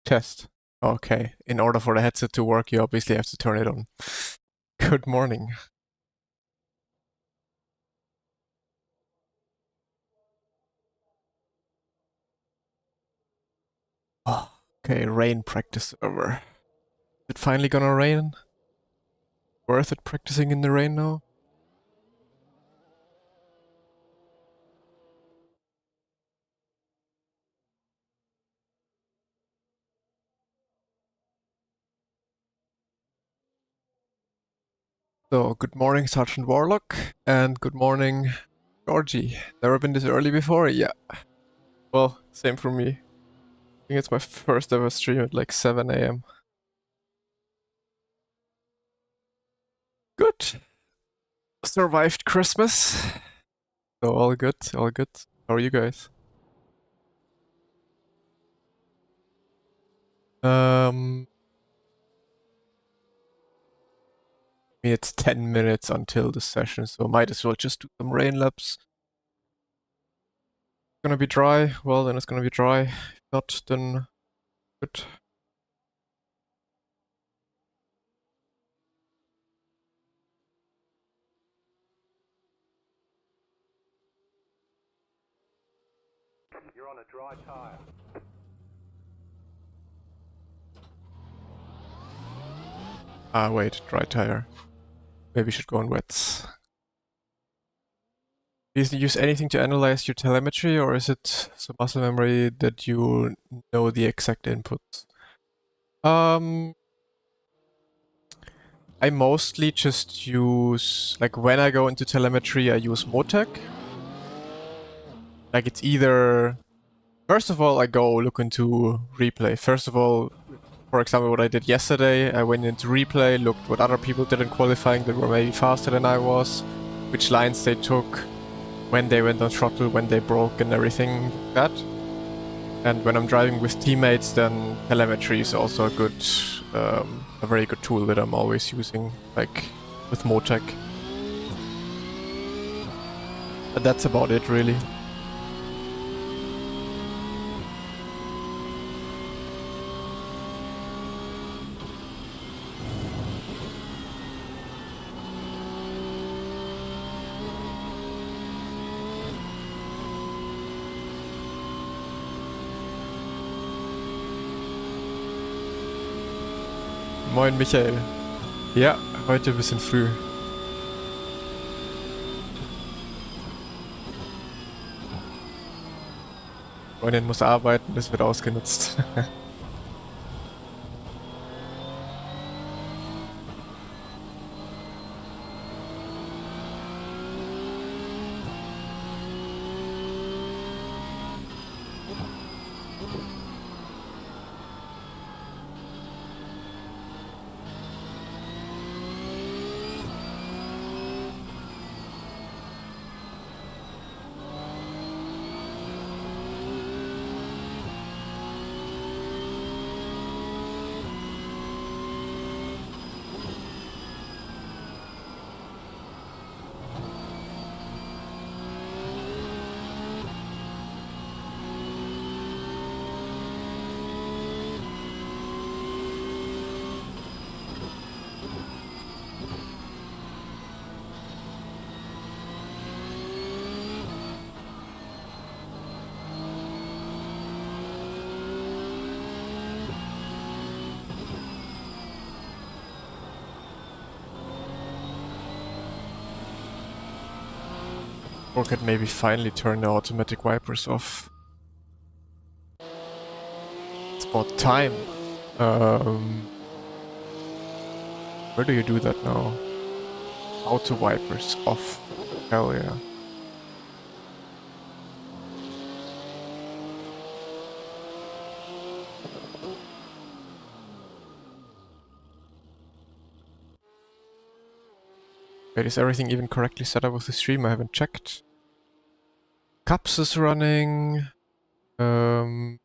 Test. Okay. In order for the headset to work, you obviously have to turn it on. Good morning. Oh, okay, rain practice over. Is it finally gonna rain? Worth it practicing in the rain now? So, good morning, Sergeant Warlock, and good morning, Georgie. Never been this early before? Yeah. Well, same for me. I think it's my first ever stream at like 7 a.m. Good. Survived Christmas. So all good, all good. How are you guys? Um, it's 10 minutes until the session, so might as well just do some rain laps. Gonna be dry, well then it's gonna be dry. If not, then good. You're on a dry tire. Ah, wait, dry tire. Maybe should go on wets. Do you use anything to analyze your telemetry, or is it some muscle memory that you know the exact inputs? I mostly just use, like when I go into telemetry, I use Motec. Like it's either, first of all, I go look into replay. First of all, for example, what I did yesterday, I went into replay, looked what other people did in qualifying that were maybe faster than I was, which lines they took, when they went on throttle, when they broke and everything like that. And when I'm driving with teammates, then telemetry is also a very good tool that I'm always using, like with Motec. But that's about it, really. Moin, Michael. Ja, heute ein bisschen früh. Freundin muss arbeiten, das wird ausgenutzt. Or could maybe finally turn the automatic wipers off. It's about time. Where do you do that now? Auto wipers off. Hell yeah. Wait, is everything even correctly set up with the stream? I haven't checked. Cups is running. Good.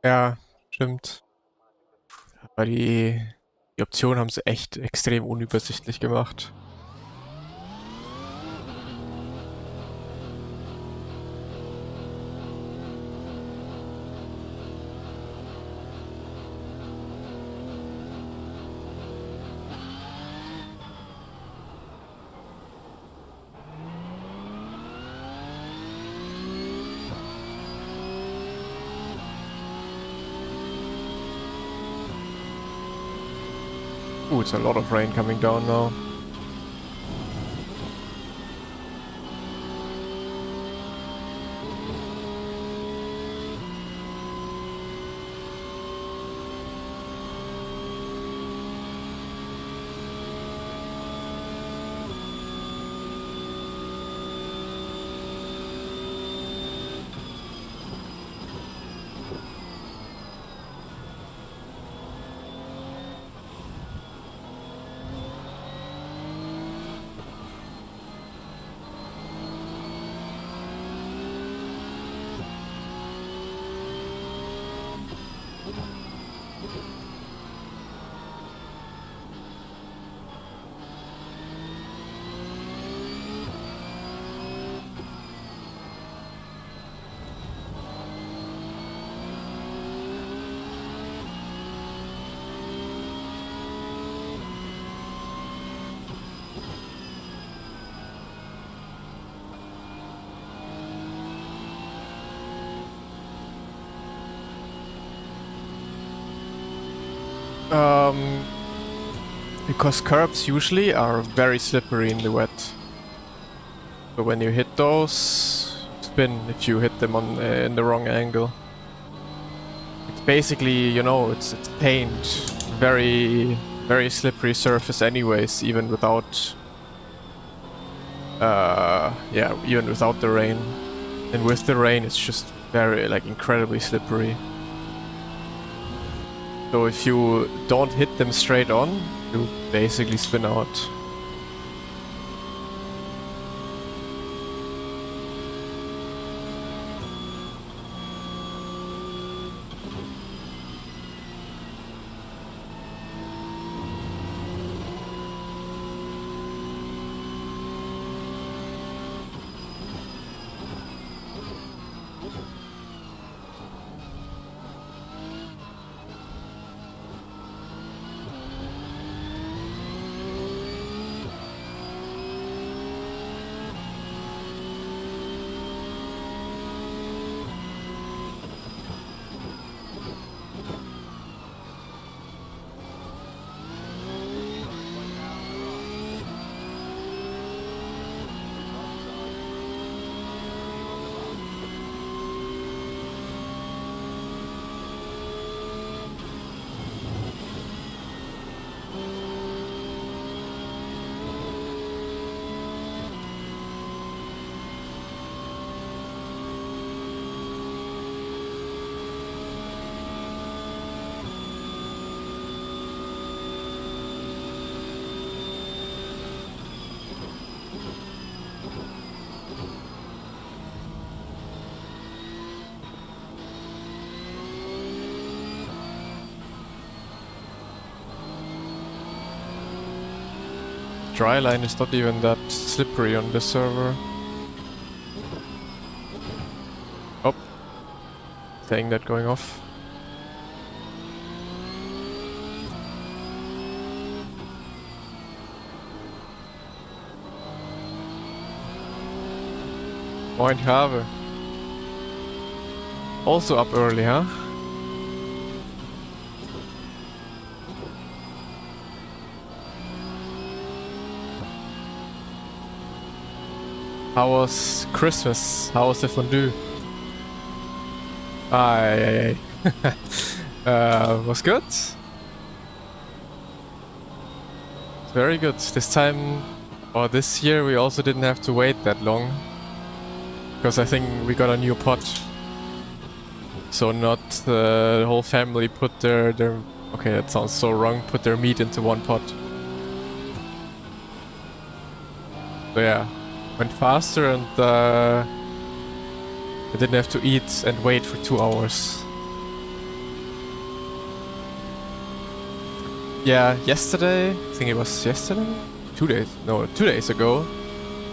Ja, stimmt. Aber die Optionen haben sie echt extrem unübersichtlich gemacht. Ooh, it's a lot of rain coming down now. Because curbs usually are very slippery in the wet. So when you hit those, spin if you hit them on in the wrong angle. It's basically, you know, it's paint, very slippery surface anyways, even without yeah, even without the rain. And with the rain it's just very, like, incredibly slippery. So if you don't hit them straight on, you basically spin out. Dryline is not even that slippery on this server. Oh, saying that going off. Moin Have. Also up early, huh? How was Christmas? How was the fondue? Aye. Was good. Very good. This time, or this year, we also didn't have to wait that long. Because I think we got a new pot. So not the whole family put their okay, that sounds so wrong, put their meat into one pot. So yeah, went faster, and I didn't have to eat and wait for 2 hours. Yeah, yesterday, I think it was yesterday? 2 days, no, 2 days ago.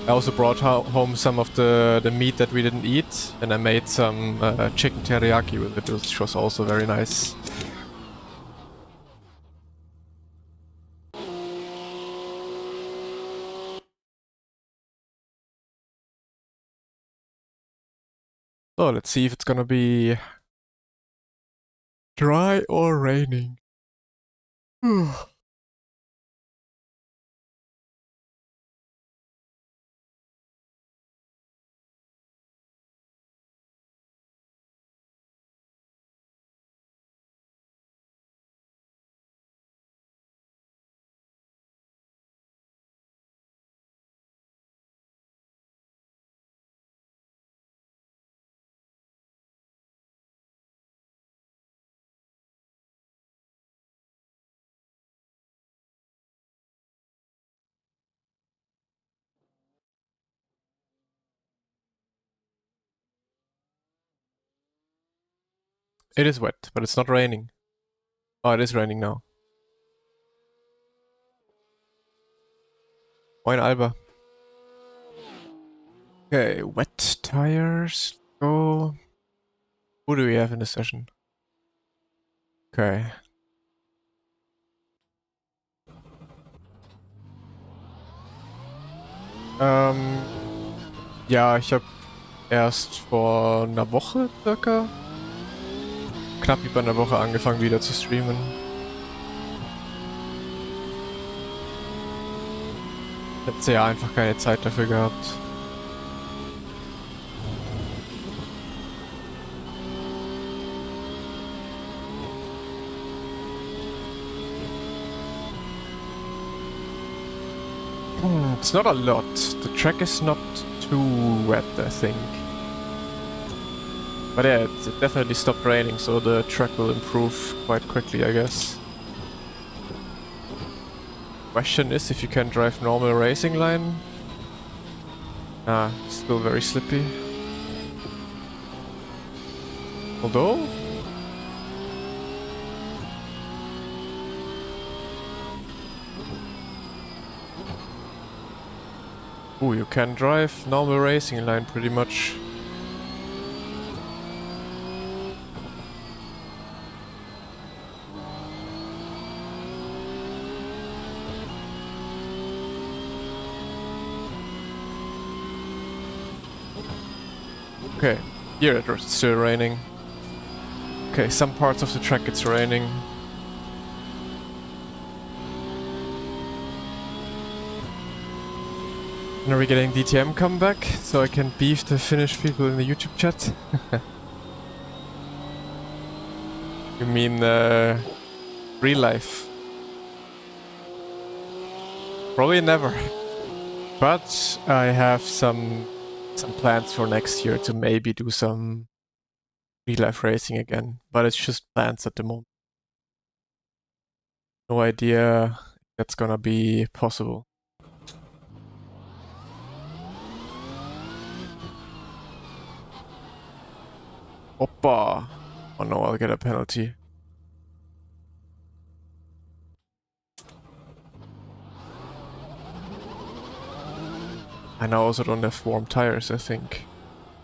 I also brought home some of the meat that we didn't eat, and I made some chicken teriyaki with it, which was also very nice. So let's see if it's gonna be dry or raining. It is wet, but it's not raining. Oh, it is raining now. Moin Alba. Okay, wet tires. Go. Who do we have in the session? Okay. Ja, ich habe erst vor einer Woche circa, knapp über einer Woche angefangen wieder zu streamen. Letztes Jahr einfach keine Zeit dafür gehabt. It's not a lot. The track is not too wet, I think. But yeah, it definitely stopped raining, so the track will improve quite quickly, I guess. Question is if you can drive normal racing line. Ah, still very slippy. Although... Ooh, you can drive normal racing line pretty much. Okay, here it's still raining. Okay, some parts of the track it's raining. And are we getting DTM comeback so I can beef the Finnish people in the YouTube chat? You mean real life? Probably never. But I have some plans for next year to maybe do some real life racing again. But it's just plans at the moment. No idea if that's gonna be possible. Oppa! Oh no, I'll get a penalty. And I also don't have warm tires, I think.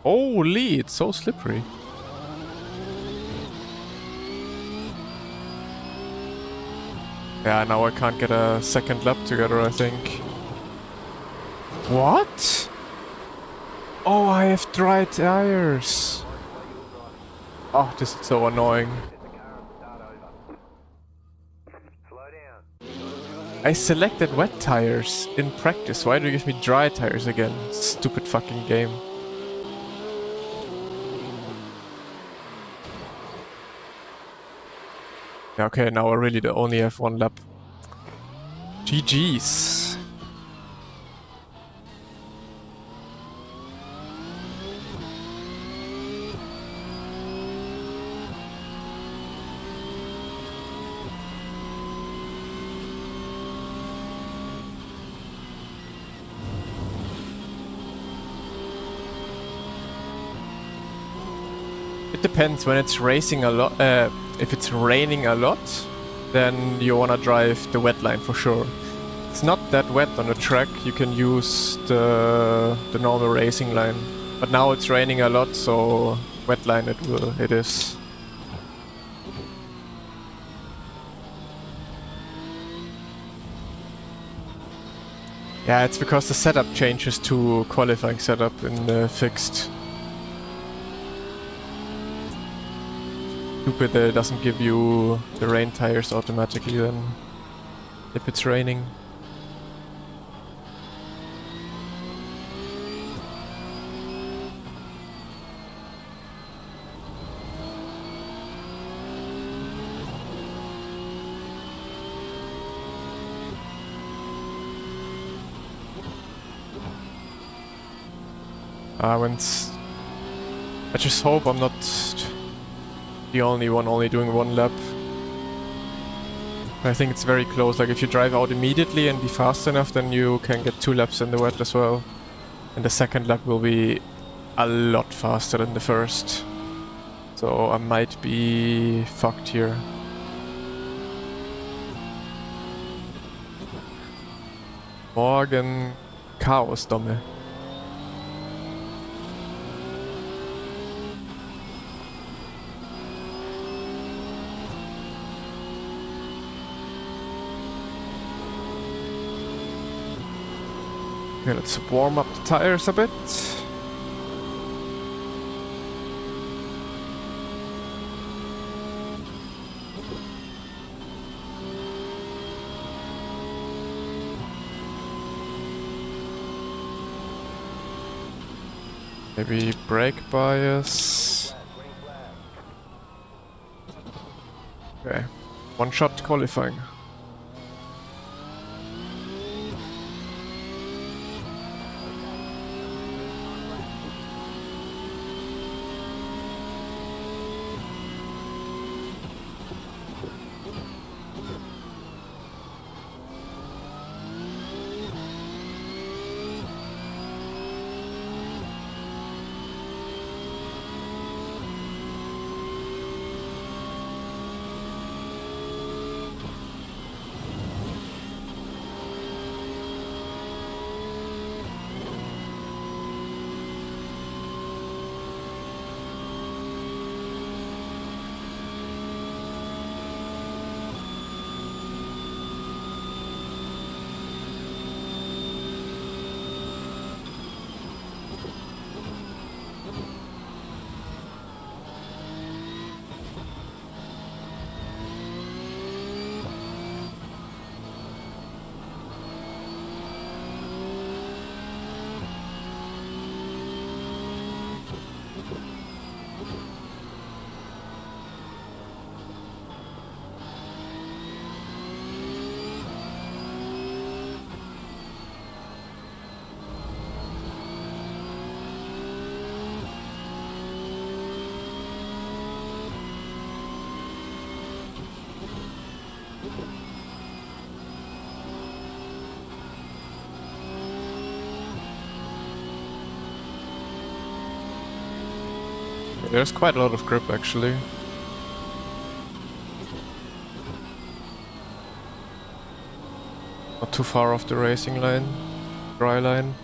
Holy, it's so slippery. Yeah, now I can't get a second lap together, I think. What? Oh, I have dry tires. Oh, this is so annoying. I selected wet tires in practice. Why do you give me dry tires again? Stupid fucking game. Yeah, okay, now I really only have one lap. GG's. It depends when it's racing a lot. If it's raining a lot, then you wanna drive the wet line for sure. It's not that wet on the track, you can use the normal racing line. But now it's raining a lot, so wet line it is. Yeah, it's because the setup changes to qualifying setup in the fixed. Stupid that it doesn't give you the rain tires automatically then, if it's raining. I just hope I'm not the only one only doing one lap. I think it's very close, like if you drive out immediately and be fast enough, then you can get 2 laps in the wet as well. And the second lap will be a lot faster than the first. So I might be fucked here. Morgen Chaos, Domme. Okay, let's warm up the tires a bit. Maybe brake bias. Okay, one shot qualifying. There's quite a lot of grip actually. Not too far off the racing line, dry line.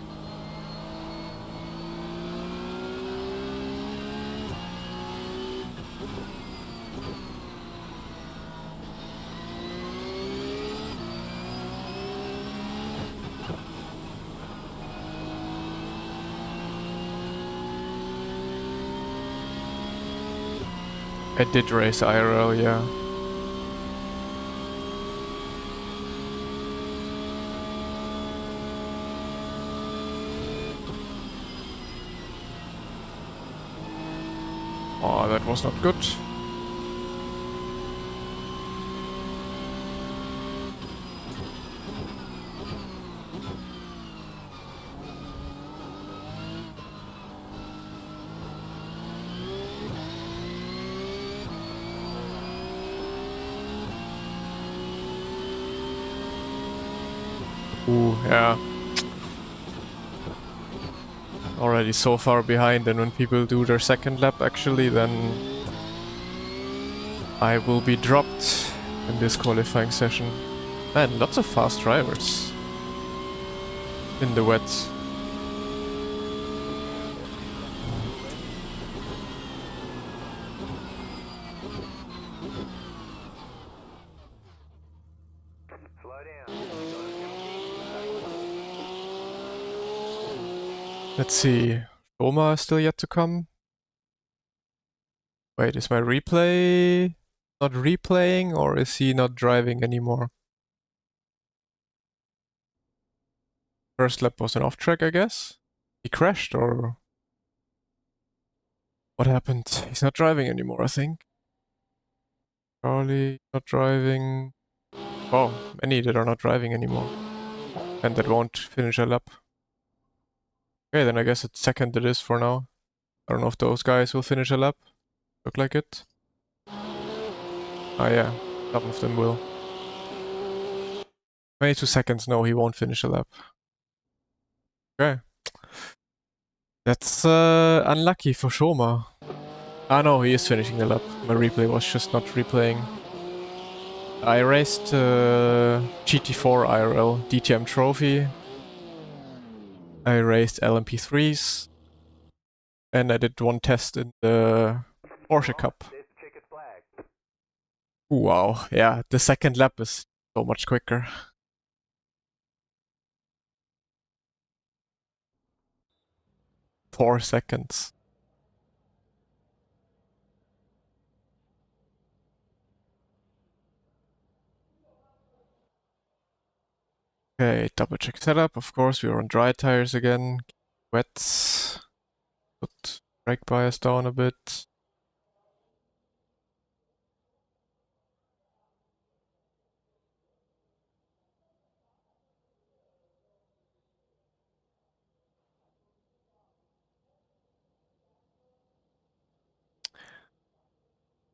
I did race IRL, yeah. Oh, that was not good. Yeah. Already so far behind, and when people do their second lap actually, then I will be dropped. in this qualifying session. Man, lots of fast drivers in the wet. Slow down. Let's see. Roma is still yet to come. Wait, is my replay not replaying or is he not driving anymore? First lap was an off track, I guess. He crashed or what happened? He's not driving anymore, I think. Charlie not driving. Wow, many that are not driving anymore. And that won't finish a lap. Okay, then I guess it's second it is for now. I don't know if those guys will finish a lap. Look like it. Ah yeah, some of them will. 22 seconds, no, he won't finish a lap. Okay. That's unlucky for Shoma. Ah no, he is finishing the lap. My replay was just not replaying. I raced GT4 IRL DTM Trophy. I raced LMP3s. And I did one test in the Porsche Cup. There's the checkered flag. Wow, yeah, the second lap is so much quicker. Four seconds. Okay, double check setup. Of course, we are on dry tires again. Wets. Put brake bias down a bit.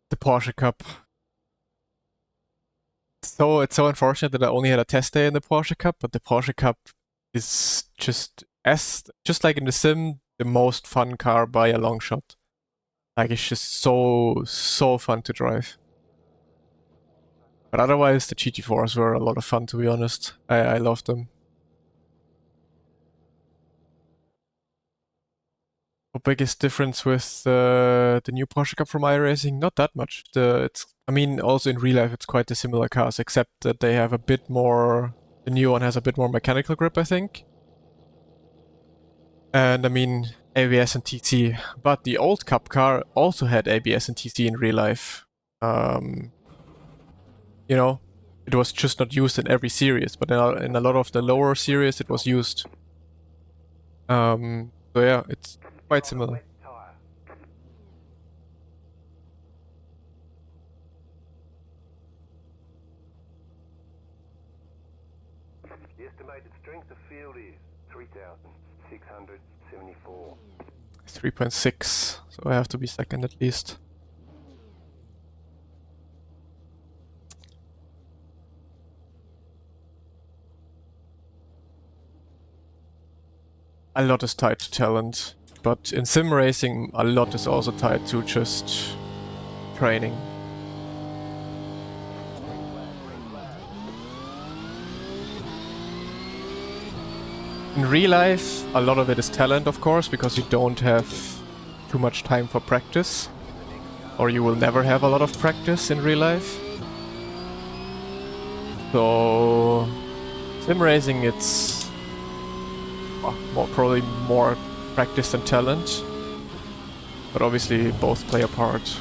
The Porsche Cup. So it's so unfortunate that I only had a test day in the Porsche Cup, but the Porsche Cup is just like in the sim, the most fun car by a long shot. Like it's just so fun to drive. But otherwise, the GT4s were a lot of fun, to be honest. I loved them. The biggest difference with the new Porsche Cup from iRacing? Not that much. I mean, also in real life, it's quite the similar cars, except that they have a bit more. The new one has a bit more mechanical grip, I think. And I mean, ABS and TC. But the old Cup car also had ABS and TC in real life. You know, it was just not used in every series, but in a lot of the lower series, it was used. So yeah, it's quite similar. Wet tire. The estimated strength of field is 3,674. 3.6, so I have to be second at least. A lot is tied to talent, but in sim racing, a lot is also tied to just training. In real life, a lot of it is talent, of course, because you don't have too much time for practice, or you will never have a lot of practice in real life. So, sim racing, it's probably more practice than talent, but obviously both play a part.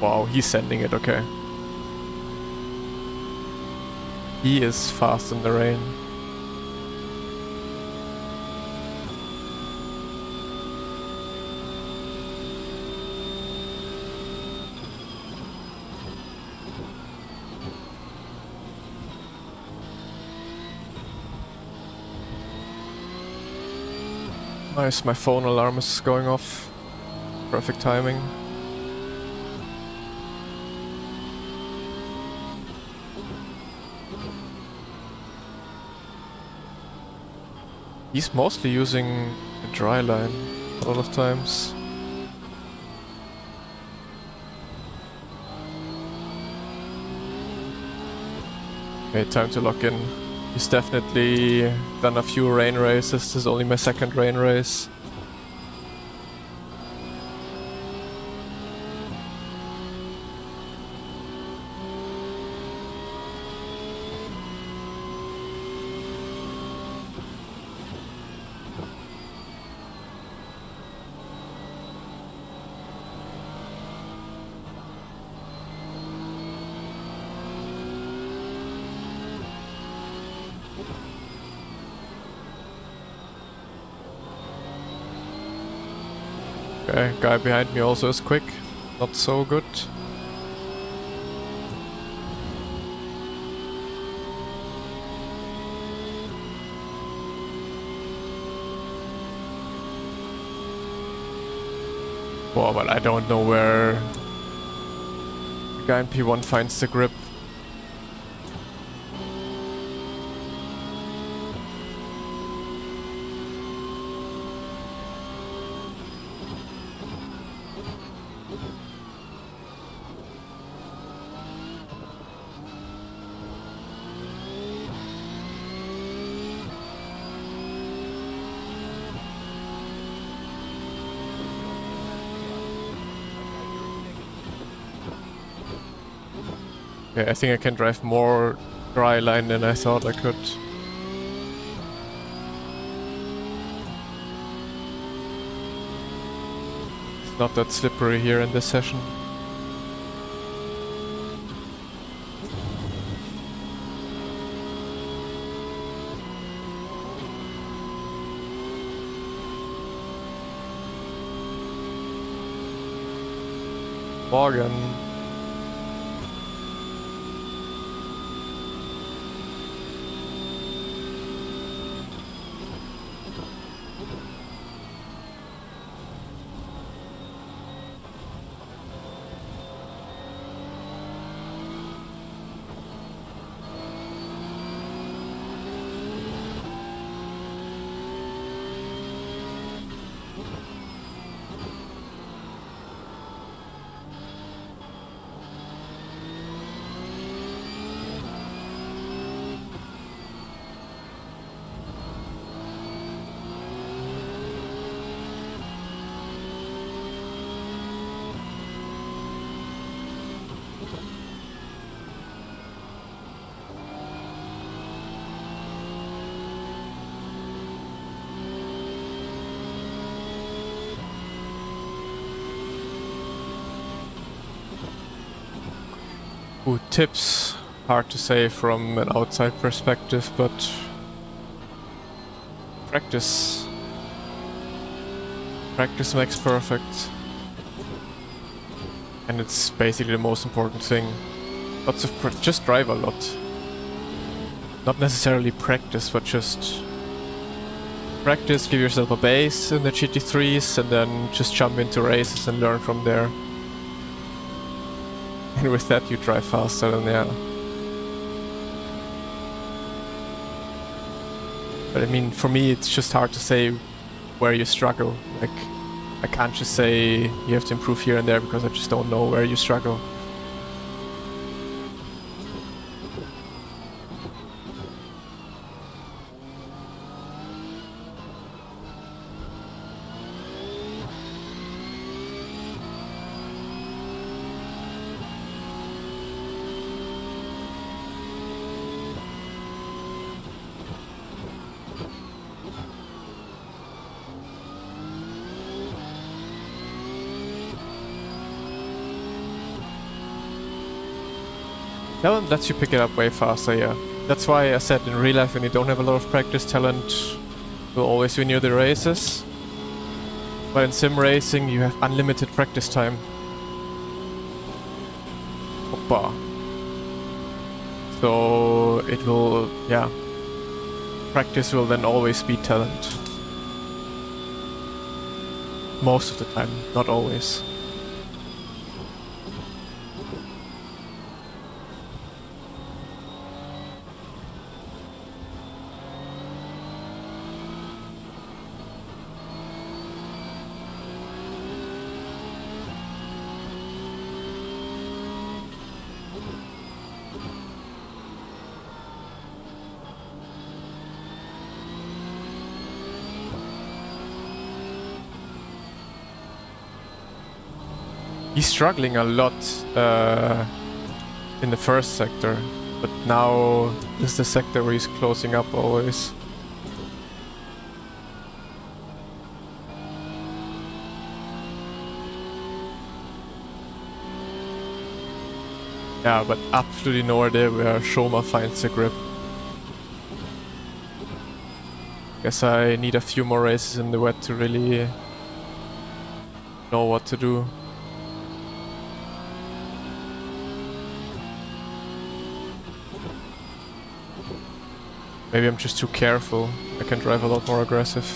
Wow, he's sending it, okay. He is fast in the rain. Nice, my phone alarm is going off. Perfect timing. He's mostly using a dry line a lot of times. Okay, time to lock in. He's definitely done a few rain races. This is only my second rain race. Okay, guy behind me also is quick. Not so good. Wow, but I don't know where the guy in P1 finds the grip. Okay, I think I can drive more dry line than I thought I could. It's not that slippery here in this session. Morgan. Ooh, tips. Hard to say from an outside perspective, but practice. Practice makes perfect. And it's basically the most important thing. Lots of just drive a lot. Not necessarily practice, but just practice, give yourself a base in the GT3s, and then just jump into races and learn from there. And with that you drive faster, and yeah. But I mean, for me it's just hard to say where you struggle. Like, I can't just say you have to improve here and there because I just don't know where you struggle. Talent lets you pick it up way faster, yeah. That's why I said in real life, when you don't have a lot of practice, talent will always win you the races. But in sim racing, you have unlimited practice time. Hoppa. So it will, yeah. Practice will then always beat talent. Most of the time, not always. He's struggling a lot in the first sector, but now this is the sector where he's closing up always. Yeah, but absolutely no idea where Shoma finds the grip. Guess I need a few more races in the wet to really know what to do. Maybe I'm just too careful. I can drive a lot more aggressive.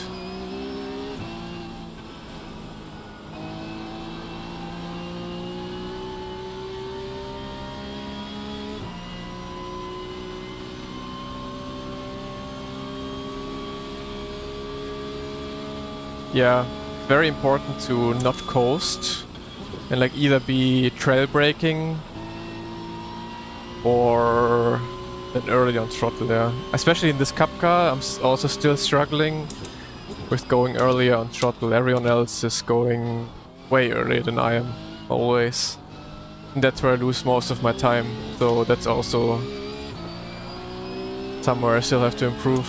Yeah, very important to not coast and like either be trail braking or then early on throttle there. Especially in this Cup car, I'm also still struggling with going earlier on throttle. Everyone else is going way earlier than I am, always. And that's where I lose most of my time, so that's also somewhere I still have to improve.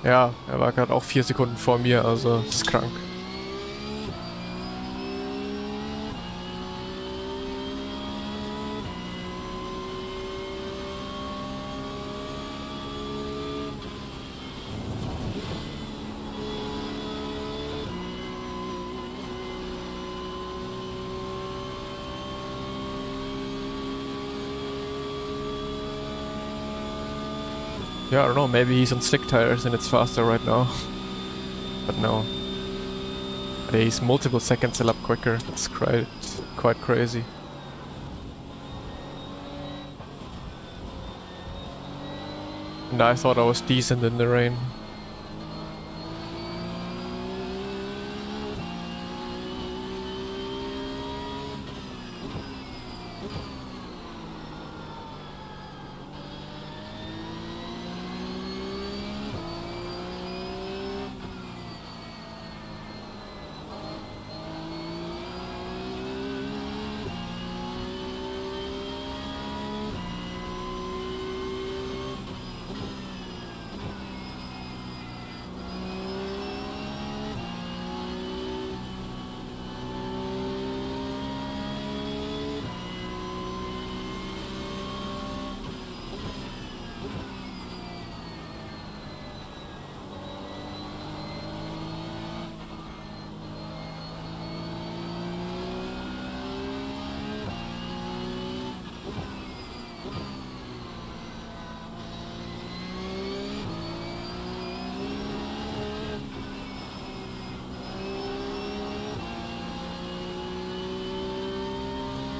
Ja, er war gerade auch 4 Sekunden vor mir, also das ist krank. Yeah, I don't know, maybe he's on slick tires and it's faster right now. But no. But he's multiple seconds a lap quicker. It's quite crazy. And I thought I was decent in the rain.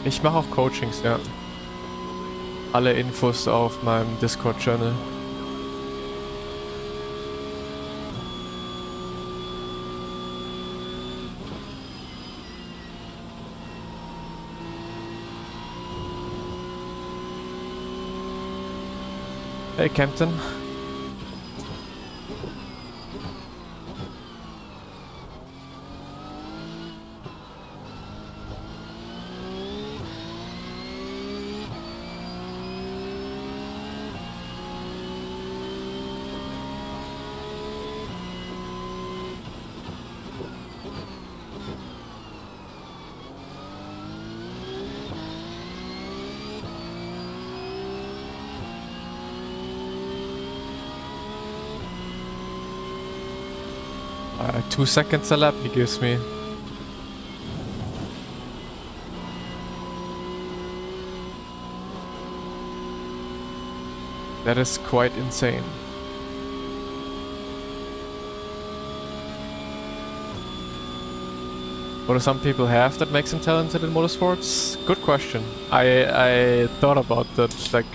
Ich mache auch Coachings, ja. Alle Infos auf meinem Discord-Channel. Hey, Captain. Uh, 2 seconds a lap he gives me. That is quite insane. What do some people have that makes them talented in motorsports? Good question. I thought about that, like,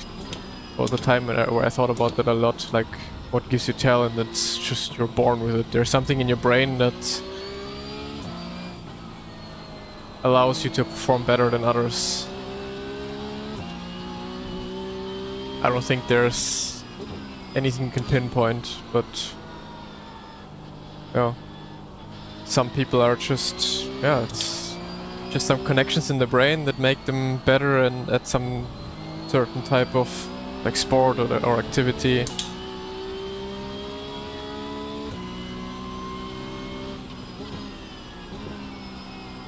all the time where I thought about that a lot, like, what gives you talent? It's just you're born with it. There's something in your brain that allows you to perform better than others. I don't think there's anything you can pinpoint, but yeah, some people are just, yeah, it's just some connections in the brain that make them better and at some certain type of like sport or activity.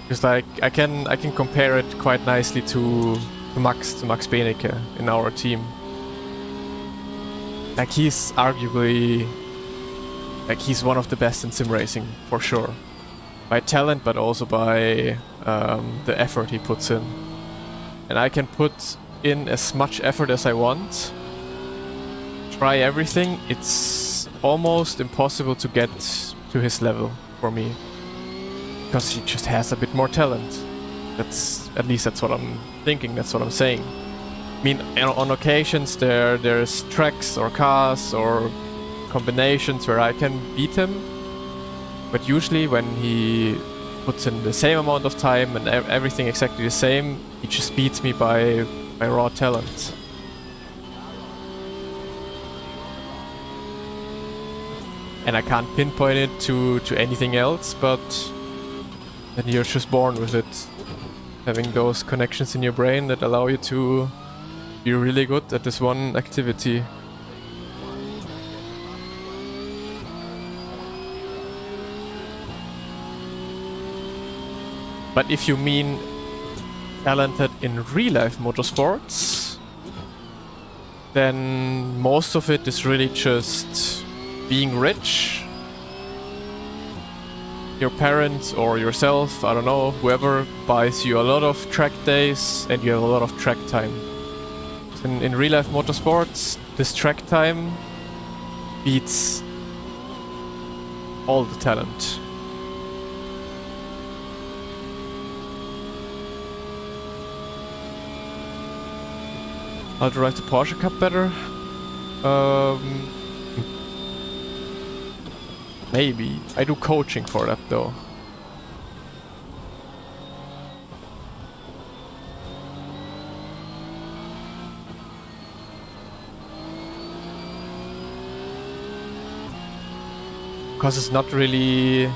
Because like I can compare it quite nicely to Max Benecke in our team. Like he's arguably, like he's one of the best in sim racing for sure, by talent but also by the effort he puts in. And I can put in as much effort as I want, try everything. It's almost impossible to get to his level for me. Because he just has a bit more talent. At least that's what I'm thinking, that's what I'm saying. I mean, on occasions there's tracks or cars or combinations where I can beat him. But usually when he puts in the same amount of time and everything exactly the same, he just beats me by raw talent. And I can't pinpoint it to anything else, but then you're just born with it. Having those connections in your brain that allow you to be really good at this one activity. But if you mean talented in real-life motorsports, then most of it is really just being rich. Your parents or yourself, I don't know, whoever buys you a lot of track days and you have a lot of track time. In real-life motorsports, this track time beats all the talent. I'll drive the Porsche Cup better. Maybe. I do coaching for that though. Because it's not really,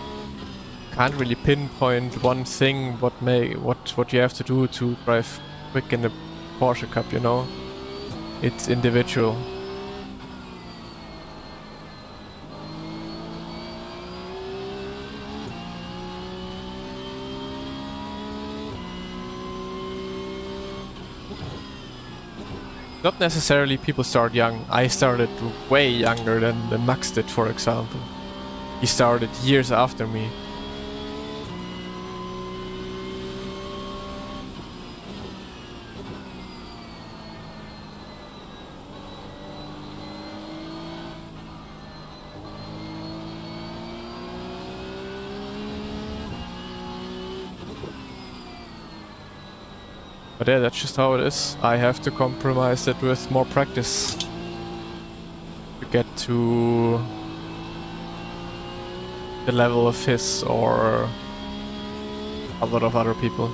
can't really pinpoint one thing what you have to do to drive quick in the Porsche Cup, you know? It's individual. Not necessarily people start young. I started way younger than Max did, for example. He started years after me. But yeah, that's just how it is. I have to compromise it with more practice to get to the level of his or a lot of other people.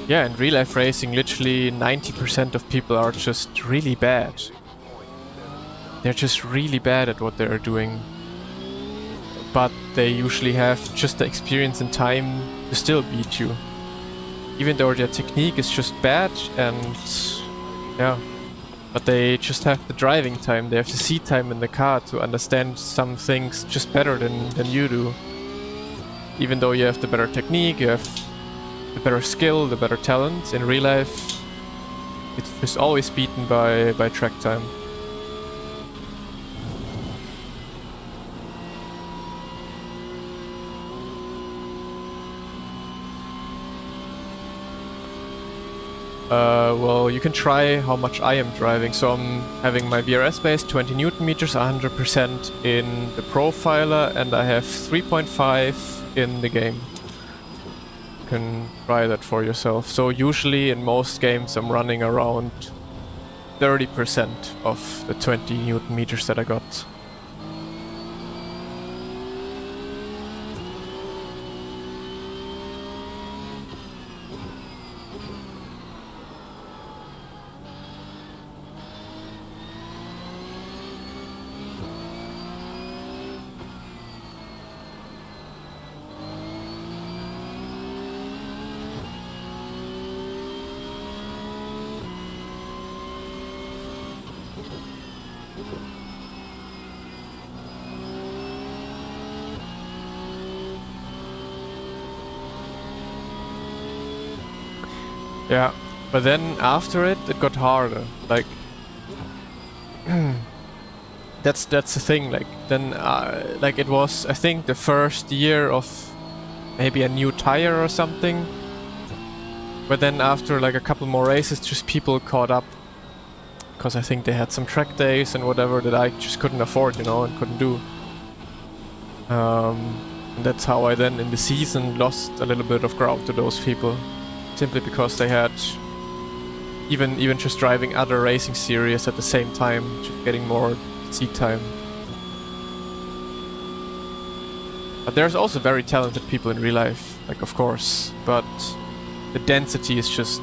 Yeah, in real life racing, literally 90% of people are just really bad. They're just really bad at what they're doing. But they usually have just the experience and time to still beat you. Even though their technique is just bad and yeah. But they just have the driving time, they have the seat time in the car to understand some things just better than you do. Even though you have the better technique, you have the better skill, the better talent, in real life it's just always beaten by track time. Well, you can try how much I am driving. So I'm having my BRS base 20 Newton meters, 100% in the profiler, and I have 3.5 in the game. You can try that for yourself. So usually in most games I'm running around 30% of the 20 Newton meters that I got. Yeah, but then after it got harder. Like, that's the thing. Like then, like it was, I think, the first year of maybe a new tire or something. But then after like a couple more races, just people caught up, because I think they had some track days and whatever that I just couldn't afford, you know, and couldn't do. And that's how I then in the season lost a little bit of ground to those people. Simply because they had even just driving other racing series at the same time, just getting more seat time. But there's also very talented people in real life, like of course, but the density is just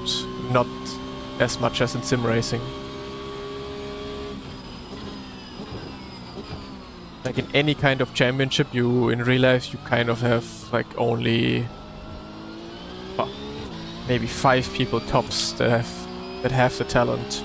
not as much as in sim racing. Like in any kind of championship, you in real life you kind of have like only maybe 5 people tops that have the talent.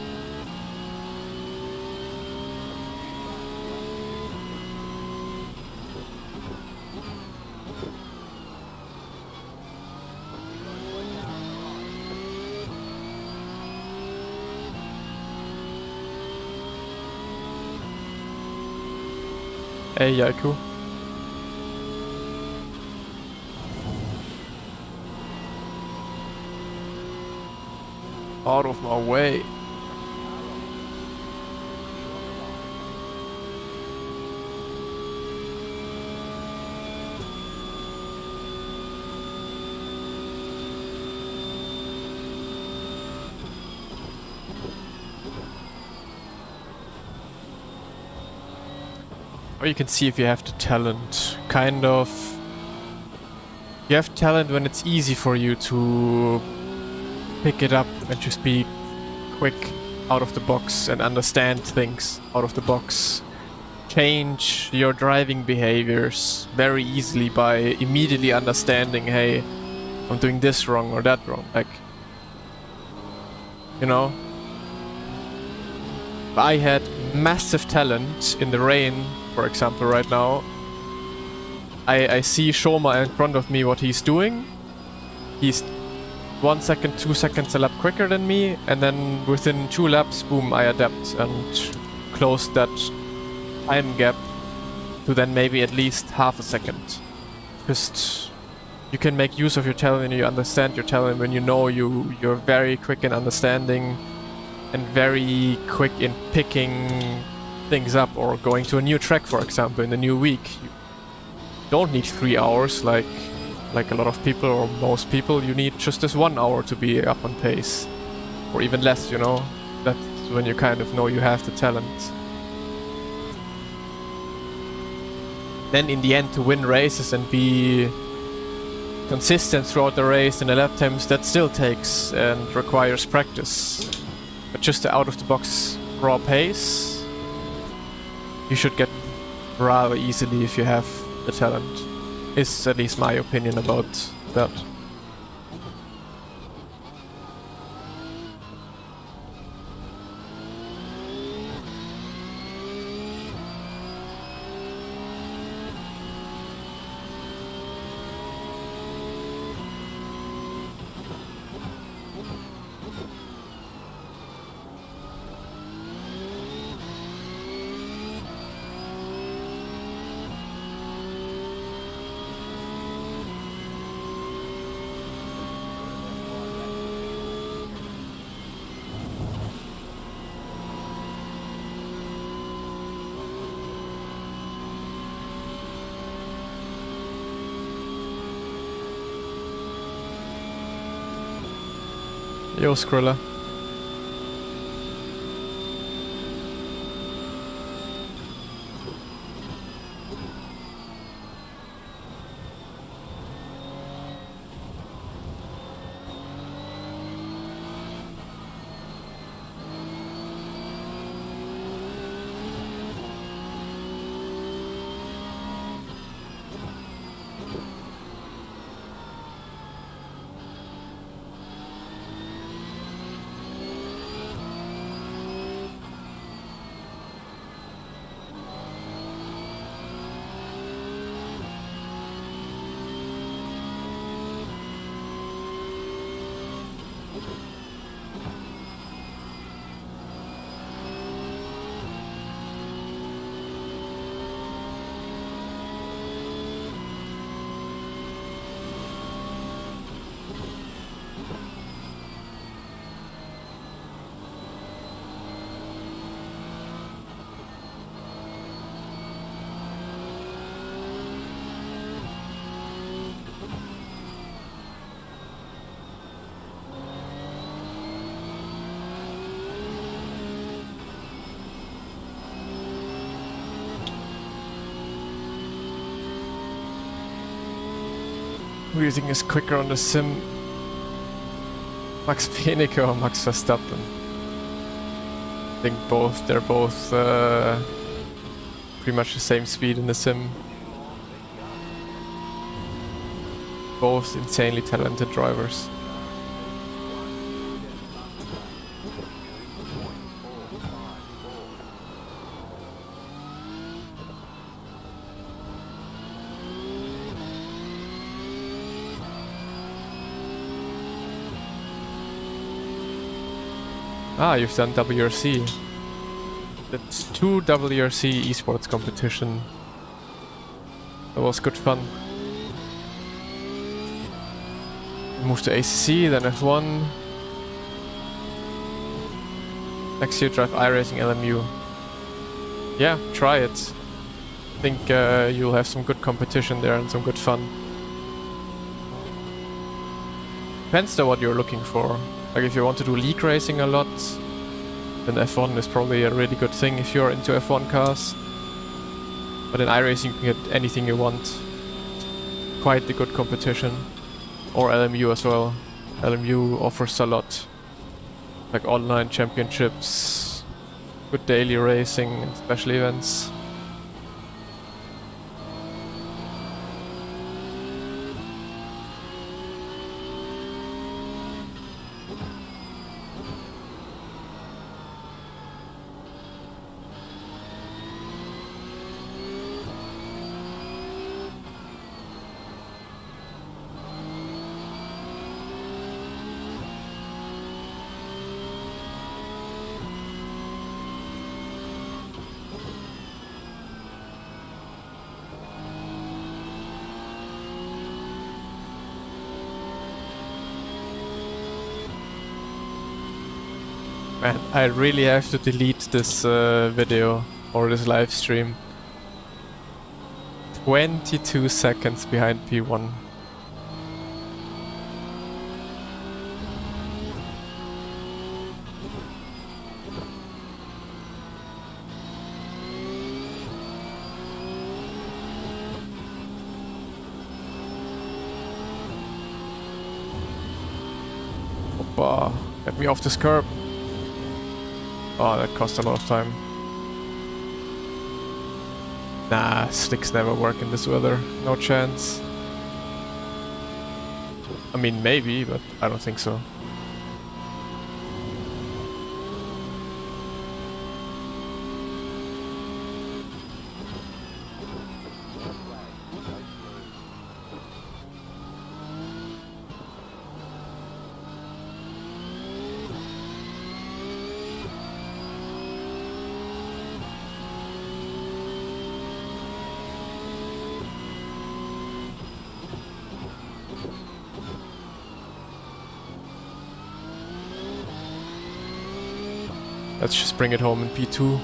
Hey Yaiku. Out of my way. Or you can see if you have the talent. Kind of. You have talent when it's easy for you to pick it up and just be quick out of the box and understand things out of the box. Change your driving behaviors very easily by immediately understanding, hey, I'm doing this wrong or that wrong. Like, you know? I had massive talent in the rain, for example, right now. I see Shoma in front of me what he's doing. He's 1 second, 2 seconds a lap quicker than me, and then within 2 laps, boom, I adapt and close that time gap to then maybe at least half a second. Just you can make use of your talent and you understand your talent when you know you're very quick in understanding and very quick in picking things up or going to a new track, for example, in a new week. You don't need 3 hours like a lot of people or most people. You need just this 1 hour to be up on pace, or even less, you know. That's when you kind of know you have the talent. Then in the end, to win races and be consistent throughout the race in the lap times, that still takes and requires practice. But just the out of the box raw pace, you should get rather easily if you have the talent. Is at least my opinion about that. Yo, Skrilla. Who do you think is quicker on the sim? Max Peniker or Max Verstappen? I think both. They're both pretty much the same speed in the sim. Both insanely talented drivers. Ah, you've done WRC. That's 2 WRC esports competition. That was good fun. Move to ACC, then F1. Next year drive iRacing LMU. Yeah, try it. I think you'll have some good competition there and some good fun. Depends though what you're looking for. Like if you want to do league racing a lot, then F1 is probably a really good thing if you're into F1 cars. But in iRacing you can get anything you want. Quite the good competition. Or LMU as well. LMU offers a lot. Like online championships, good daily racing and special events. Man, I really have to delete this video or this live stream. 22 seconds behind P1. Oppa, get me off this curb. Oh, that cost a lot of time. Nah, slicks never work in this weather. No chance. I mean, maybe, but I don't think so. Let's just bring it home in P2.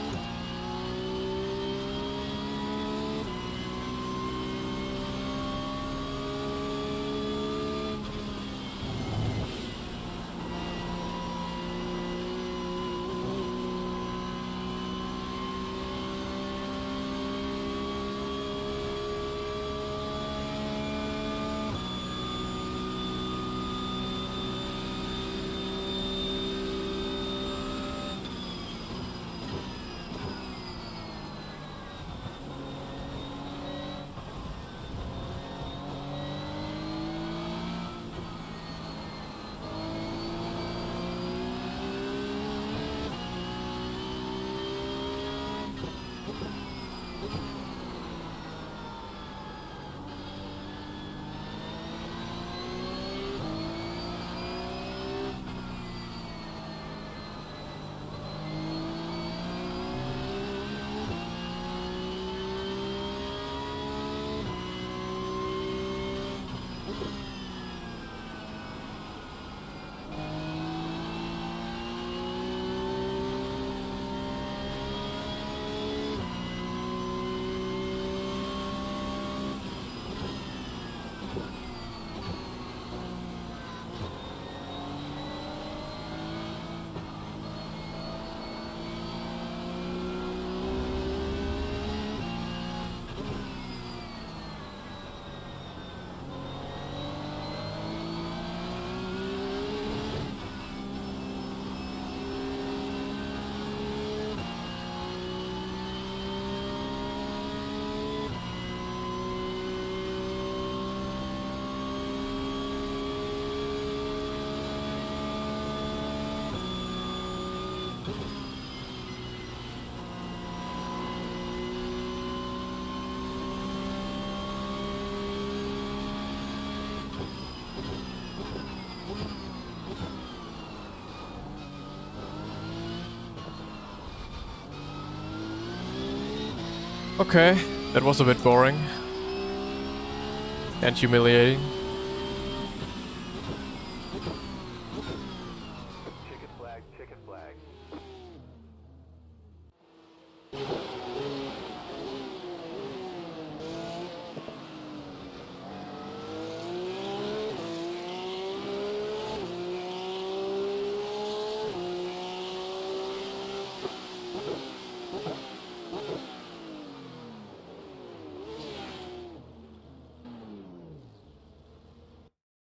Okay, that was a bit boring. And humiliating. Chicken flag, chicken flag.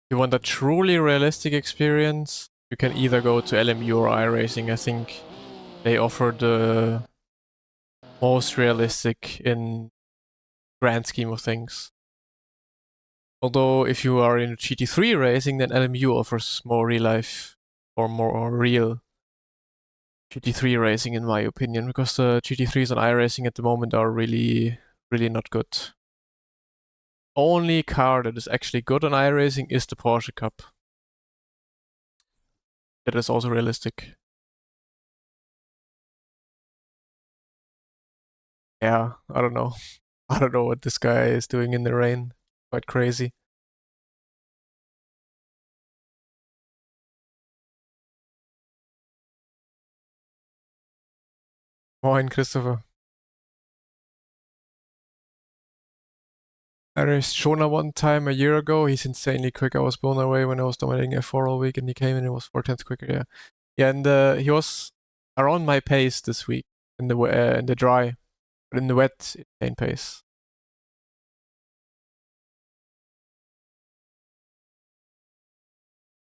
You want a truly realistic experience? You can either go to LMU or iRacing. I think they offer the most realistic in grand scheme of things. Although if you are in GT3 racing, then LMU offers more real life or more real GT3 racing in my opinion, because the GT3s on iRacing at the moment are really, really not good. Only car that is actually good on iRacing is the Porsche Cup. That is also realistic. Yeah, I don't know. I don't know what this guy is doing in the rain. Quite crazy. Moin, Christopher. I raced Shona one time a year ago. He's insanely quick. I was blown away when I was dominating F4 all week and he came in and was 4 tenths quicker. Yeah. Yeah, and he was around my pace this week in the dry, but in the wet, insane pace.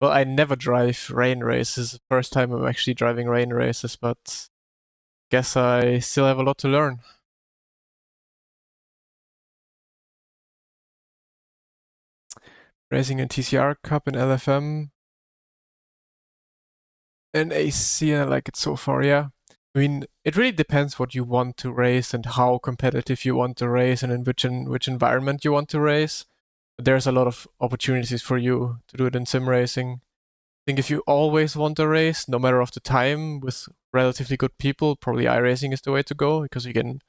Well, I never drive rain races. First time I'm actually driving rain races, but guess I still have a lot to learn. Racing in TCR Cup in LFM and AC, and I like it so far, yeah. I mean, it really depends what you want to race and how competitive you want to race and in which environment you want to race. But there's a lot of opportunities for you to do it in sim racing. I think if you always want to race, no matter of the time, with relatively good people, probably iRacing is the way to go because you can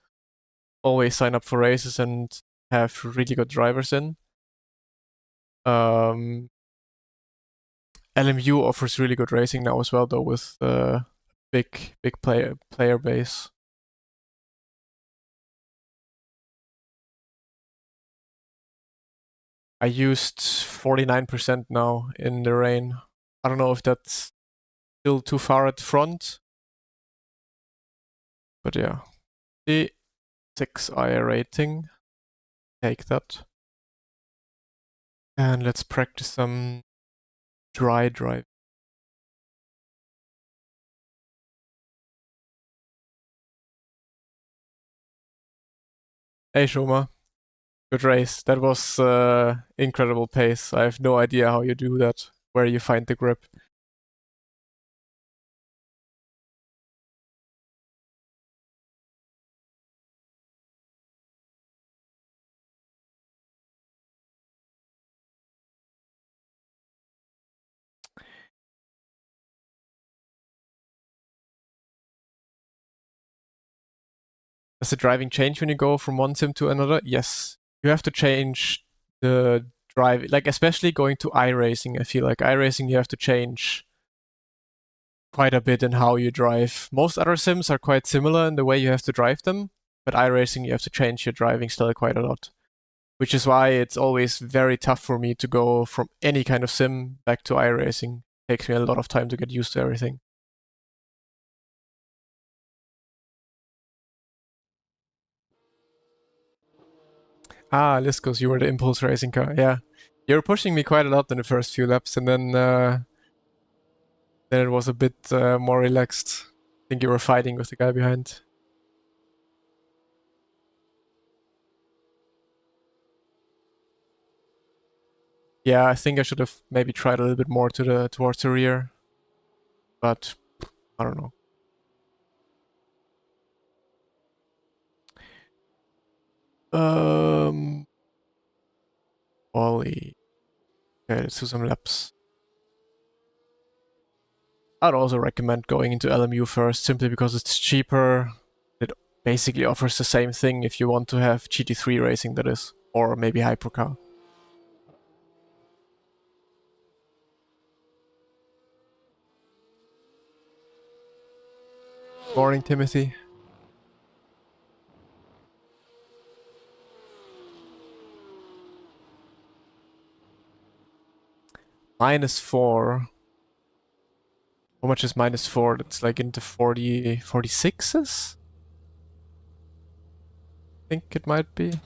always sign up for races and have really good drivers in. Um, LMU offers really good racing now as well, though, with big player base. I used 49% now in the rain. I don't know if that's still too far at the front, but yeah. The 6i rating, take that. And let's practice some dry drive. Hey Shoma, good race. That was incredible pace. I have no idea how you do that, where you find the grip. Does the driving change when you go from one sim to another? Yes. You have to change the drive, like especially going to iRacing. I feel like iRacing you have to change quite a bit in how you drive. Most other sims are quite similar in the way you have to drive them, but iRacing you have to change your driving style quite a lot. Which is why it's always very tough for me to go from any kind of sim back to iRacing. It takes me a lot of time to get used to everything. Ah, Liscos, you were the impulse racing car. Yeah. You were pushing me quite a lot in the first few laps, and then it was a bit more relaxed. I think you were fighting with the guy behind. Yeah, I think I should have maybe tried a little bit more towards the rear, but I don't know. Um, Ollie. Okay, let's do some laps. I'd also recommend going into LMU first, simply because it's cheaper. It basically offers the same thing if you want to have GT3 racing, that is, or maybe hypercar. Morning, Timothy. -4. How much is -4? That's like into 46s? I think it might be.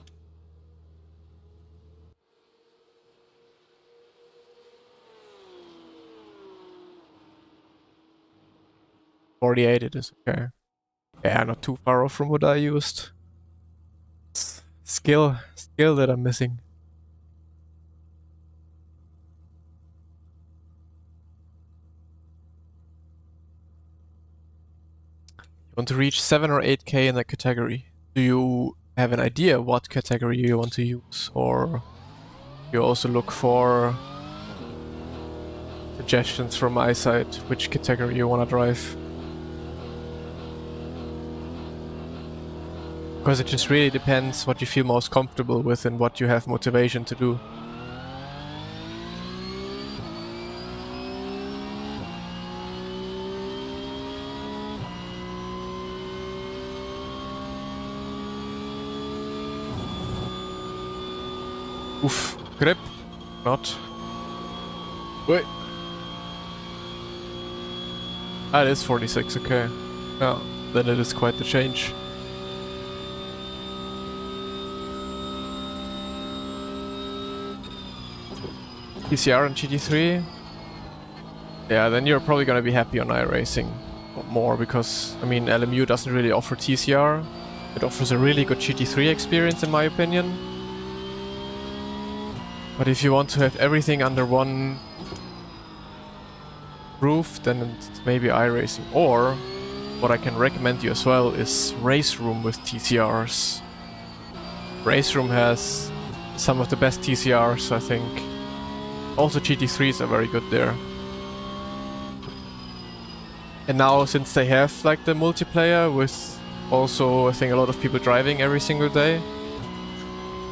$48 it is, okay. Yeah, not too far off from what I used. It's skill that I'm missing. You want to reach 7 or 8k in a category. Do you have an idea what category you want to use, or you also look for suggestions from my side which category you want to drive? Because it just really depends what you feel most comfortable with and what you have motivation to do. Oof, grip, not. Wait. Ah, it is 46, okay. Yeah, then it is quite the change. PCR and GT3? Yeah, then you're probably gonna be happy on iRacing more because, I mean, LMU doesn't really offer TCR. It offers a really good GT3 experience in my opinion. But if you want to have everything under one roof, then it's maybe iRacing. Or, what I can recommend you as well is Race Room with TCRs. Race Room has some of the best TCRs, I think. Also GT3s are very good there. And now, since they have like the multiplayer with also, I think, a lot of people driving every single day,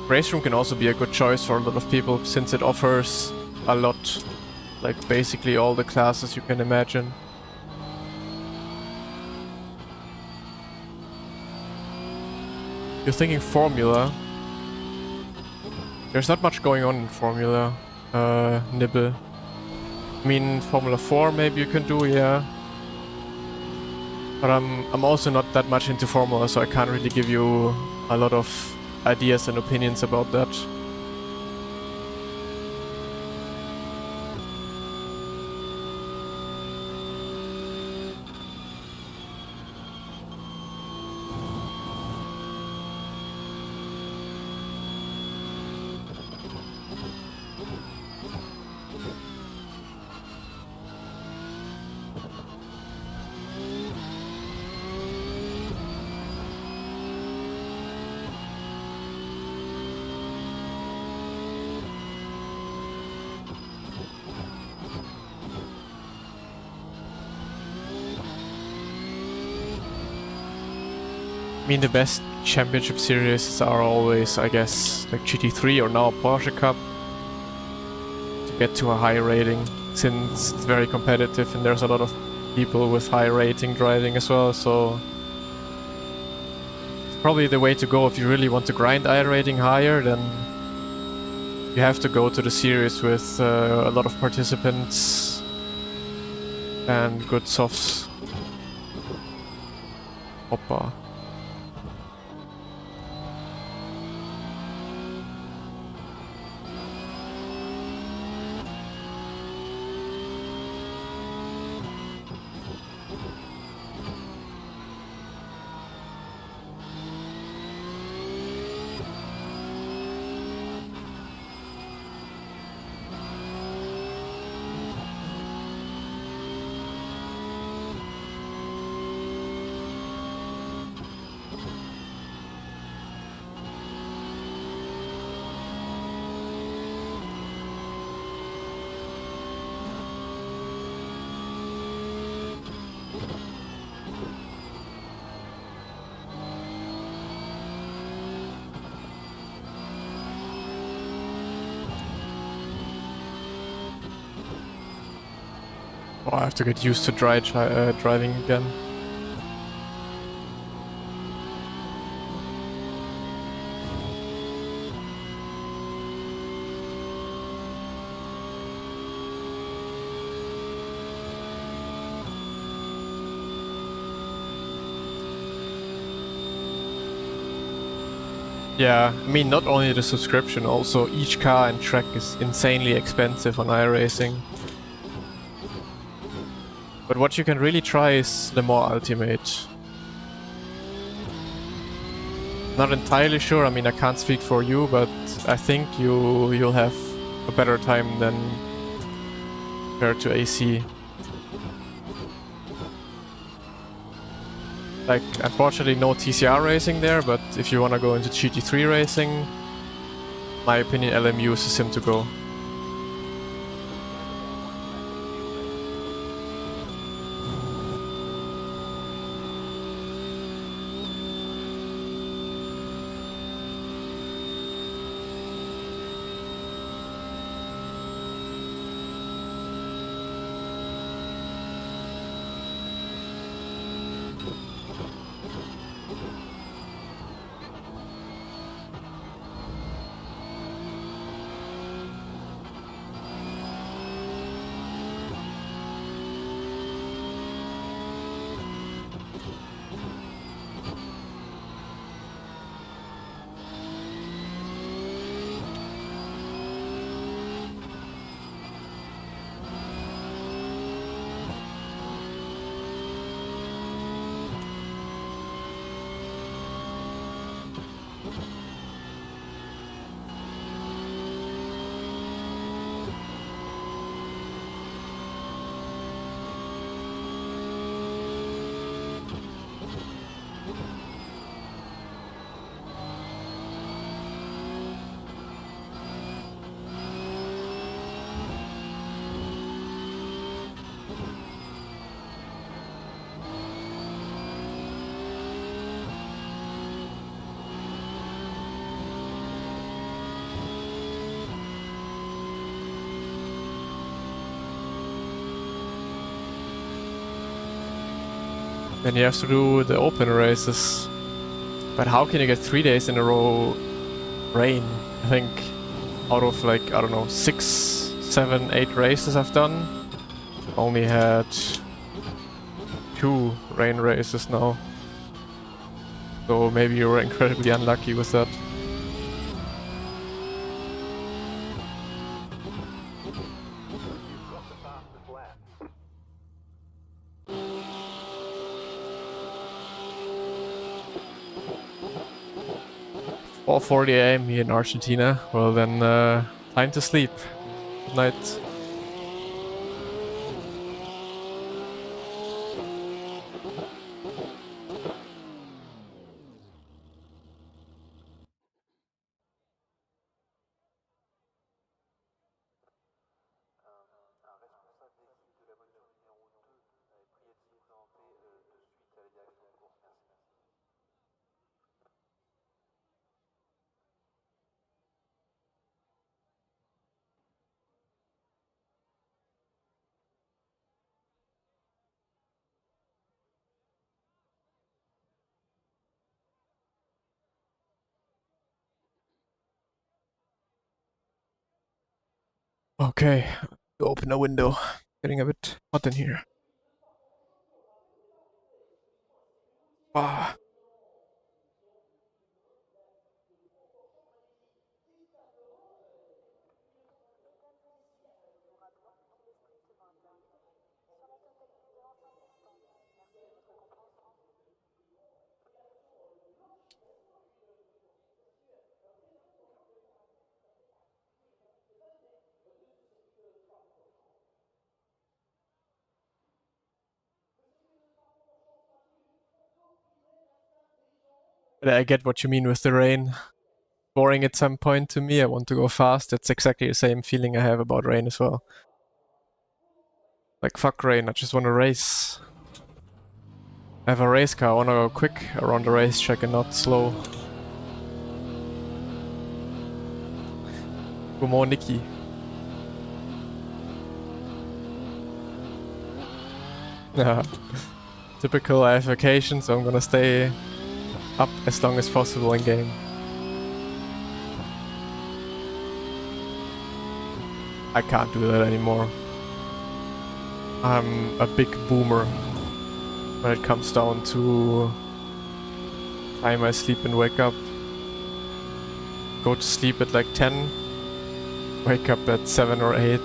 Race Room can also be a good choice for a lot of people, since it offers a lot, like basically all the classes you can imagine. You're thinking Formula. There's not much going on in Formula, Nibble. I mean, Formula 4 maybe you can do, yeah. But I'm also not that much into Formula, so I can't really give you a lot of ideas and opinions about that. I mean, the best championship series are always, I guess, like GT3 or now Porsche Cup, to get to a high rating, since it's very competitive and there's a lot of people with high rating driving as well, so it's probably the way to go. If you really want to grind iRating higher, then you have to go to the series with a lot of participants and good softs. Hoppa. Oh, I have to get used to driving again. Yeah, I mean, not only the subscription, also each car and track is insanely expensive on iRacing. But what you can really try is the more Ultimate. Not entirely sure, I mean, I can't speak for you, but I think you'll have a better time than compared to AC. Like, unfortunately no TCR racing there, but if you wanna go into GT3 racing, my opinion, LMU is the sim to go. Then you have to do the open races. But how can you get 3 days in a row rain? I think out of like, I don't know, 6, 7, 8 races I've done, only had 2 rain races now. So maybe you were incredibly unlucky with that. You've got the fastest lap. 4:40 a.m. here in Argentina. Well then, time to sleep. Good night. Un responsable d'équipe de la voiture numéro 2 avait prié de se présenter de suite à la direction de course. Merci. Okay, open a window. Getting a bit hot in here. Ah. But I get what you mean with the rain. Boring at some point to me. I want to go fast. That's exactly the same feeling I have about rain as well. Like, fuck rain, I just want to race. I have a race car, I want to go quick around the racetrack and not slow. Good morning, Nikki. Typical, I have vacation, so I'm gonna stay up as long as possible in game. I can't do that anymore. I'm a big boomer when it comes down to time I sleep and wake up. Go to sleep at like 10, wake up at 7 or 8.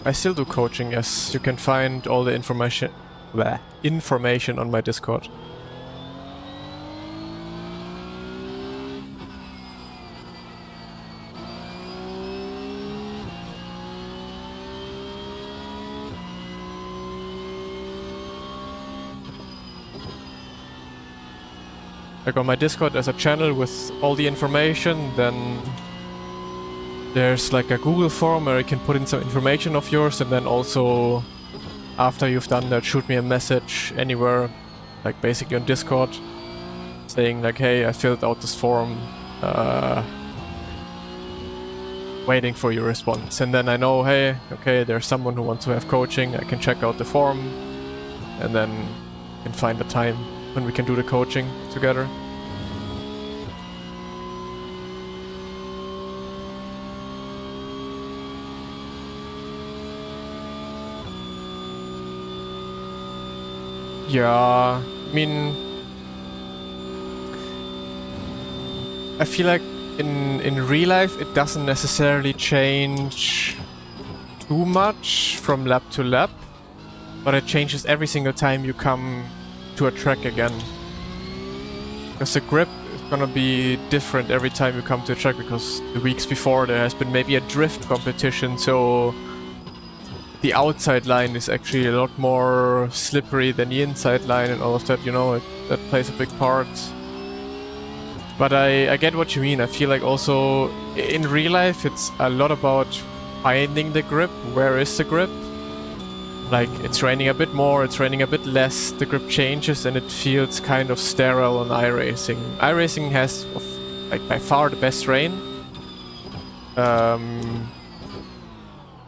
I still do coaching, yes. You can find all the information on my Discord. Like on my Discord there's a channel with all the information, then there's like a Google form where you can put in some information of yours, and then also after you've done that, shoot me a message anywhere, like basically on Discord, saying like, hey, I filled out this form, waiting for your response. And then I know, hey, okay, there's someone who wants to have coaching, I can check out the form, and then can find a time when we can do the coaching together. Yeah, I mean, I feel like in real life it doesn't necessarily change too much from lap to lap, but it changes every single time you come to a track again. Because the grip is gonna be different every time you come to a track, because the weeks before there has been maybe a drift competition, so the outside line is actually a lot more slippery than the inside line and all of that, you know, that plays a big part. But I get what you mean. I feel like also in real life it's a lot about finding the grip. Where is the grip? Like, it's raining a bit more, it's raining a bit less, the grip changes and it feels kind of sterile on iRacing. iRacing has, like, by far the best rain.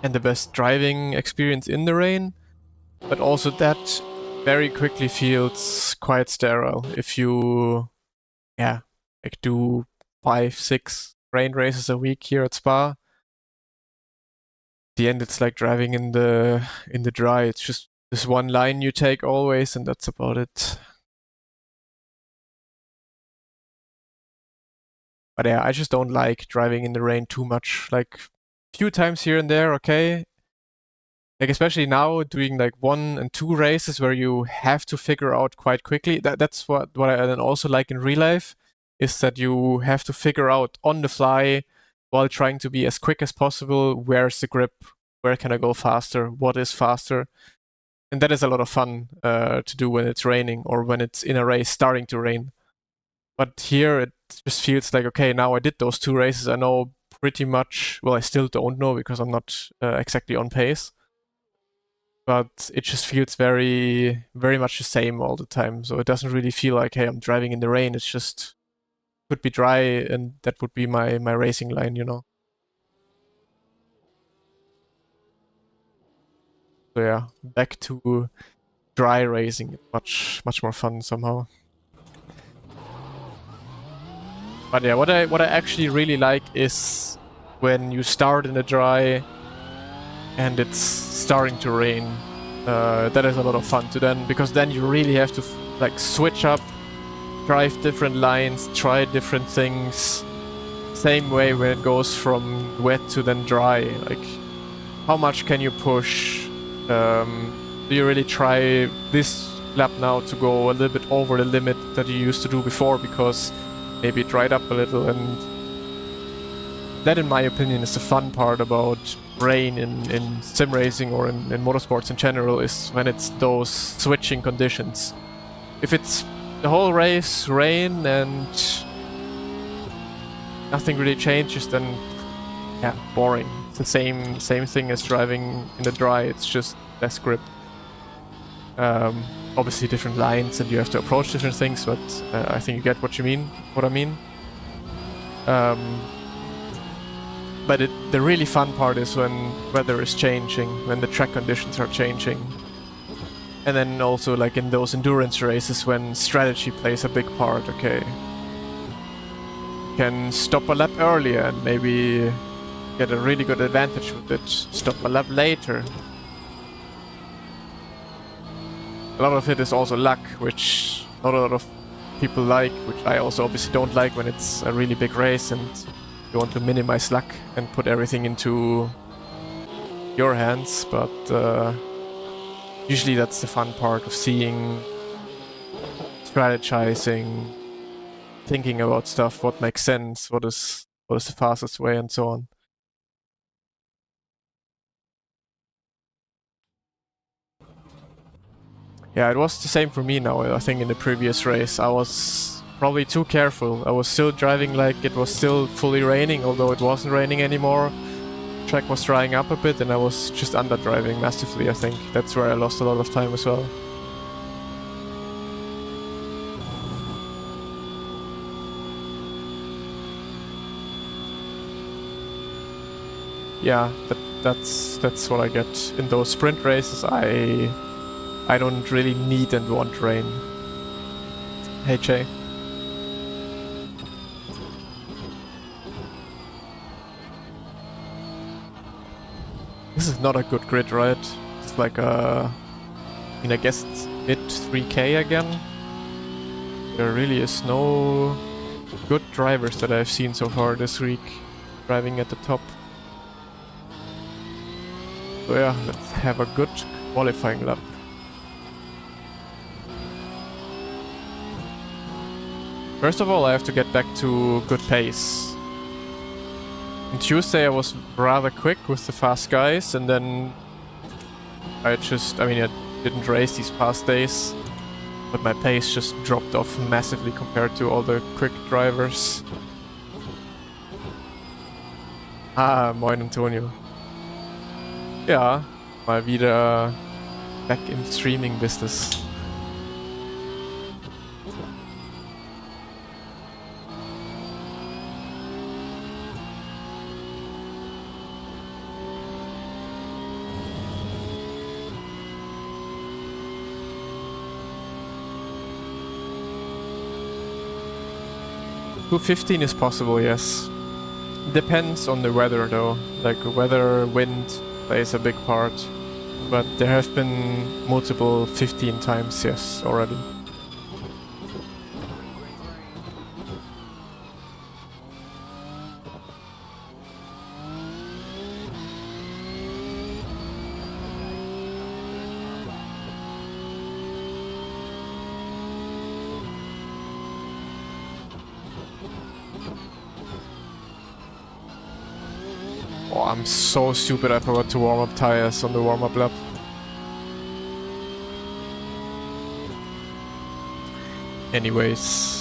And the best driving experience in the rain, but also that very quickly feels quite sterile if you, yeah, like do 5-6 rain races a week here at Spa. At the end, it's like driving in the dry. It's just this one line you take always, and that's about it. But yeah, I just don't like driving in the rain too much. Like, few times here and there, okay. Like, especially now doing like 1 and 2 races where you have to figure out quite quickly. That's what I then also like in real life, is that you have to figure out on the fly while trying to be as quick as possible. Where's the grip? Where can I go faster? What is faster? And that is a lot of fun to do when it's raining or when it's in a race starting to rain. But here it just feels like, okay, now I did those 2 races. I know pretty much, well, I still don't know because I'm not exactly on pace. But it just feels very, very much the same all the time. So it doesn't really feel like, hey, I'm driving in the rain. It's just, could be dry and that would be my racing line, you know? So yeah, back to dry racing. Much more fun somehow. But yeah, what I actually really like is when you start in the dry and it's starting to rain. That is a lot of fun to then, because then you really have to like switch up, drive different lines, try different things. Same way when it goes from wet to then dry. Like, how much can you push? Do you really try this lap now to go a little bit over the limit that you used to do before because maybe it dried up a little? And that, in my opinion, is the fun part about rain in sim racing or in motorsports in general, is when it's those switching conditions. If it's the whole race rain and nothing really changes, then yeah, boring. It's the same thing as driving in the dry. It's just less grip. Obviously different lines and you have to approach different things, but I think you get what you mean. What I mean. But the really fun part is when weather is changing, when the track conditions are changing. And then also like in those endurance races when strategy plays a big part, okay. You can stop a lap earlier and maybe get a really good advantage with it. Stop a lap later. A lot of it is also luck, which not a lot of people like, which I also obviously don't like when it's a really big race and you want to minimize luck and put everything into your hands, but usually that's the fun part of seeing, strategizing, thinking about stuff, what makes sense, what is the fastest way, and so on. Yeah, it was the same for me now. I think in the previous race I was probably too careful. I was still driving like it was still fully raining, although it wasn't raining anymore. Track was drying up a bit and I was just underdriving massively, I think. That's where I lost a lot of time as well. Yeah, that's what I get. In those sprint races I don't really need and want rain. Hey Jay. This is not a good grid, right? It's like I mean, I guess it's mid 3K again. There really is no good drivers that I've seen so far this week driving at the top. So yeah, let's have a good qualifying lap. First of all, I have to get back to good pace. On Tuesday I was rather quick with the fast guys, and then I didn't race these past days, but my pace just dropped off massively compared to all the quick drivers. Moin Antonio. Ja, mal wieder back im Streaming-Business. $215 is possible, yes. Depends on the weather though. Like weather, wind plays a big part. But there have been multiple 15 times, yes, already. Oh, I'm so stupid, I forgot to warm up tires on the warm-up lap. Anyways.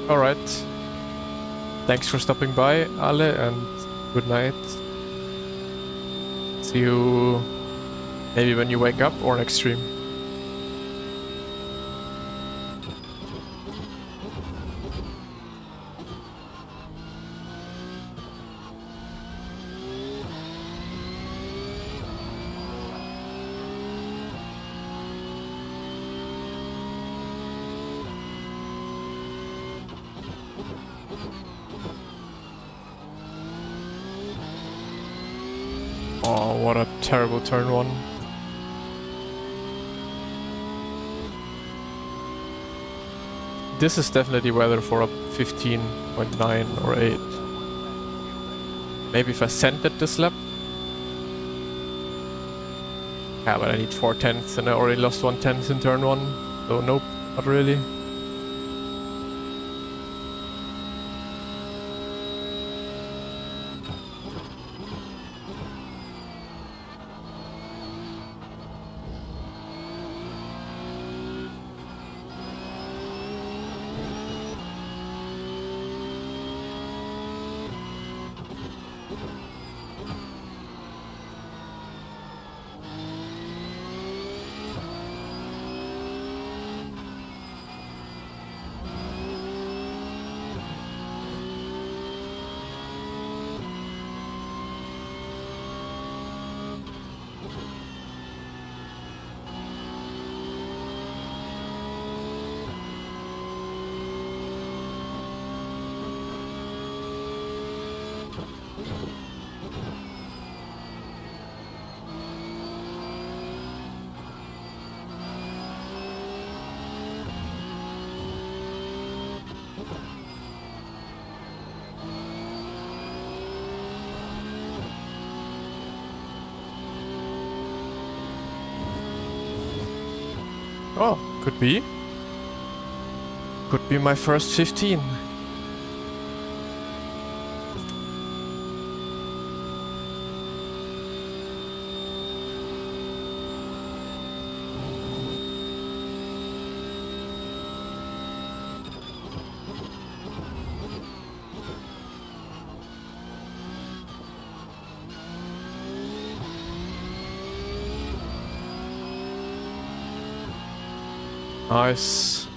Alright. Thanks for stopping by, Ale, and good night. See you maybe when you wake up or next stream. Oh, what a terrible turn one. This is definitely weather for a 15.9 or 8. Maybe if I sent it this lap. Yeah, but I need 4/10 and I already lost 1/10 in turn 1. So nope, not really. Oh, could be. Could be my first 15. Nice.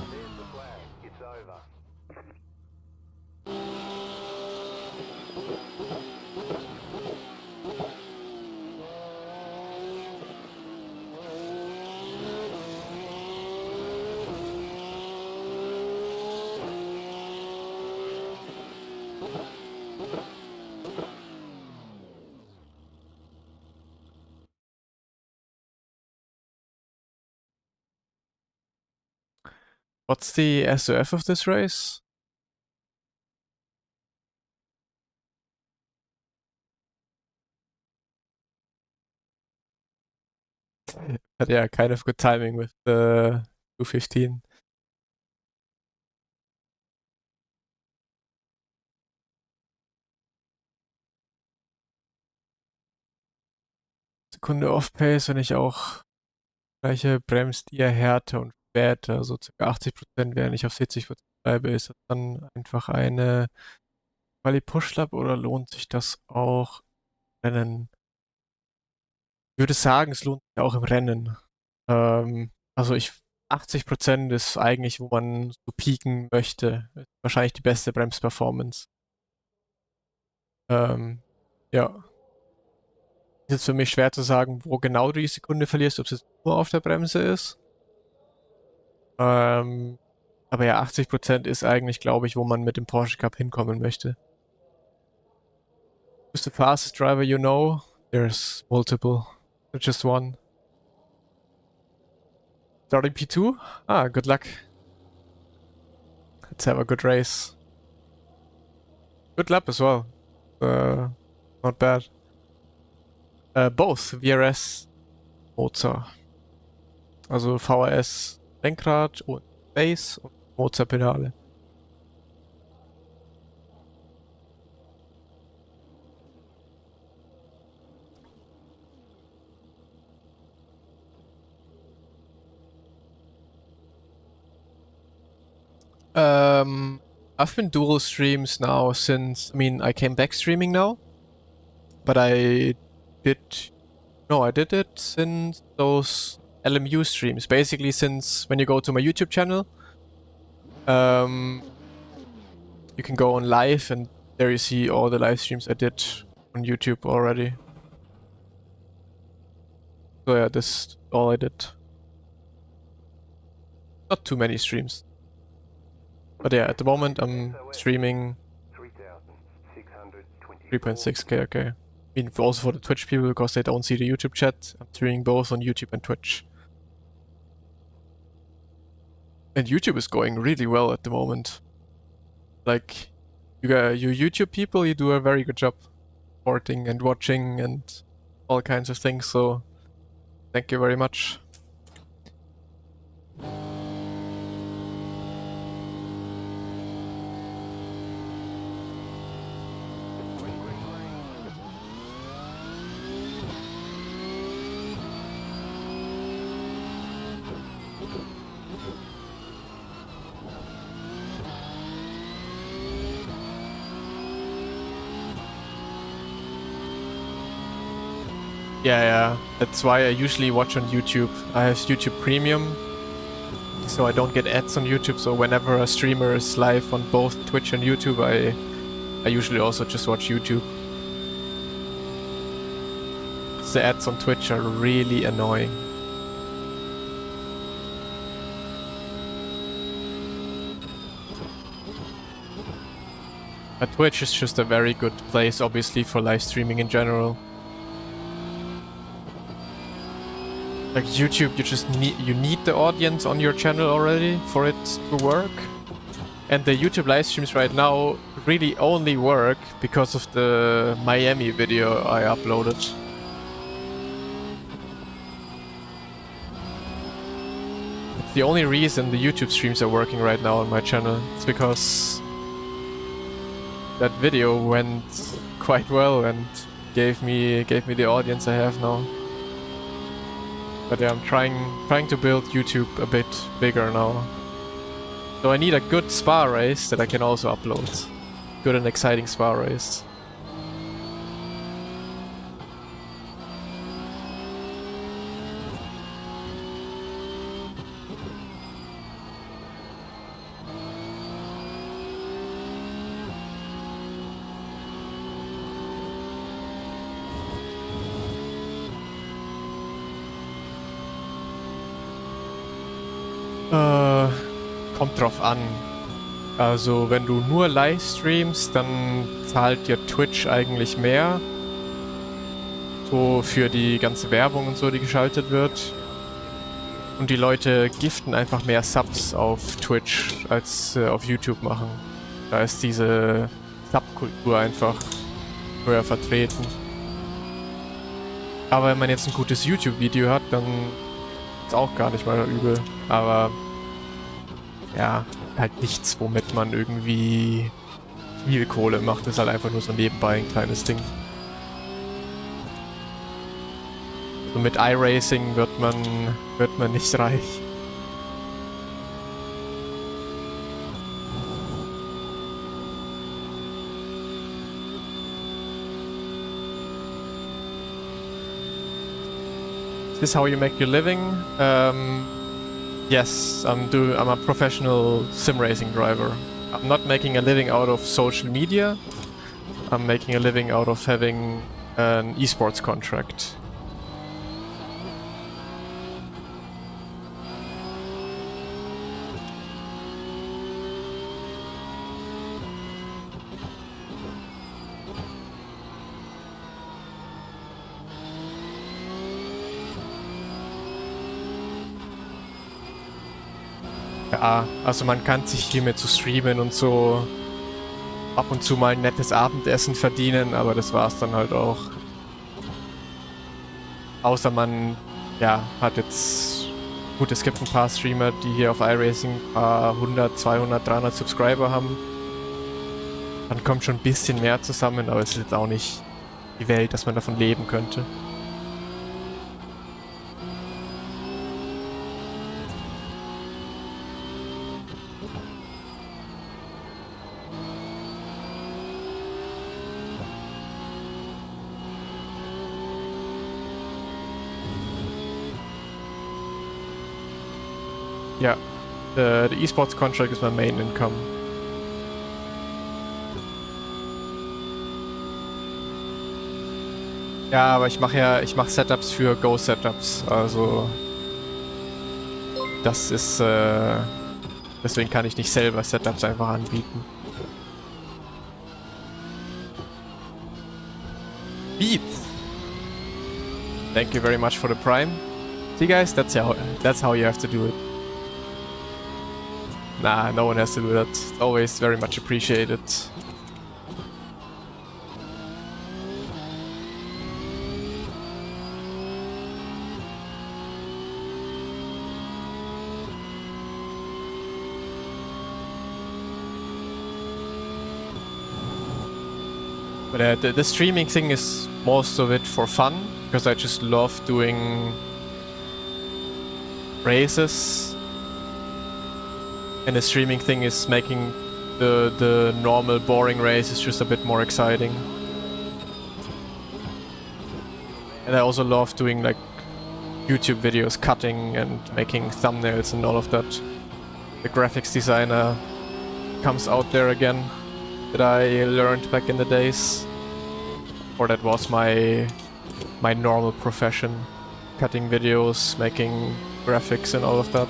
There's the flag. It's over. What's the SOF of this race? But yeah, kind of good timing with the 215. Sekunde off-Pace, wenn ich auch gleiche bremst ihr Härte und Werte, so ca. 80%, während ich auf 70% bleibe, ist das dann einfach eine Quali-Push-Lap oder lohnt sich das auch im Rennen? Ich würde sagen, es lohnt sich auch im Rennen. Also 80% ist eigentlich, wo man so pieken möchte. Ist wahrscheinlich die beste Bremsperformance. Ja. Ist jetzt für mich schwer zu sagen, wo genau du die Sekunde verlierst, ob es jetzt nur auf der Bremse ist. Aber ja, 80% ist eigentlich, glaube ich, wo man mit dem Porsche Cup hinkommen möchte. Who's the fastest driver you know? There's multiple. There's just one. Starting P2? Ah, good luck. Let's have a good race. Good lap as well. Not bad. Both VRS Motor. Also VRS Lenkrad und Base und Mozart-Pedale. I've been dual streams now since, I mean, I came back streaming now, but I did it since those LMU streams. Basically, since when you go to my YouTube channel, you can go on live and there you see all the live streams I did on YouTube already. So yeah, this is all I did. Not too many streams. But yeah, at the moment I'm streaming 3.6k, okay. I mean, also for the Twitch people, because they don't see the YouTube chat, I'm streaming both on YouTube and Twitch. And YouTube is going really well at the moment. Like, you YouTube people, you do a very good job supporting and watching and all kinds of things, so thank you very much. Yeah, that's why I usually watch on YouTube. I have YouTube Premium, so I don't get ads on YouTube, so whenever a streamer is live on both Twitch and YouTube, I usually also just watch YouTube. The ads on Twitch are really annoying. But Twitch is just a very good place, obviously, for live streaming in general. Like YouTube, you just need the audience on your channel already for it to work. And the YouTube live streams right now really only work because of the Miami video I uploaded. It's the only reason the YouTube streams are working right now on my channel. It's because that video went quite well and gave me the audience I have now. But yeah, I'm trying to build YouTube a bit bigger now. So I need a good spa race that I can also upload. Good and exciting spa race. Kommt drauf an. Also wenn du nur live streamst, dann zahlt dir Twitch eigentlich mehr. So für die ganze Werbung und so, die geschaltet wird. Und die Leute giften einfach mehr Subs auf Twitch als auf YouTube machen. Da ist diese Subkultur einfach höher vertreten. Aber wenn man jetzt ein gutes YouTube-Video hat, dann ist auch gar nicht mal übel. Aber ja, halt nichts, womit man irgendwie viel Kohle macht. Das ist halt einfach nur so nebenbei ein kleines Ding. So mit iRacing wird man nicht reich. Is this how you make your living? Yes, I'm a professional sim racing driver. I'm not making a living out of social media. I'm making a living out of having an esports contract. Ja, also man kann sich hiermit zu streamen und so ab und zu mal ein nettes Abendessen verdienen, aber das war's dann halt auch. Außer man, ja, hat jetzt... Gut, es gibt ein paar Streamer, die hier auf iRacing ein paar 100, 200, 300 Subscriber haben. Dann kommt schon ein bisschen mehr zusammen, aber es ist jetzt auch nicht die Welt, dass man davon leben könnte. Yeah, the esports contract is my main income. Ja, aber ich mache Setups für Go-Setups, also das ist, deswegen kann ich nicht selber Setups einfach anbieten. Beats! Thank you very much for the Prime. See guys, that's how you have to do it. Nah, no one has to do that. It's always very much appreciated. But the streaming thing is most of it for fun, because I just love doing races. And the streaming thing is making the normal boring races just a bit more exciting. And I also love doing like YouTube videos, cutting and making thumbnails and all of that. The graphics designer comes out there again, that I learned back in the days. Or that was my normal profession. Cutting videos, making graphics and all of that.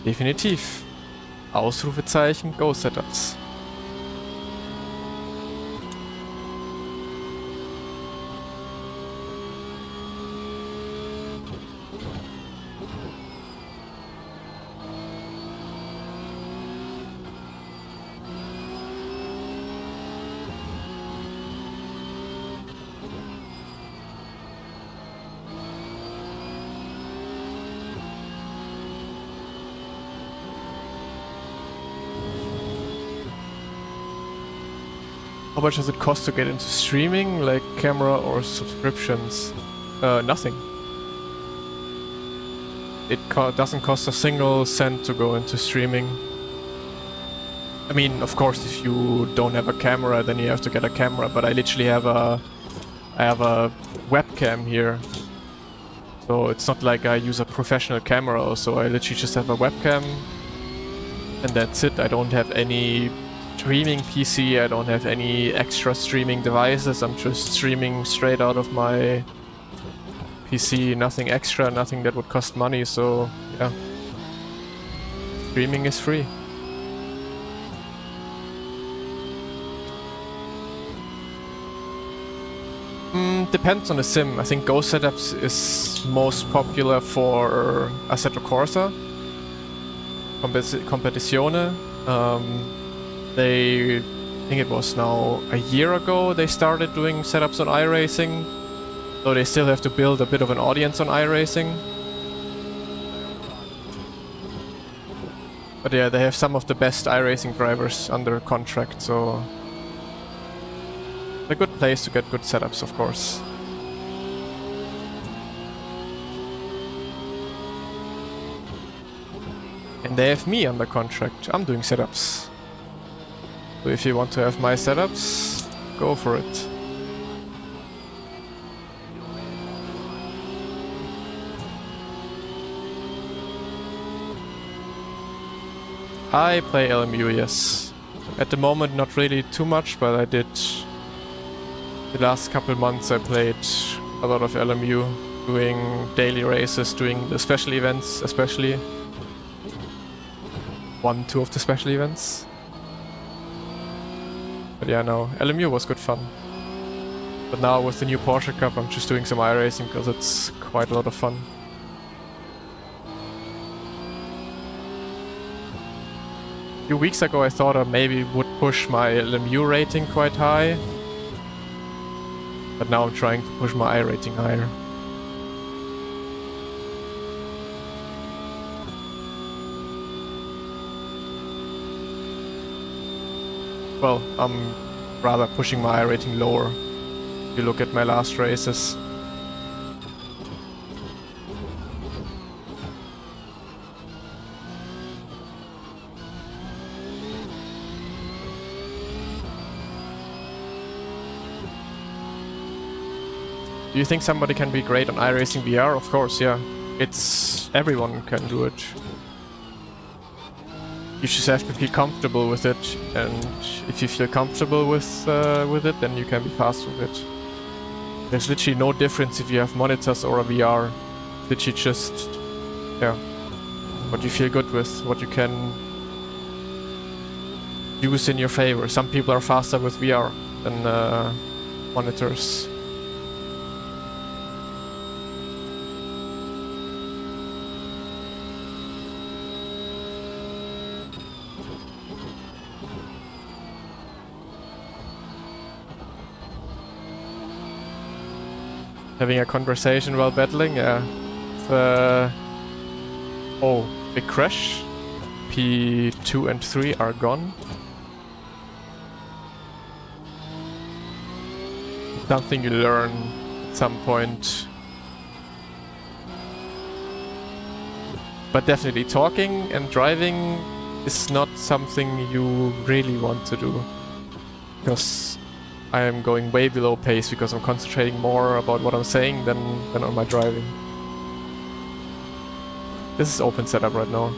Definitiv. Ausrufezeichen Go Setups. How much does it cost to get into streaming, like camera or subscriptions? Nothing. It doesn't cost a single cent to go into streaming. I mean, of course, if you don't have a camera, then you have to get a camera. But I literally have a webcam here, so it's not like I use a professional camera. Also, I literally just have a webcam, and that's it. I don't have any streaming PC, I don't have any extra streaming devices, I'm just streaming straight out of my PC, nothing extra, nothing that would cost money, so yeah. Streaming is free. Depends on the sim. I think Go Setups is most popular for Assetto Corsa, Competizione. I think it was now a year ago they started doing setups on iRacing, so they still have to build a bit of an audience on iRacing. But yeah, they have some of the best iRacing drivers under contract, so a good place to get good setups, of course. And they have me under contract. I'm doing setups. So if you want to have my setups, go for it. I play LMU, yes. At the moment not really too much, but I did. The last couple months I played a lot of LMU, doing daily races, doing the special events especially. 1-2 of the special events. But yeah, no, LMU was good fun. But now with the new Porsche Cup, I'm just doing some iRacing because it's quite a lot of fun. A few weeks ago I thought I maybe would push my LMU rating quite high. But now I'm trying to push my I rating higher. Well, I'm rather pushing my I rating lower. If you look at my last races. Do you think somebody can be great on iRacing VR? Of course, yeah. It's... everyone can do it. You just have to feel comfortable with it, and if you feel comfortable with it, then you can be fast with it. There's literally no difference if you have monitors or a VR. Literally just, yeah, what you feel good with, what you can use in your favor. Some people are faster with VR than monitors. Having a conversation while battling, yeah. Oh, big crash. P2 and 3 are gone. Something you learn at some point. But definitely talking and driving is not something you really want to do. Because I am going way below pace because I'm concentrating more about what I'm saying than on my driving. This is open setup right now.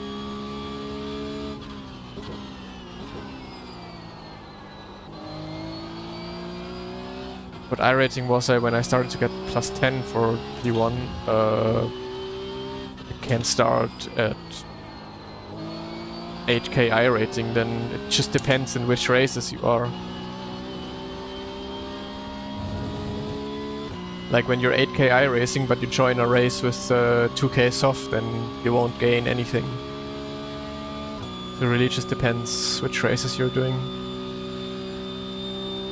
What iRating was I when I started to get plus 10 for P1? You can start at 8k iRating, then it just depends in which races you are. Like when you're 8k iRacing but you join a race with 2k soft, then you won't gain anything. It really just depends which races you're doing.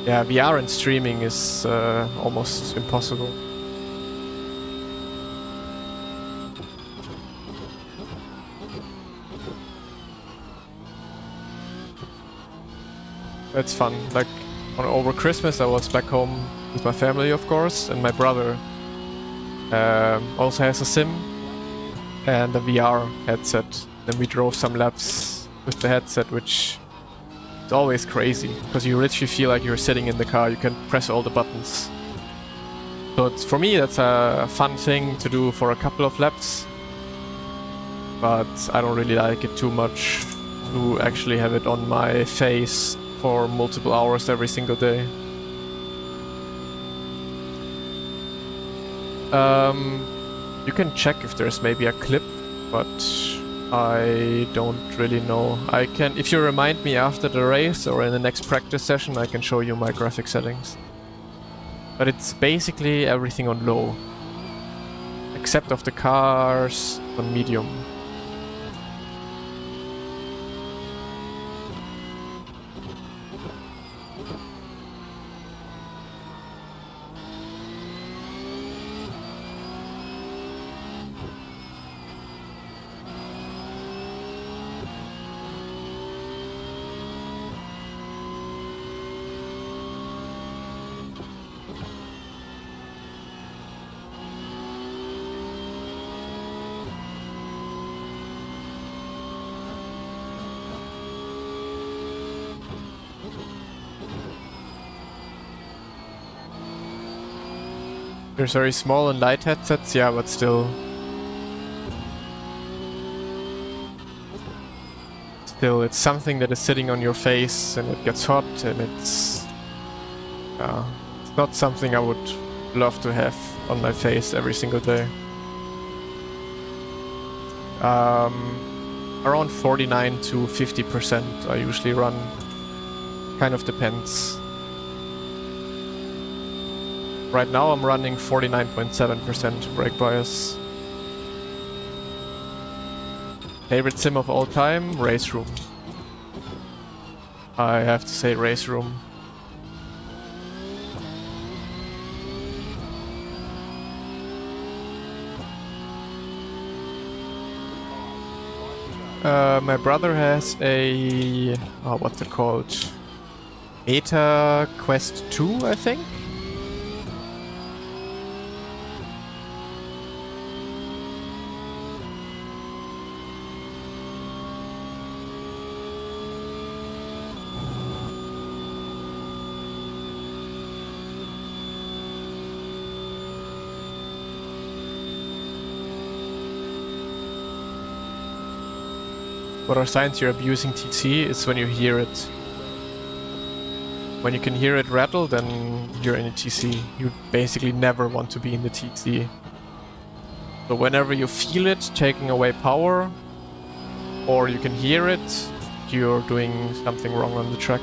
Yeah, VR and streaming is almost impossible. That's fun. Like over Christmas I was back home with my family, of course, and my brother also has a sim and a VR headset. Then we drove some laps with the headset, which is always crazy, because you literally feel like you're sitting in the car, you can press all the buttons. So for me that's a fun thing to do for a couple of laps, but I don't really like it too much to actually have it on my face for multiple hours every single day. You can check if there's maybe a clip, but I don't really know. I can, if you remind me after the race or in the next practice session, I can show you my graphic settings. But it's basically everything on low, except of the cars on medium. There's very small and light headsets, yeah, but still. Still, it's something that is sitting on your face and it gets hot, and it's not something I would love to have on my face every single day. Around 49 to 50% I usually run. Kind of depends. Right now I'm running 49.7% brake bias. Favorite sim of all time? Race Room. I have to say Race Room. My brother has a... oh, what's it called? Meta Quest 2, I think? What are signs you're abusing TC is when you hear it. When you can hear it rattle, then you're in a TC. You basically never want to be in the TC. So whenever you feel it taking away power, or you can hear it, you're doing something wrong on the track.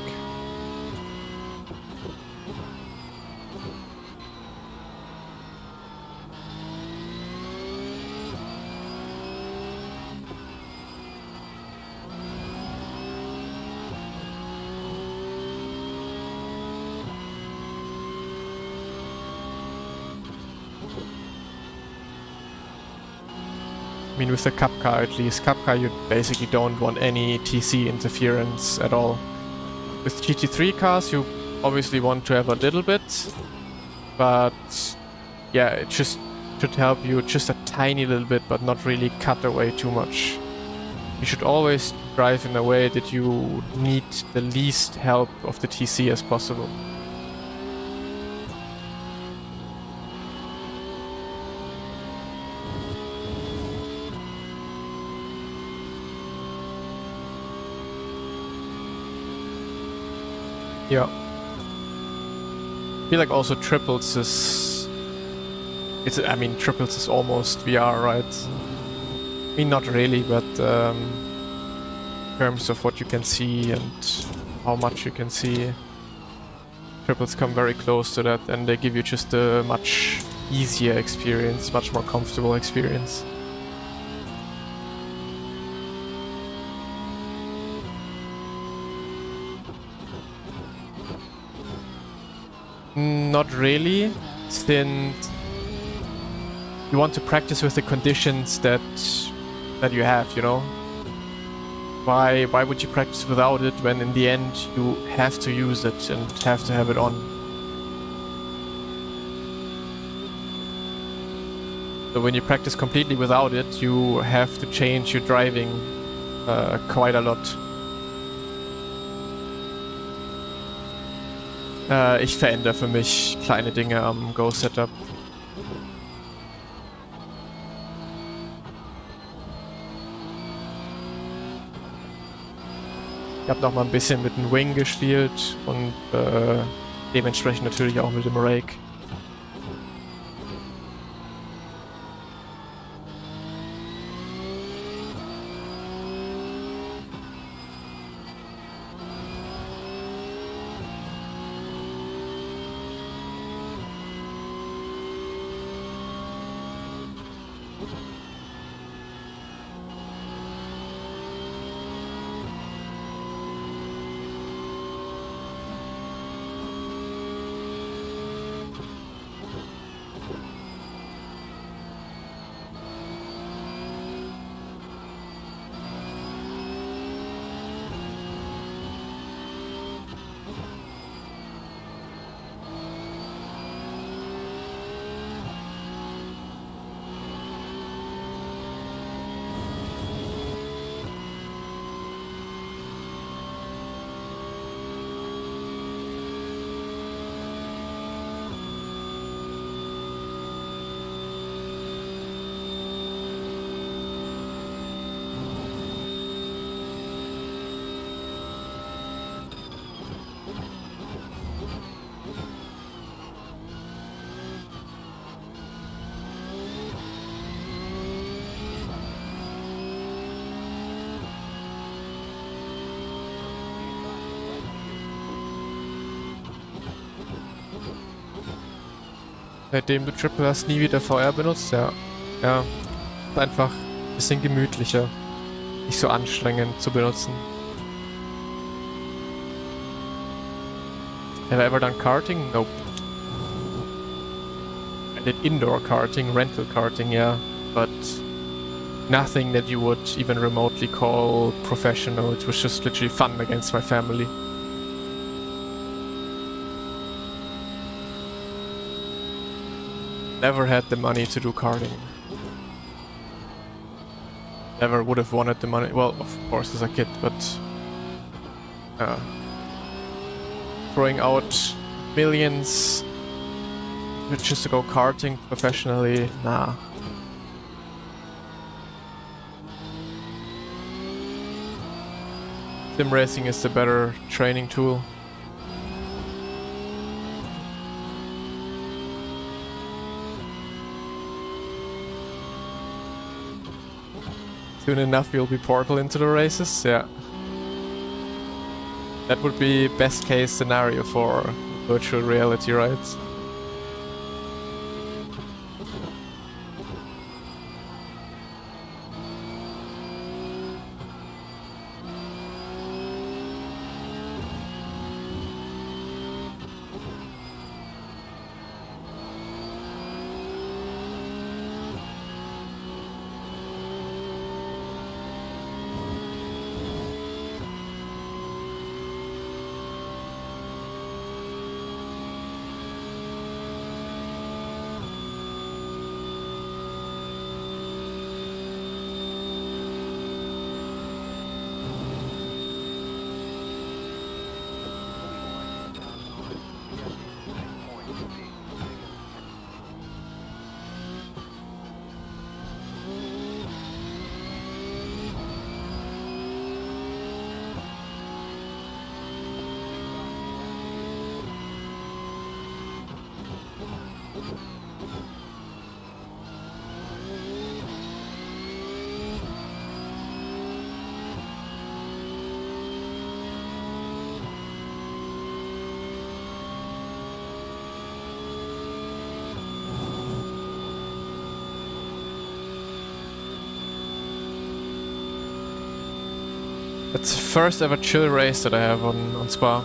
I mean, with the Cup car at least. Cup car, you basically don't want any TC interference at all. With GT3 cars, you obviously want to have a little bit, but yeah, it just should help you just a tiny little bit, but not really cut away too much. You should always drive in a way that you need the least help of the TC as possible. Yeah. I feel like also triples is... I mean, triples is almost VR, right? I mean, not really, but in terms of what you can see and how much you can see, triples come very close to that, and they give you just a much easier experience, much more comfortable experience. Not really, since you want to practice with the conditions that you have, you know? Why would you practice without it when in the end you have to use it and have to have it on? So when you practice completely without it, you have to change your driving quite a lot. Ich verändere für mich kleine Dinge am Go-Setup. Ich habe noch mal ein bisschen mit dem Wing gespielt und dementsprechend natürlich auch mit dem Rake. Seitdem du Triple hast, nie wieder VR benutzt? Ja. Ja. Ist einfach ein bisschen gemütlicher. Nicht so anstrengend zu benutzen. Have I ever done karting? Nope. I did indoor karting, rental karting, yeah. But nothing that you would even remotely call professional. It was just literally fun against my family. Never had the money to do karting. Never would have wanted the money. Well, of course, as a kid, but throwing out millions just to go karting professionally, nah. Sim racing is the better training tool. Soon enough you'll be Portal into the races, yeah. That would be best case scenario for virtual reality, right? It's the first ever chill race that I have on Spa.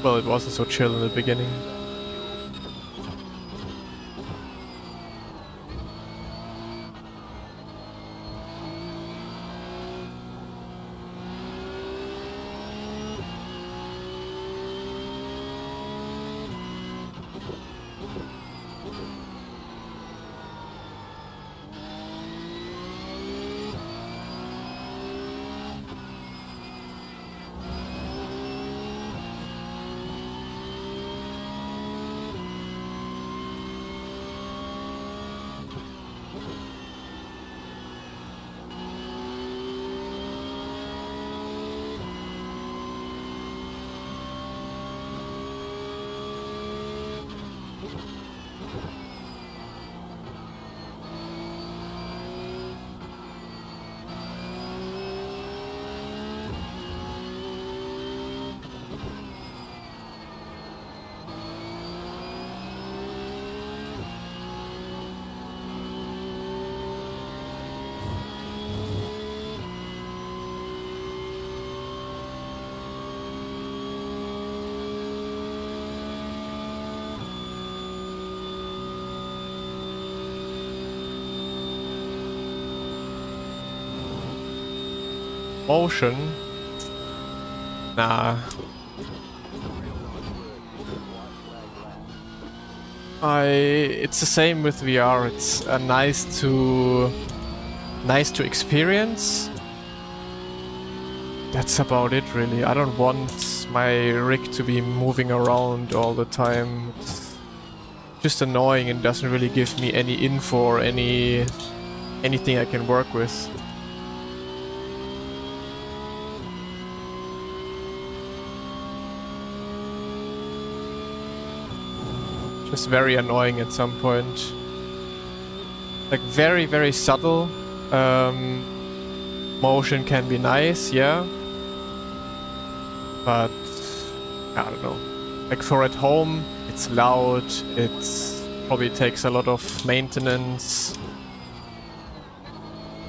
Well, it wasn't so chill in the beginning. Motion? Nah. It's the same with VR. It's nice to experience. That's about it, really. I don't want my rig to be moving around all the time. It's just annoying and doesn't really give me any info or anything I can work with. Just very annoying at some point. Like very, very subtle. Motion can be nice, yeah. But I don't know. Like for at home, it's loud. It's probably takes a lot of maintenance.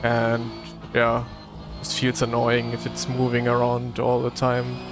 And yeah, it just feels annoying if it's moving around all the time.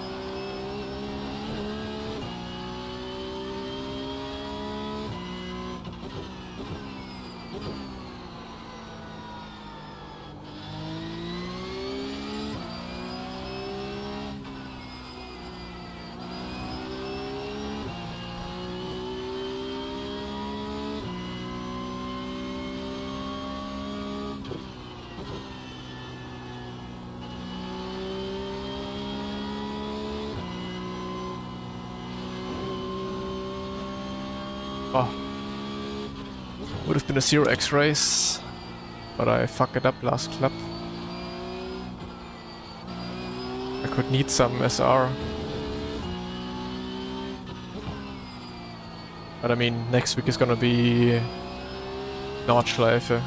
Oh. Would have been a 0x race. but I fucked it up last lap. I could need some SR. But I mean, next week is gonna be Nordschleife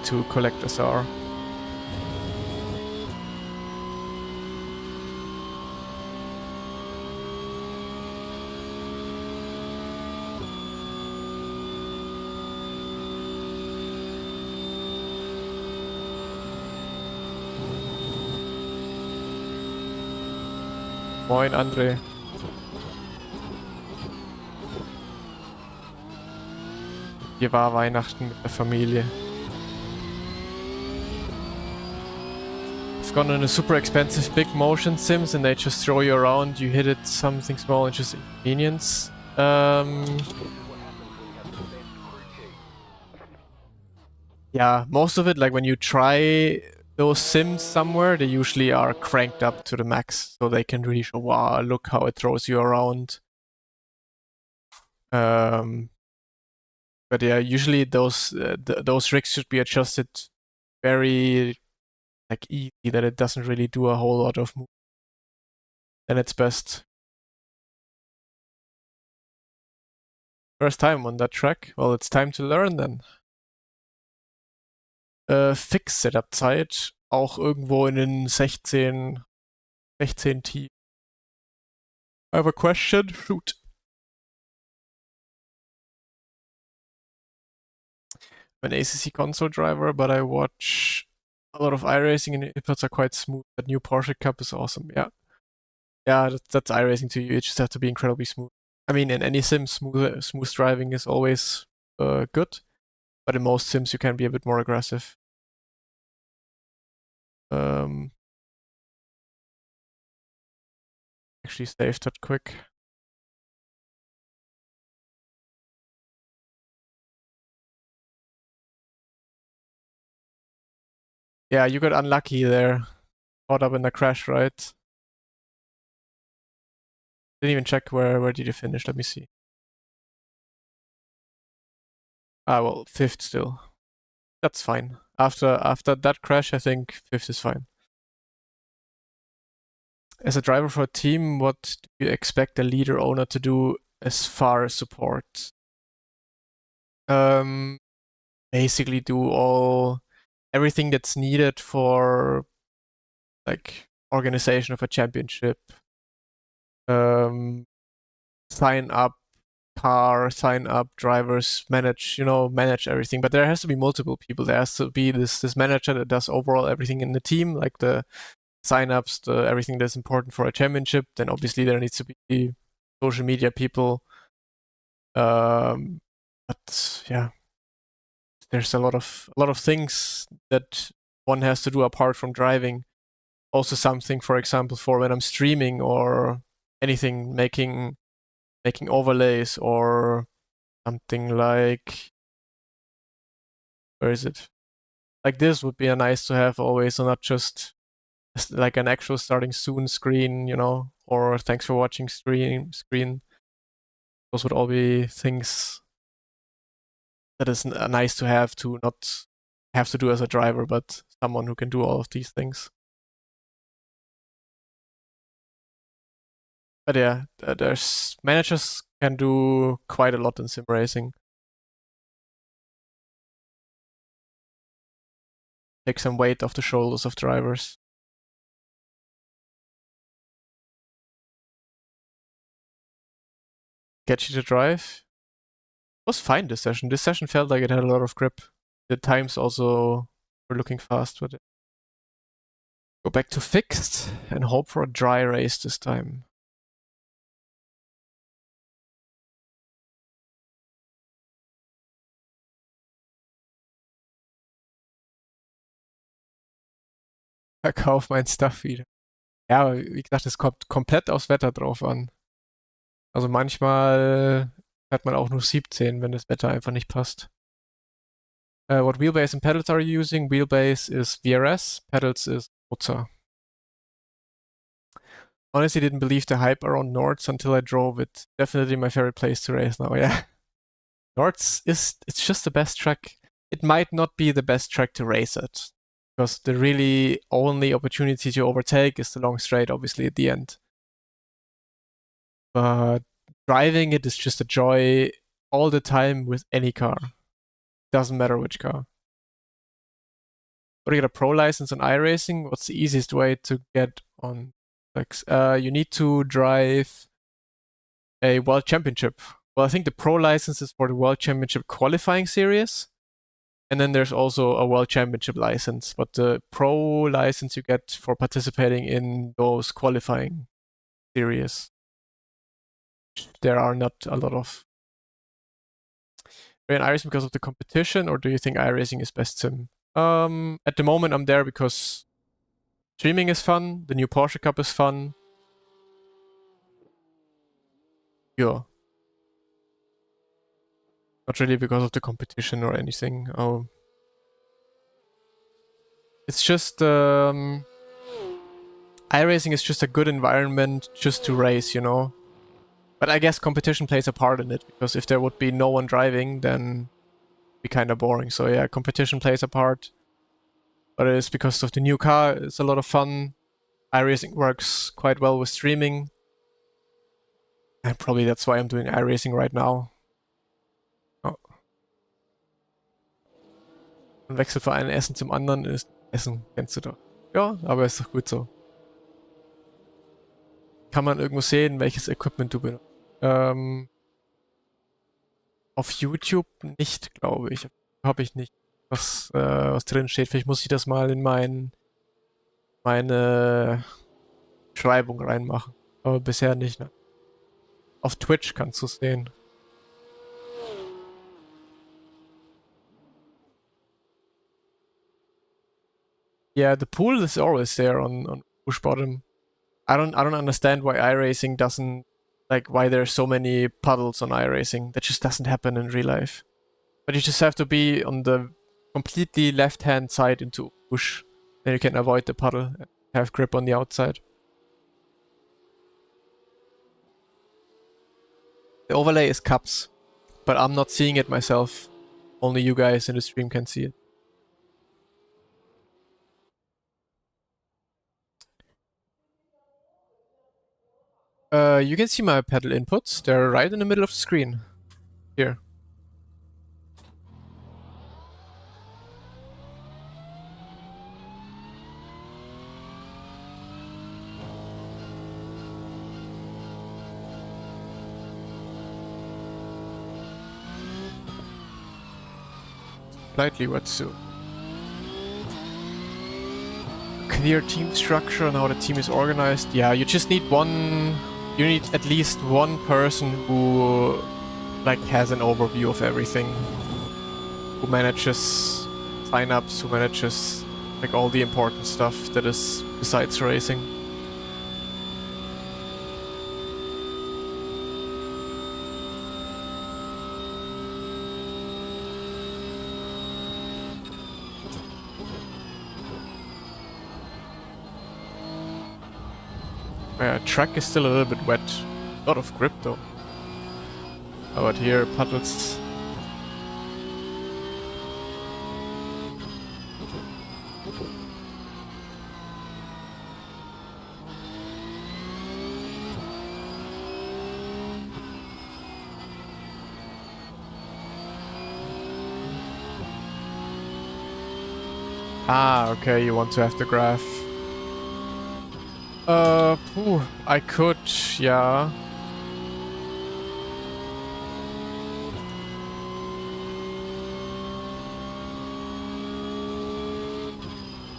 to collect SR. Moin, André. Hier war Weihnachten mit der Familie. I've gone on a super expensive big motion sims and they just throw you around, you hit it something small and just inconvenience. Yeah, most of it, like when you try those sims somewhere, they usually are cranked up to the max, so they can really show, wow, look how it throws you around. But yeah, usually those rigs should be adjusted very like easy, that it doesn't really do a whole lot of move. Then it's best. First time on that track. Well, it's time to learn then. Fix-Setup-Zeit auch irgendwo in den 16 T. I have a question. Shoot. I'm an ACC console driver, but I watch a lot of iRacing and the inputs are quite smooth. That new Porsche Cup is awesome. Yeah. Yeah, that's iRacing to you. You just have to be incredibly smooth. I mean, in any sim, smooth driving is always good, but in most sims you can be a bit more aggressive. Actually saved that quick. Yeah, you got unlucky there. Caught up in the crash, right? Didn't even check where did you finish. Let me see. Ah, well, 5th still. That's fine. After that crash, I think 5th is fine. As a driver for a team, what do you expect a leader owner to do as far as support? Basically do everything that's needed for like organization of a championship. Sign up car, sign up drivers, manage everything. But there has to be multiple people. There has to be this manager that does overall everything in the team, like the sign-ups, everything that's important for a championship. Then obviously there needs to be social media people. But yeah, there's a lot of things that one has to do apart from driving. Also something, for example, for when I'm streaming or anything, making overlays or something like, where is it? Like this would be a nice to have always, so not just like an actual starting soon screen, or thanks for watching screen. Those would all be things that is nice to have, to not have to do as a driver, but someone who can do all of these things. But yeah, there's managers can do quite a lot in sim racing. Take some weight off the shoulders of drivers. Get you to drive. It was fine this session. This session felt like it had a lot of grip. The times also were looking fast with it. Go back to fixed and hope for a dry race this time. Verkauf mein Stuff wieder. Ja, aber wie gesagt, es kommt komplett aufs Wetter drauf an. Also manchmal hat man auch nur 17, wenn das Wetter einfach nicht passt. What wheelbase and pedals are you using? Wheelbase is VRS, pedals is Mozart. Honestly, didn't believe the hype around Nords until I drove it. Definitely my favorite place to race now, yeah. Nords it's just the best track. it might not be the best track to race at, because the really only opportunity to overtake is the long straight, obviously, at the end. But driving it is just a joy all the time with any car. Doesn't matter which car. Or to get a pro license on iRacing, what's the easiest way to get on? Like, you need to drive a World Championship. Well, I think the pro license is for the World Championship qualifying series. And then there's also a World Championship license. But the pro license you get for participating in those qualifying series. There are not a lot of. Are you in iRacing because of the competition, or do you think iRacing is best sim? At the moment, I'm there because streaming is fun. The new Porsche Cup is fun. Yeah. Not really because of the competition or anything. Oh. It's just iRacing is just a good environment just to race, you know. But I guess competition plays a part in it, because if there would be no one driving, then it'd be kind of boring. So yeah, competition plays a part. But it's because of the new car. It's a lot of fun. iRacing works quite well with streaming. And probably that's why I'm doing iRacing right now. Oh. Ein Wechsel von einem Essen zum anderen ist Essen, kennst du doch. Ja, aber ist doch gut so. Kann man irgendwo sehen, welches Equipment du benutzt? Auf YouTube nicht, glaube ich. Habe ich nicht, was drin steht. Vielleicht muss ich das mal in meine Beschreibung reinmachen. Aber bisher nicht, ne? Auf Twitch kannst du es sehen. Yeah, the pool is always there on push bottom. I don't understand why iRacing doesn't, like, why there's so many puddles on iRacing. That just doesn't happen in real life. But you just have to be on the completely left-hand side into push. Then you can avoid the puddle and have grip on the outside. The overlay is cups, but I'm not seeing it myself. Only you guys in the stream can see it. You can see my pedal inputs. They're right in the middle of the screen. Here. Slightly wetsuit. Clear team structure and how the team is organized. Yeah, you just need one. You need at least one person who, like, has an overview of everything. Who manages signups, who manages, like, all the important stuff that is besides racing. Yeah, track is still a little bit wet. A lot of grip though. How about here, puddles? Ah, okay, you want to have the graph. I could, yeah.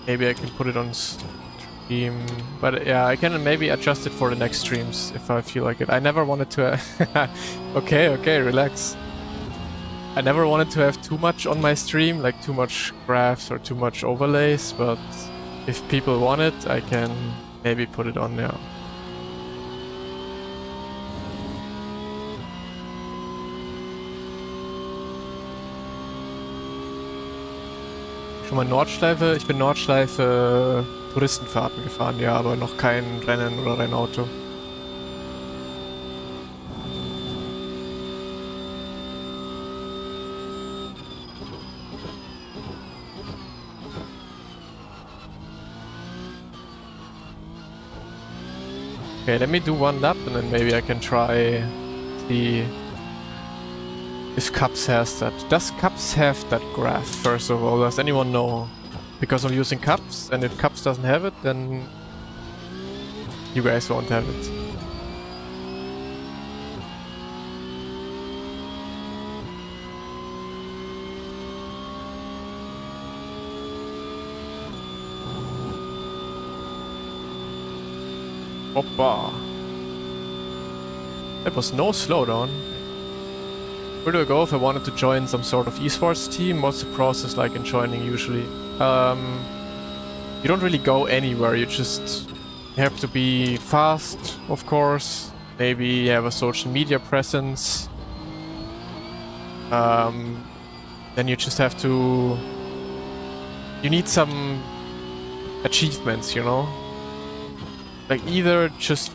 Maybe I can put it on stream, but yeah, I can maybe adjust it for the next streams if I feel like it. I never wanted to... Okay, relax. I never wanted to have too much on my stream, like too much graphs or too much overlays, but if people want it, I can maybe put it on, yeah. Schon mal Nordschleife? Ich bin Nordschleife Touristenfahrten gefahren, ja, aber noch kein Rennen oder Rennauto. Okay, let me do one lap and then maybe I can try see if Cups has that. Does Cups have that graph, first of all? Does anyone know? Because I'm using Cups, and if Cups doesn't have it, then you guys won't have it. Hoppa. There was no slowdown. Where do I go if I wanted to join some sort of esports team? What's the process like in joining usually? You don't really go anywhere, you just have to be fast, of course. Maybe have a social media presence. Then you just have to... You need some achievements, you know? Like either just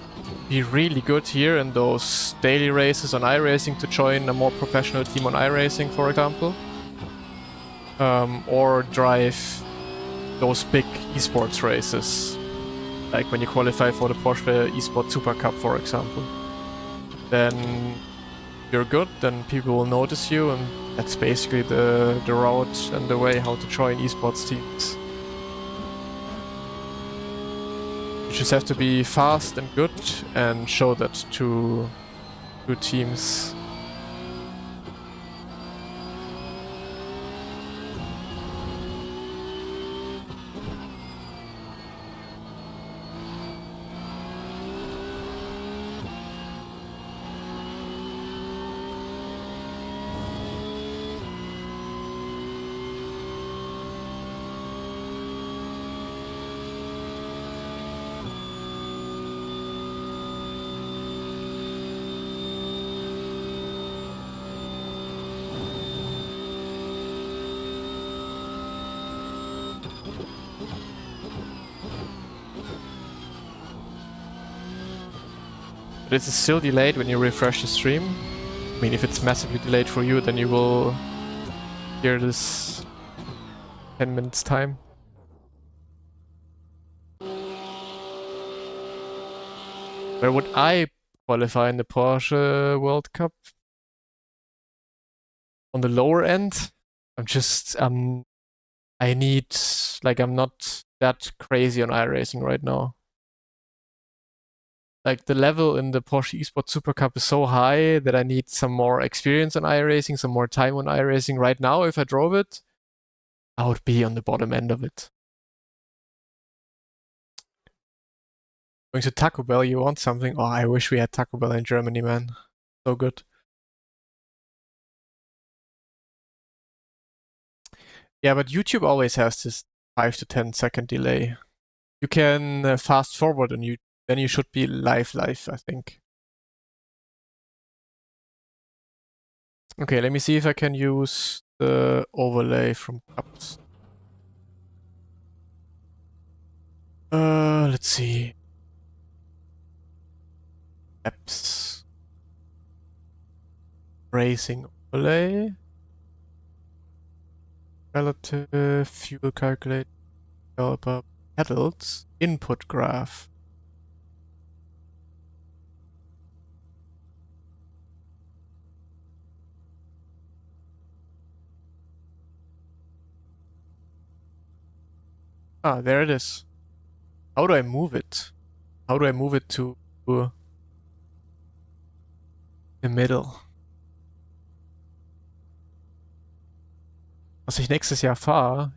be really good here in those daily races on iRacing to join a more professional team on iRacing, for example. Or drive those big esports races. Like when you qualify for the Porsche Esports Super Cup, for example. Then you're good, then people will notice you, and that's basically the route and the way how to join esports teams. You just have to be fast and good and show that to teams. But it's still delayed when you refresh the stream. I mean, if it's massively delayed for you, then you will hear this 10 minutes time. Where would I qualify in the Porsche World Cup? On the lower end? I need, like, I'm not that crazy on iRacing right now. Like, the level in the Porsche Esports Super Cup is so high that I need some more experience on iRacing, some more time on iRacing. Right now, if I drove it, I would be on the bottom end of it. Going to Taco Bell, you want something? Oh, I wish we had Taco Bell in Germany, man. So good. Yeah, but YouTube always has this 5 to 10 second delay. You can fast forward and then you should be live, I think. Okay, let me see if I can use the overlay from Cups. Let's see. Apps. Racing overlay. Relative fuel calculator. Developer pedals. Input graph. Ah, there it is. How do I move it? How do I move it to the middle? Was ich nächstes Jahr fahre?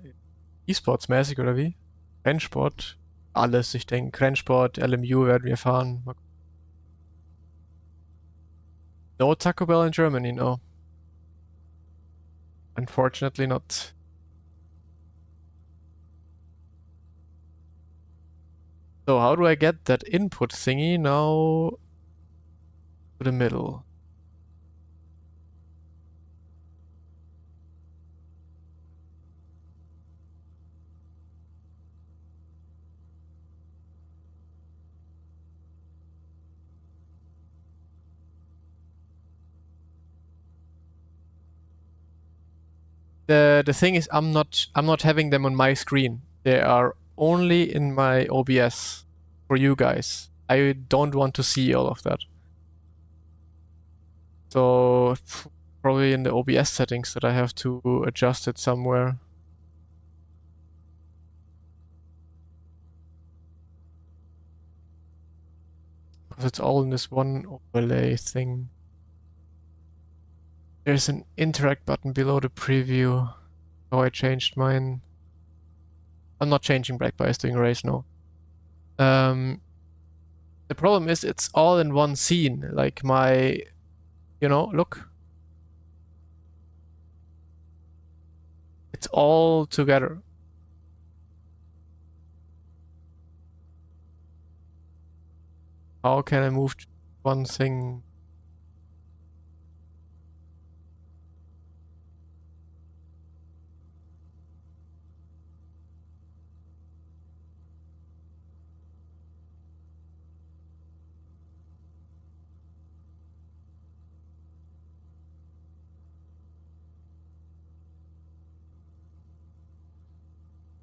E-Sports-mäßig oder wie? Rennsport? Alles, ich denke. Rennsport, LMU werden wir fahren. No Taco Bell in Germany, no. Unfortunately not. So how do I get that input thingy now to the middle? The thing is I'm not having them on my screen. They are only in my OBS for you guys. I don't want to see all of that. So probably in the OBS settings that I have to adjust it somewhere. Because it's all in this one overlay thing. There's an interact button below the preview. Oh, I changed mine. I'm not changing black bias doing erase, no. The problem is it's all in one scene. Like my, look. It's all together. How can I move one thing?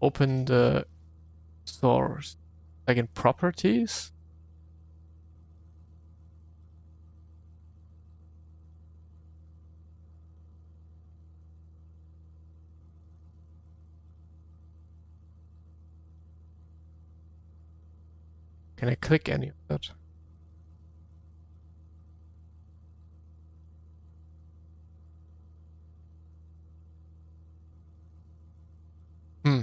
Open the source. Like in properties? Can I click any of that? Hmm.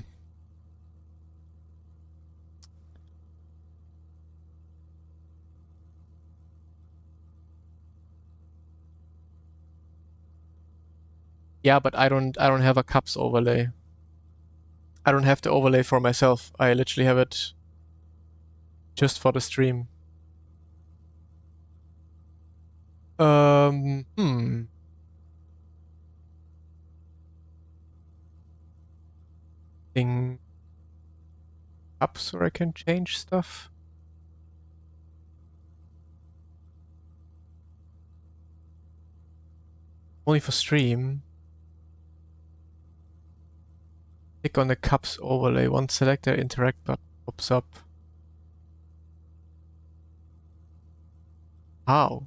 Yeah, but I don't have a cups overlay. I don't have the overlay for myself. I literally have it just for the stream. Hmm. Thing cups where I can change stuff. Only for stream. Click on the cups overlay. Once selected, interact button pops up. How?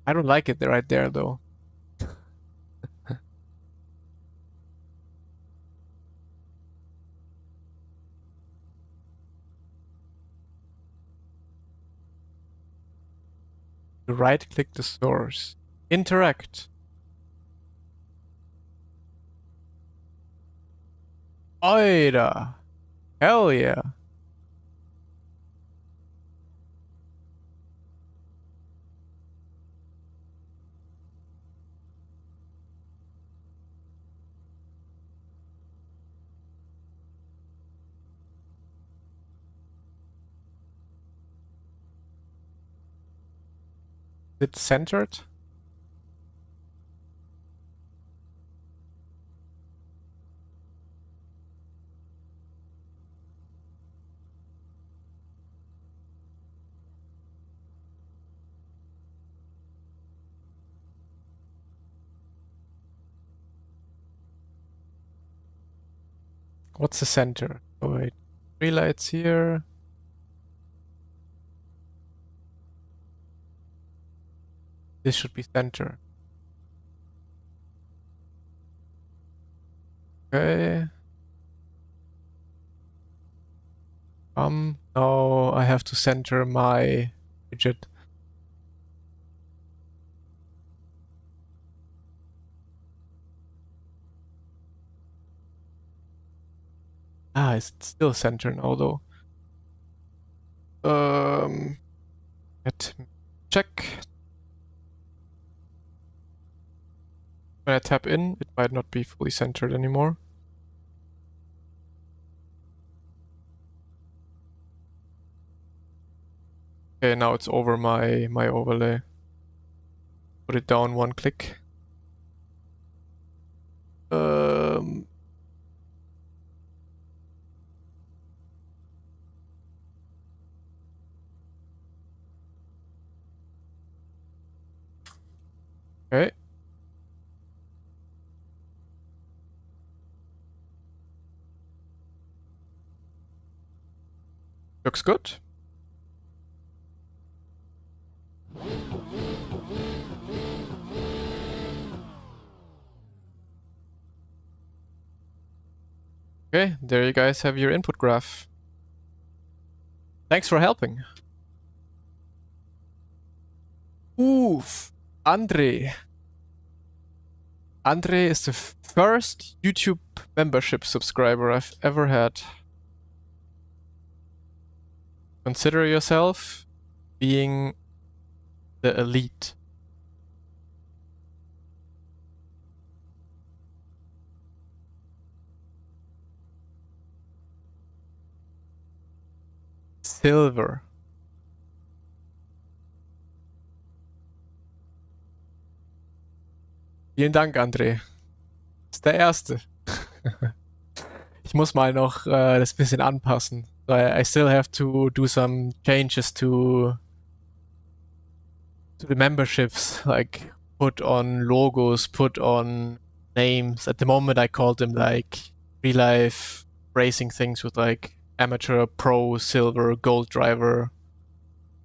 I don't like it right there though. Right click the source. Interact. Oida. Hell yeah. Is it centered? What's the center? Oh wait. Three lights here. This should be center. Okay. Now I have to center my widget. Ah, it's still center now though. Let me check. When I tap in, it might not be fully centered anymore. Okay, now it's over my overlay. Put it down one click. Um, Okay. Looks good. Okay, there you guys have your input graph. Thanks for helping. Oof, Andre. Andre is the first YouTube membership subscriber I've ever had. Consider yourself being the elite. Silver. Vielen Dank, André. Ist der erste. Ich muss mal noch das bisschen anpassen. So I still have to do some changes to the memberships, like put on logos, put on names. At the moment, I called them like real life racing things with like amateur, pro, silver, gold driver,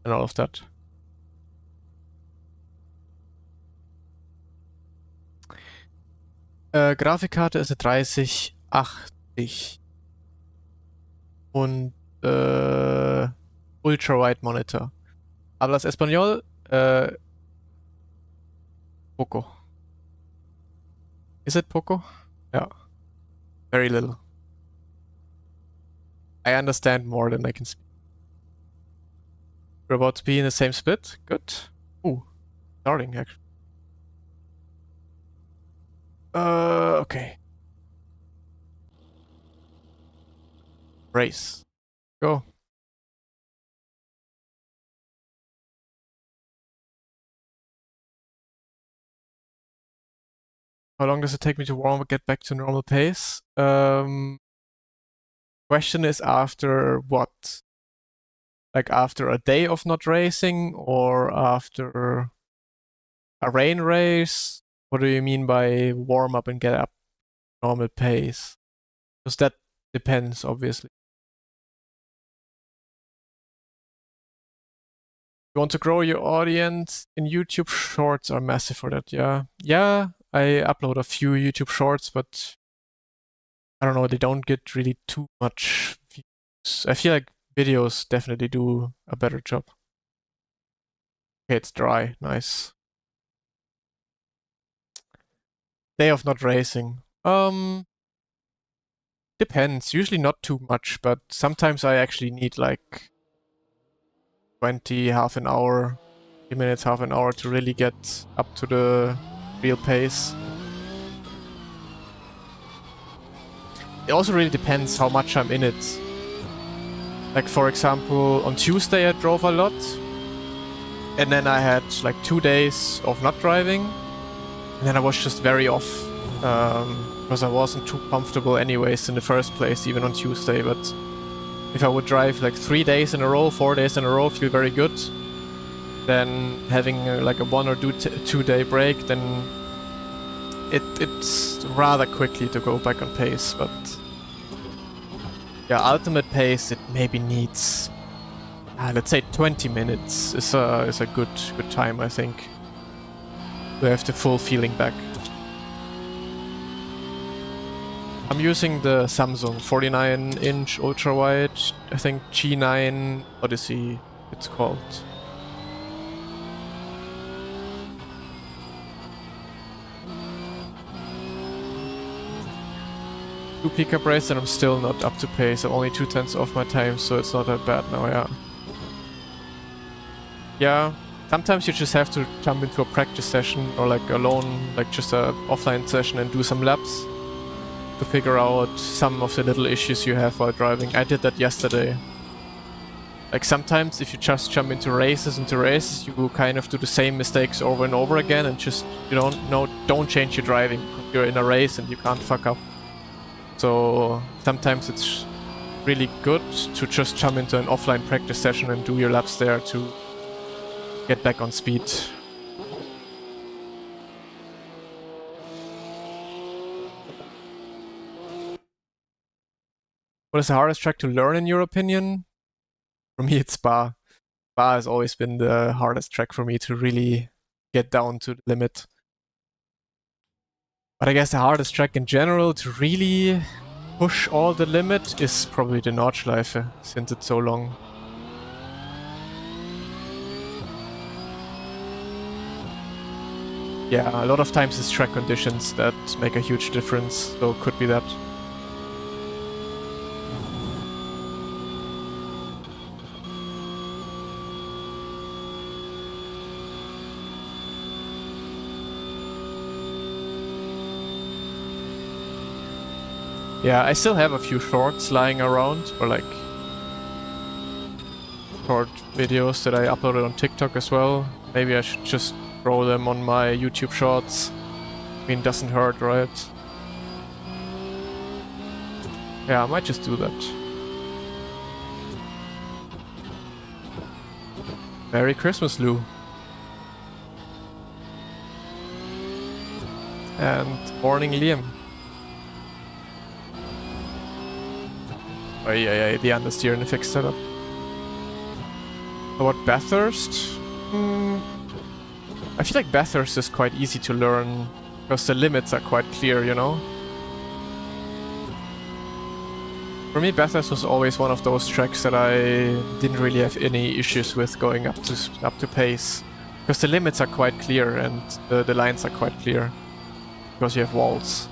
and all of that. Grafikkarte ist eine 3080 und Ultra-Wide Monitor. Hablas español? Poco. Is it poco? Yeah. Very little. I understand more than I can speak. We're about to be in the same split. Good. Ooh, starting actually. Okay. Race. Go. How long does it take me to warm up, get back to normal pace? Question is after what? Like after a day of not racing or after a rain race? What do you mean by warm up and get up normal pace? Because that depends, obviously. You want to grow your audience in YouTube? Shorts are massive for that, yeah. Yeah, I upload a few YouTube shorts, but I don't know, they don't get really too much views. I feel like videos definitely do a better job. Okay, it's dry, nice. Day of not racing. Depends. Usually not too much, but sometimes I actually need like 20, half an hour, 20 minutes, half an hour to really get up to the real pace. It also really depends how much I'm in it. Like for example, on Tuesday I drove a lot, and then I had like 2 days of not driving, and then I was just very off, because I wasn't too comfortable anyways in the first place, even on Tuesday. But if I would drive like 3 days in a row, 4 days in a row, feel very good, then having like a 1 or 2 day break, then it's rather quickly to go back on pace. But yeah, ultimate pace, it maybe needs, let's say 20 minutes is a good time, I think, to have the full feeling back. I'm using the Samsung 49-inch ultra-wide, I think G9 Odyssey it's called. Two pickup race and I'm still not up to pace. I'm only 2/10 off my time, so it's not that bad now, yeah. Yeah, sometimes you just have to jump into a practice session or like alone, like just a offline session and do some laps to figure out some of the little issues you have while driving. I did that yesterday. Like sometimes if you just jump into races, you kind of do the same mistakes over and over again and just, you don't change your driving. You're in a race and you can't fuck up. So sometimes it's really good to just jump into an offline practice session and do your laps there to get back on speed. What is the hardest track to learn in your opinion? For me, it's Spa. Spa has always been the hardest track for me to really get down to the limit. But I guess the hardest track in general to really push all the limit is probably the Nordschleife, since it's so long. Yeah, a lot of times it's track conditions that make a huge difference, so it could be that. Yeah, I still have a few shorts lying around, or like short videos that I uploaded on TikTok as well. Maybe I should just throw them on my YouTube shorts. I mean, doesn't hurt, right? Yeah, I might just do that. Merry Christmas, Lou. And morning, Liam. Oh yeah, the understeer and the fixed setup. How about Bathurst? I feel like Bathurst is quite easy to learn because the limits are quite clear, you know? For me, Bathurst was always one of those tracks that I didn't really have any issues with going up to pace. Because the limits are quite clear and the lines are quite clear. Because you have walls.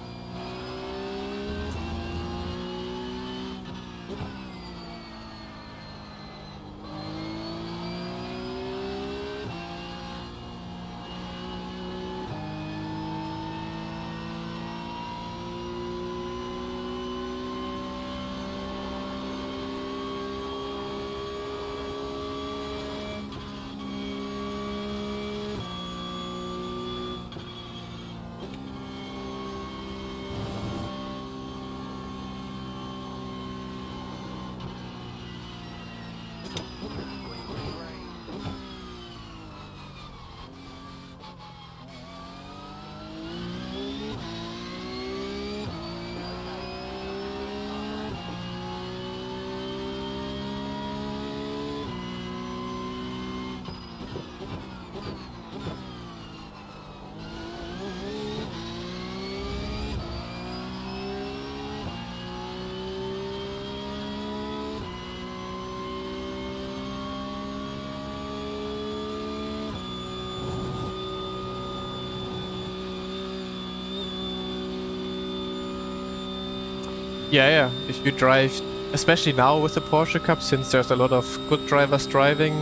Yeah. If you drive, especially now with the Porsche Cup, since there's a lot of good drivers driving,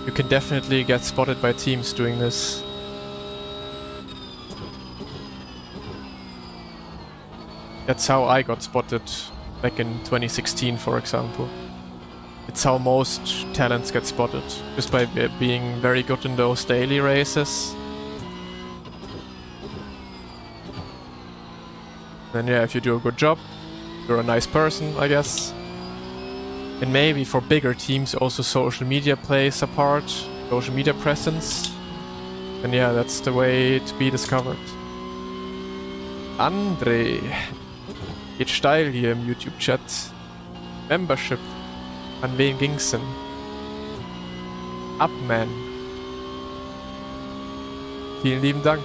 you can definitely get spotted by teams doing this. That's how I got spotted back in 2016, for example. It's how most talents get spotted, just by being very good in those daily races. And yeah, if you do a good job, you're a nice person, I guess. And maybe for bigger teams also social media plays a part, social media presence. And yeah, that's the way to be discovered. André. Geht steil hier im YouTube-Chat. Membership. An wen ging's denn? Upman. Vielen lieben Dank.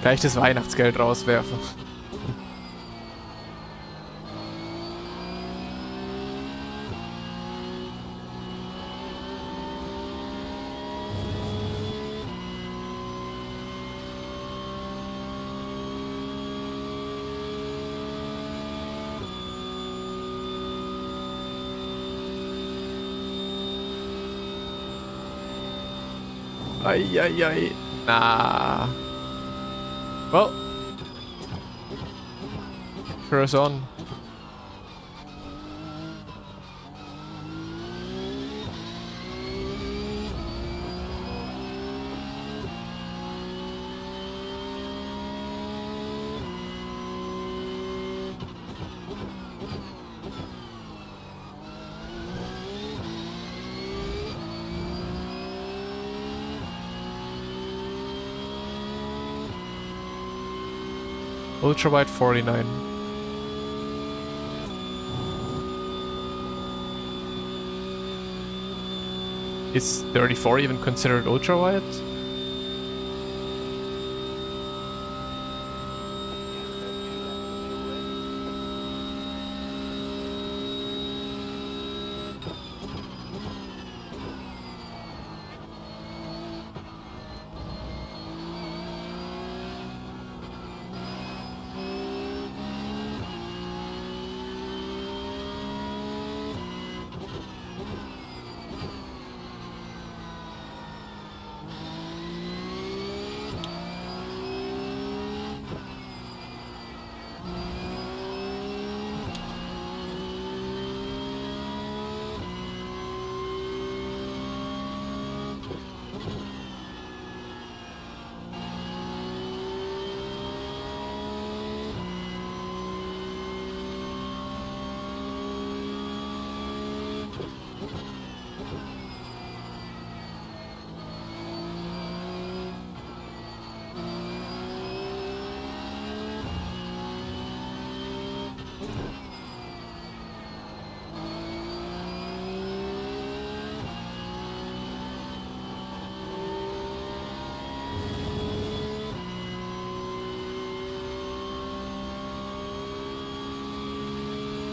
Gleich das Weihnachtsgeld rauswerfen. Eieiei. Nah. Well. Pressure's on. Ultrawide 49. Is 34 even considered ultrawide?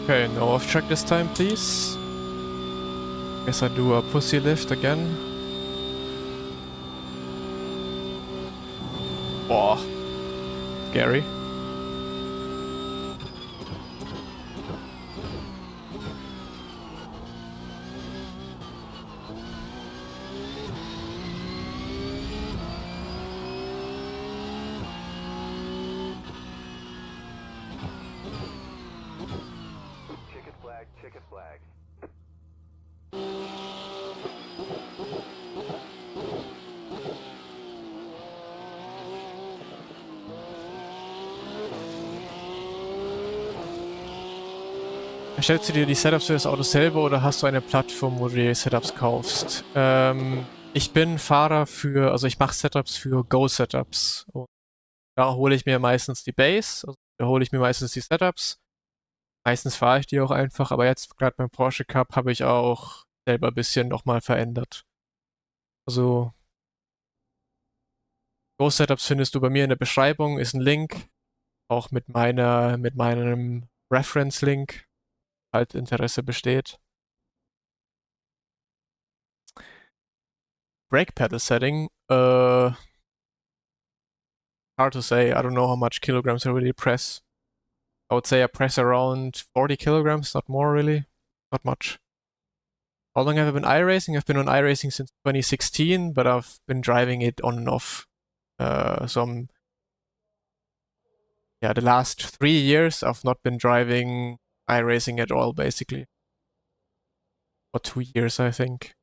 Okay, no off track this time, please. Guess I do a pussy lift again. Boah. Scary. Checkered flag. Erstellst du dir die Setups für das Auto selber oder hast du eine Plattform, wo du die Setups kaufst? Ich bin Fahrer für, also ich mache Setups für Go-Setups. Und da hole ich mir meistens die Base, also da hole ich mir meistens die Setups. Meistens fahre ich die auch einfach, aber jetzt gerade beim Porsche Cup habe ich auch selber ein bisschen nochmal verändert. Also Go-Setups findest du bei mir in der Beschreibung, ist ein Link, auch mit meinem Reference-Link, halt Interesse besteht. Brake pedal setting, hard to say. I don't know how much kilograms I really press. I would say I press around 40 kilograms, not more really, not much. How long have I been iRacing? I've been on iRacing since 2016, but I've been driving it on and off. The last 3 years I've not been driving iRacing at all, basically. Or 2 years, I think.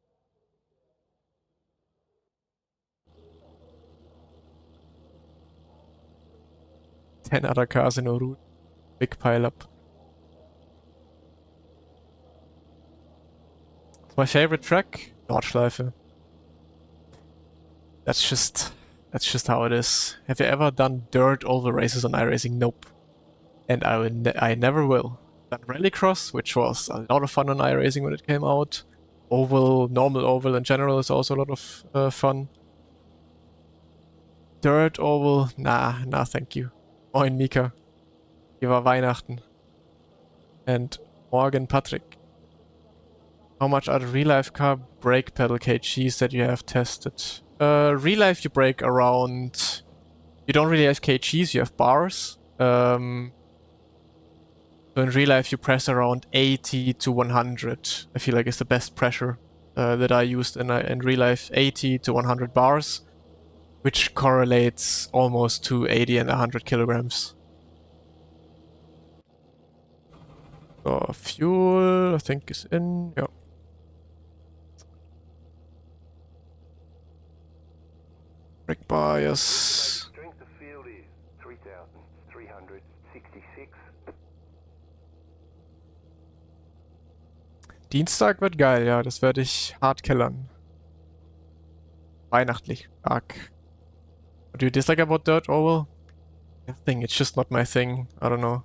Ten other cars in a route. Big pile up. My favorite track? Nordschleife. That's just how it is. Have you ever done dirt oval races on iRacing? Nope. And I never will. Done rallycross, which was a lot of fun on iRacing when it came out. Oval, normal oval in general is also a lot of fun. Dirt oval, nah, thank you. Moin Mika. Hier war Weihnachten. And morgen Patrick. How much are the real-life car brake pedal kgs that you have tested? Real life you brake around... You don't really have kgs, you have bars. So in real life you press around 80 to 100. I feel like it's the best pressure that I used in real life. 80 to 100 bars, which correlates almost to 80 and 100 kilograms. So fuel, I think, is in. Yeah. Brake bias. Strength of field is 3,366. Dienstag wird geil, ja, das werde ich hart killern. Weihnachtlich stark. What do you dislike about Dirt Oval? Nothing, it's just not my thing. I don't know.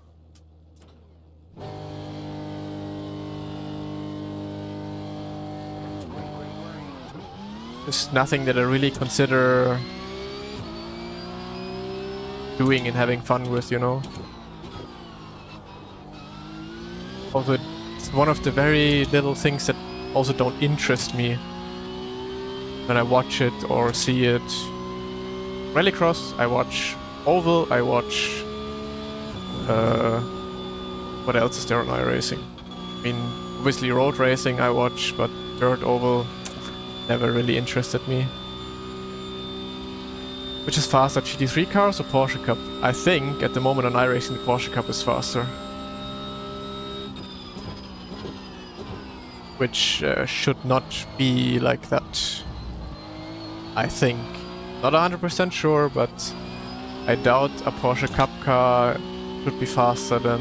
There's nothing that I really consider doing and having fun with, you know? Also, it's one of the very little things that also don't interest me when I watch it or see it. Rallycross, I watch. Oval, I watch. What else is there on iRacing? I mean, obviously road racing I watch, but dirt, oval never really interested me. Which is faster, GT3 cars or Porsche Cup? I think at the moment on iRacing the Porsche Cup is faster. Which should not be like that. I think. Not 100% sure, but I doubt a Porsche Cup car should be faster than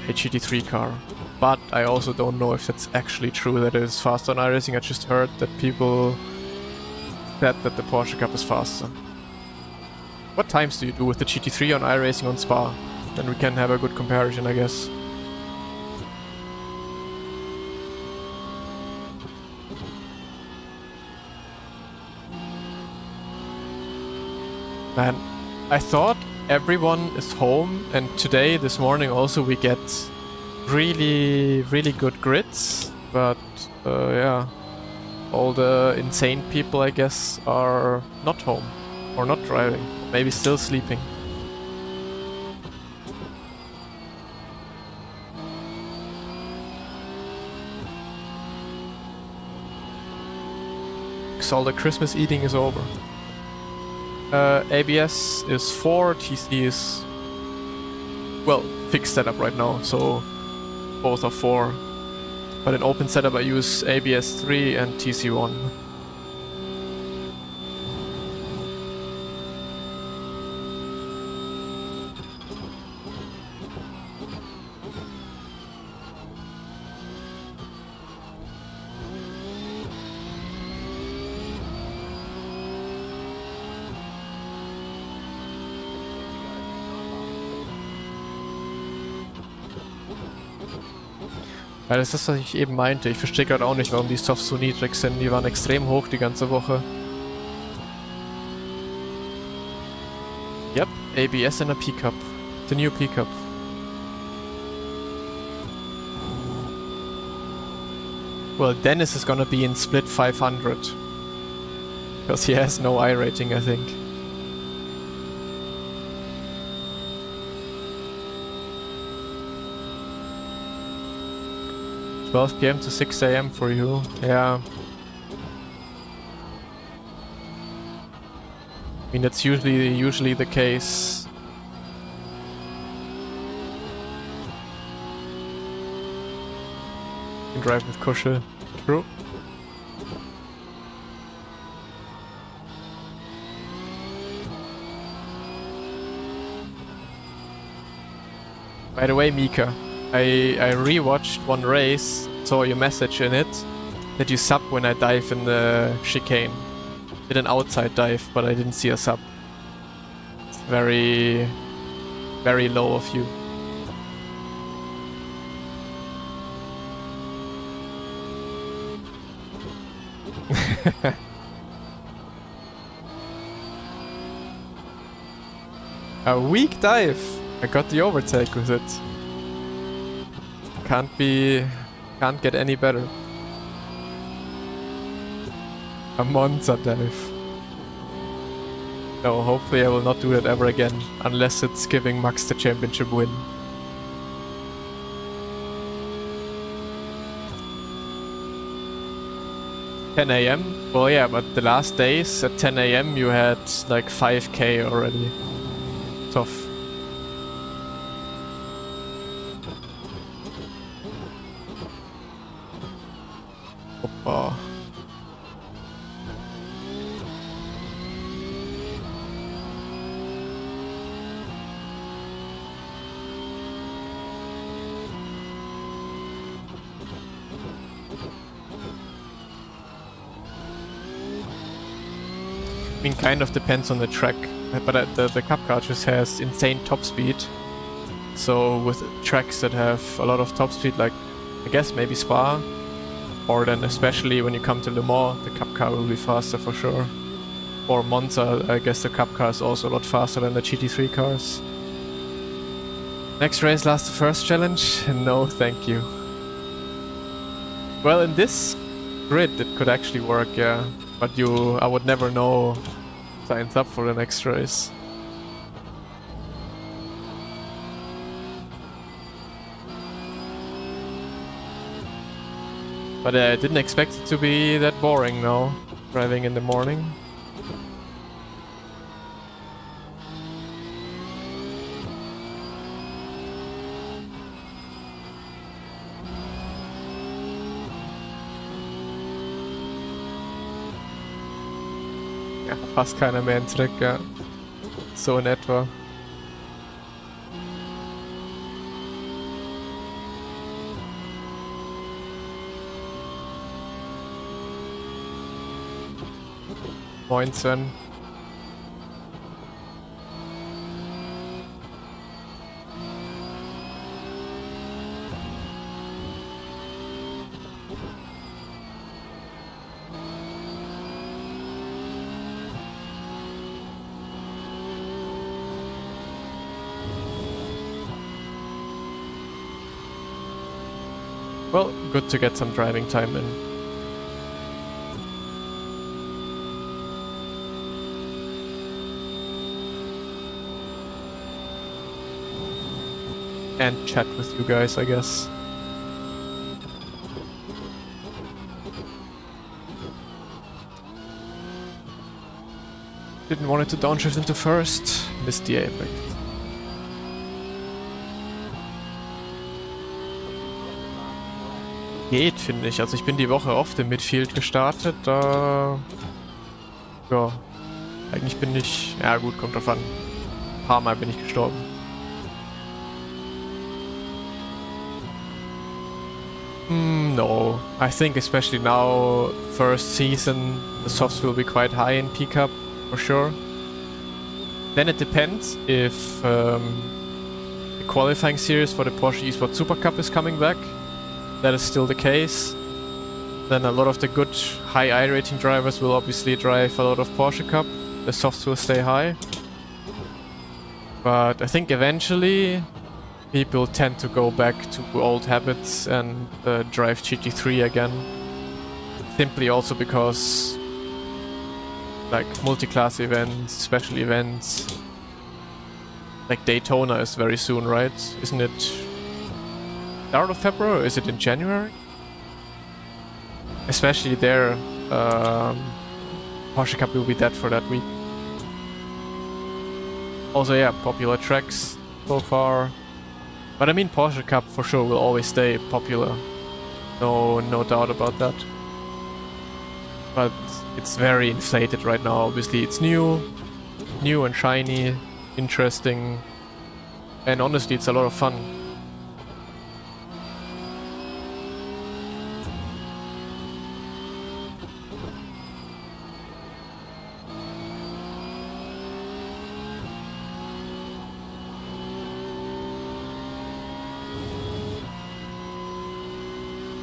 a GT3 car. But I also don't know if it's actually true that it is faster on iRacing. I just heard that people said that the Porsche Cup is faster. What times do you do with the GT3 on iRacing on Spa? Then we can have a good comparison, I guess. Man, I thought everyone is home, and today, this morning also, we get really, really good grids, but yeah, all the insane people, I guess, are not home, or not driving, maybe still sleeping. So all the Christmas eating is over. ABS is 4, TC is, well, fixed setup right now, so both are 4. But in open setup I use ABS 3 and TC 1. Ja, das ist das, was ich eben meinte. Ich verstehe gerade auch nicht, warum die Softs so niedrig sind. Die waren extrem hoch die ganze Woche. Yep, ABS in a P-Cup. The new P-Cup. Well, Dennis is gonna be in split 500. Because he has no I rating, I think. "12 PM to 6 AM for you." Yeah. I mean, that's usually the case. You can drive with Kuschel. True. By the way, Mika, I rewatched one race, saw your message in it, that you sub when I dive in the chicane. Did an outside dive, but I didn't see a sub. It's very, very low of you. A weak dive! I got the overtake with it. Can't get any better. A monster dive. No, hopefully I will not do that ever again, unless it's giving Max the championship win. "10 AM? Well, yeah, but the last days at 10 AM you had like 5k already. Tough. Hoppa. I mean, kind of depends on the track, but the Cup car just has insane top speed. So with tracks that have a lot of top speed, like I guess maybe Spa, or then especially when you come to Le Mans, the Cup car will be faster for sure. Or Monza, I guess the Cup car is also a lot faster than the GT3 cars. Next race, last the first challenge? No, thank you. Well, in this grid it could actually work, yeah. But I would never know signs up for the next race. But I didn't expect it to be that boring now, driving in the morning. Ja, fast keiner mehr in Dreck, ja. So in etwa. Moin Sven. Well, good to get some driving time in. And chat with you guys, I guess. Didn't want it to downshift into first. Missed the apex. Geht, finde ich. Also ich bin die Woche oft im Midfield gestartet, da... Ja, eigentlich bin ich... Ja gut, kommt drauf an. Ein paar Mal bin ich gestorben. No. I think especially now, first season, the softs will be quite high in P-Cup, for sure. Then it depends if the qualifying series for the Porsche Esports Super Cup is coming back. That is still the case. Then a lot of the good high I rating drivers will obviously drive a lot of Porsche Cup. The softs will stay high. But I think eventually people tend to go back to old habits and drive GT3 again. Simply also because like multi-class events, special events, like Daytona is very soon, right? Isn't it start of February or is it in January? Especially there, Porsche Cup will be dead for that week. Also, yeah, popular tracks so far. But I mean, Porsche Cup for sure will always stay popular. No doubt about that. But it's very inflated right now. Obviously, it's new and shiny, interesting, and honestly, it's a lot of fun.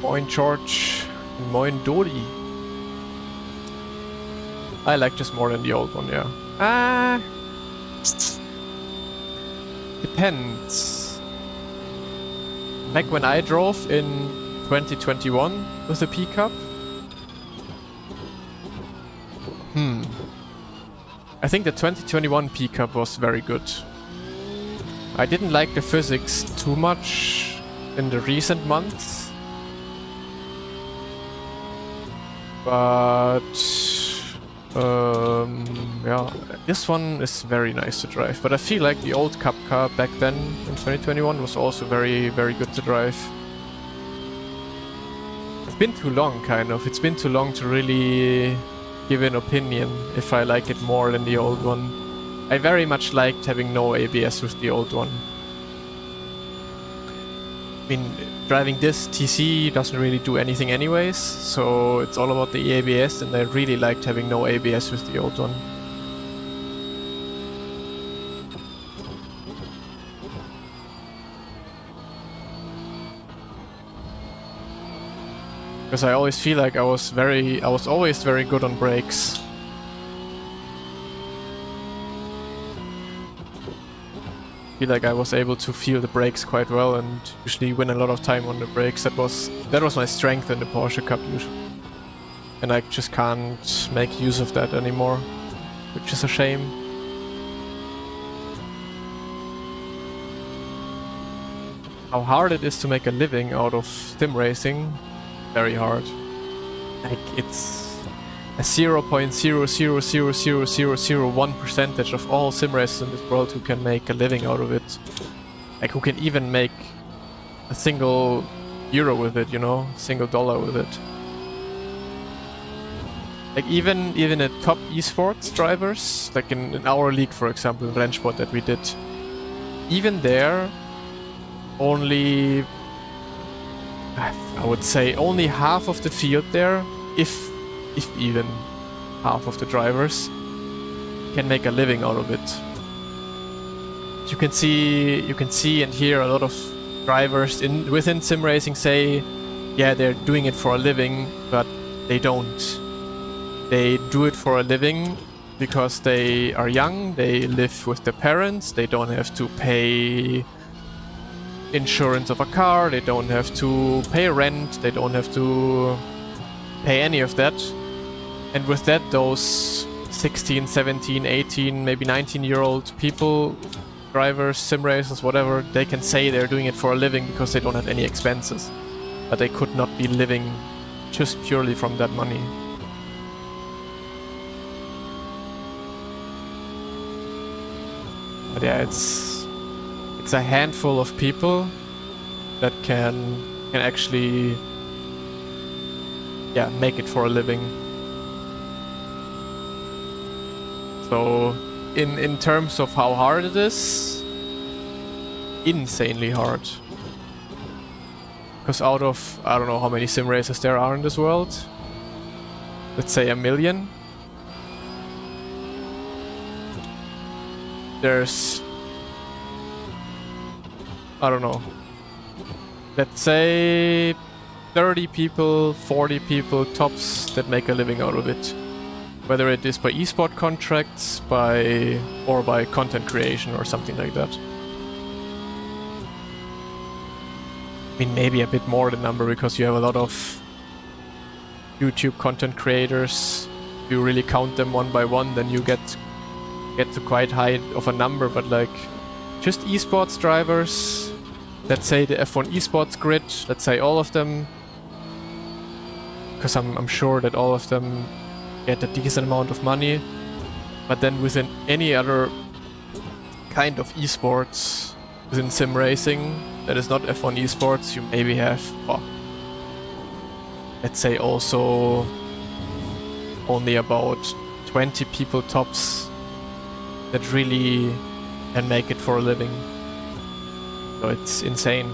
Moin George, and moin Dodi. I like this more than the old one, yeah. Depends. Back when I drove in 2021 with the P-Cup. I think the 2021 P-Cup was very good. I didn't like the physics too much in the recent months. But yeah, this one is very nice to drive. But I feel like the old Cup car back then in 2021 was also very, very good to drive. It's been too long, kind of. It's been too long to really give an opinion if I like it more than the old one. I very much liked having no ABS with the old one. I mean, driving this TC doesn't really do anything anyways, so it's all about the ABS, and I really liked having no ABS with the old one. Because I always feel like I was always very good on brakes. Feel like I was able to feel the brakes quite well and usually win a lot of time on the brakes. That was my strength in the Porsche Cup usually. And I just can't make use of that anymore, which is a shame. How hard it is to make a living out of sim racing, very hard. Like, it's a 0.0000001% of all sim racers in this world who can make a living out of it. Like, who can even make a single euro with it, you know, single dollar with it. Like, even at top esports drivers, like in our league, for example, in Rennsport that we did, even there, only, I would say, only half of the field there, if even half of the drivers, can make a living out of it. You can see and hear a lot of drivers within sim racing say, yeah, they're doing it for a living, but they don't. They do it for a living because they are young, they live with their parents, they don't have to pay insurance of a car, they don't have to pay rent, they don't have to pay any of that. And with that, those 16, 17, 18, maybe 19-year-old people, drivers, sim racers, whatever, they can say they're doing it for a living because they don't have any expenses. But they could not be living just purely from that money. But yeah, it's a handful of people that can actually, yeah, make it for a living. So in terms of how hard it is, insanely hard. Because out of, I don't know how many sim racers there are in this world, let's say 1 million. There's, I don't know, let's say 30 people, 40 people tops that make a living out of it. Whether it is by esport contracts, or by content creation or something like that. I mean, maybe a bit more the number because you have a lot of YouTube content creators. If you really count them one by one, then you get to quite high of a number, but like just esports drivers, let's say the F1 esports grid, let's say all of them, because I'm sure that all of them get a decent amount of money, but then within any other kind of esports, within sim racing that is not F1 esports, you maybe have, well, let's say also only about 20 people tops that really can make it for a living. So it's insane.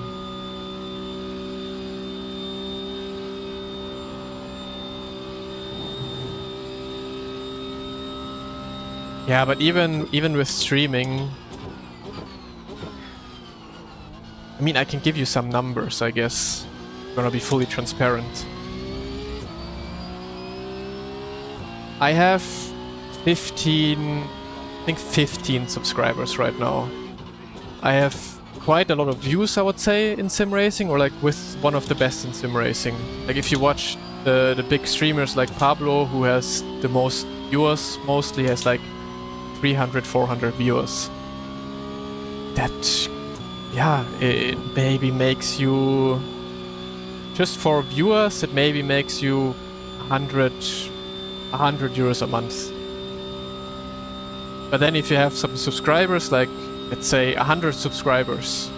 Yeah, but even with streaming, I mean, I can give you some numbers, I guess. I'm gonna be fully transparent. I have 15 subscribers right now. I have quite a lot of views, I would say, in sim racing, or like with one of the best in sim racing. Like if you watch the big streamers like Pablo, who has the most viewers, mostly has like 300, 400 viewers. That, yeah, it maybe makes you, just for viewers, it maybe makes you 100 euros a month. But then if you have some subscribers, like let's say 100 subscribers,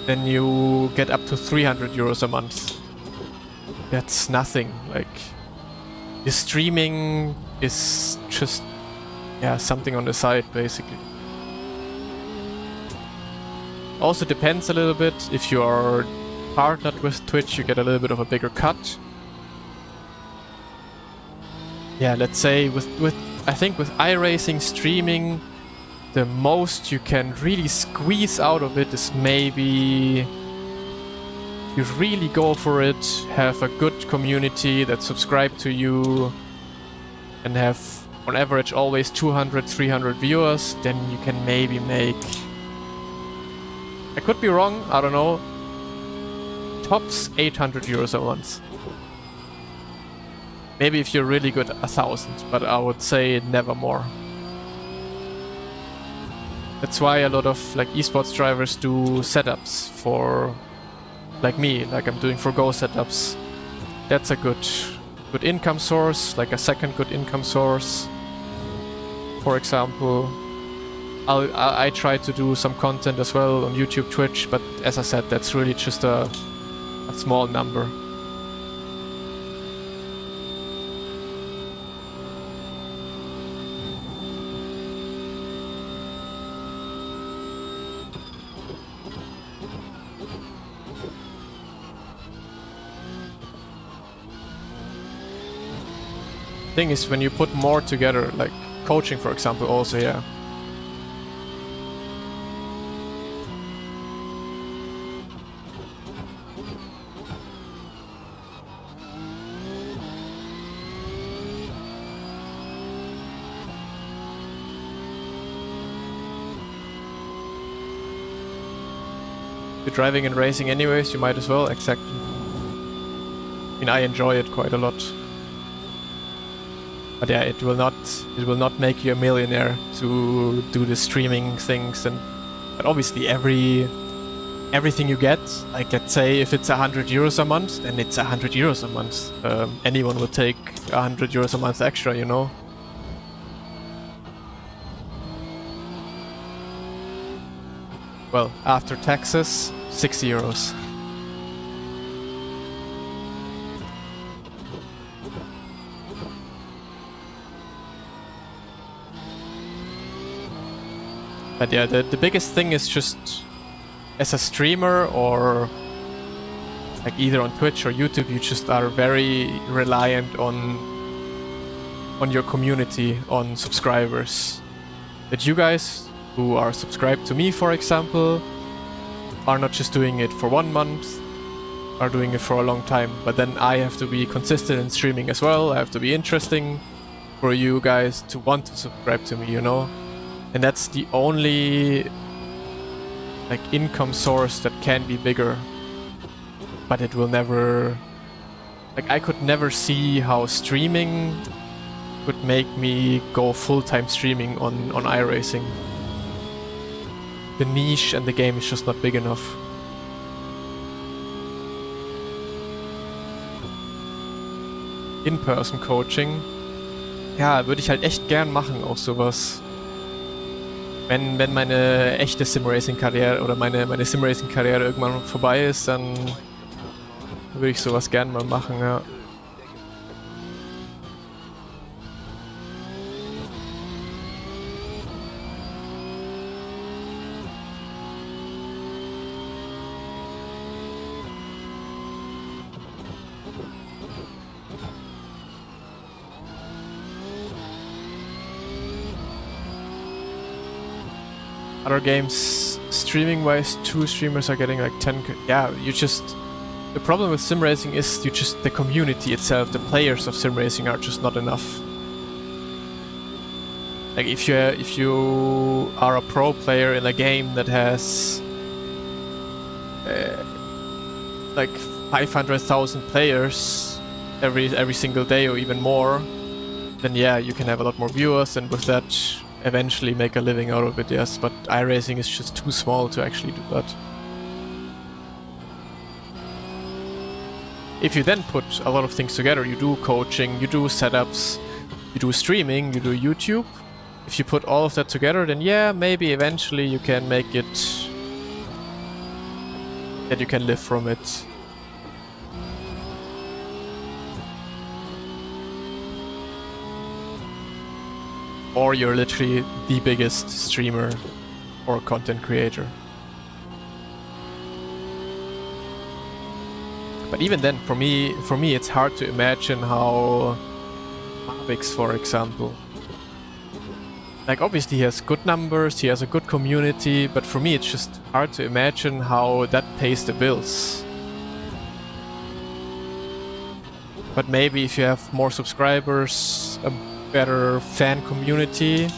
then you get up to 300 euros a month. That's nothing. Like, the streaming is just, yeah, something on the side, basically. Also depends a little bit. If you are partnered with Twitch, you get a little bit of a bigger cut. Yeah, let's say I think with iRacing streaming, the most you can really squeeze out of it is maybe you really go for it, have a good community that subscribe to you, and have on average always 200, 300 viewers, then you can maybe make, I could be wrong, I don't know, tops 800 euros a month. Maybe if you're really good, 1,000, but I would say never more. That's why a lot of like esports drivers do setups for, like me, like I'm doing for Go setups. That's a good income source, like a second good income source. For example, I try to do some content as well on YouTube, Twitch, but as I said, that's really just a small number. Thing is, when you put more together, like coaching for example, also, yeah. You're driving and racing anyways, you might as well, exactly. I mean, I enjoy it quite a lot. But yeah, it will not make you a millionaire to do the streaming things, but obviously everything you get, like let's say if it's 100 euros a month, then it's 100 euros a month. Anyone will take 100 euros a month extra, you know? Well, after taxes, 60 euros. But yeah, the biggest thing is just as a streamer or like either on Twitch or YouTube, you just are very reliant on your community, on subscribers. That you guys who are subscribed to me, for example, are not just doing it for 1 month, are doing it for a long time. But then I have to be consistent in streaming as well. I have to be interesting for you guys to want to subscribe to me, you know? And that's the only like income source that can be bigger. But it will never, like I could never see how streaming could make me go full-time streaming on iRacing. The niche and the game is just not big enough. In-person Coaching. Ja, würde ich halt echt gern machen, auch sowas. Wenn meine echte Sim-Racing-Karriere oder meine Sim-Racing-Karriere irgendwann vorbei ist, dann würde ich sowas gern mal machen, ja. Other games, streaming-wise, 2 streamers are getting like 10. Yeah, the problem with sim racing is the community itself, the players of sim racing are just not enough. Like if you are a pro player in a game that has like 500,000 players every single day or even more, then yeah, you can have a lot more viewers, and with that eventually make a living out of it, yes, but iRacing is just too small to actually do that. If you then put a lot of things together, you do coaching, you do setups, you do streaming, you do YouTube. If you put all of that together, then yeah, maybe eventually you can make it that you can live from it. Or you're literally the biggest streamer or content creator. But even then, for me, it's hard to imagine how Mavix, for example. Like obviously he has good numbers, he has a good community, but for me it's just hard to imagine how that pays the bills. But maybe if you have more subscribers, a better fan community,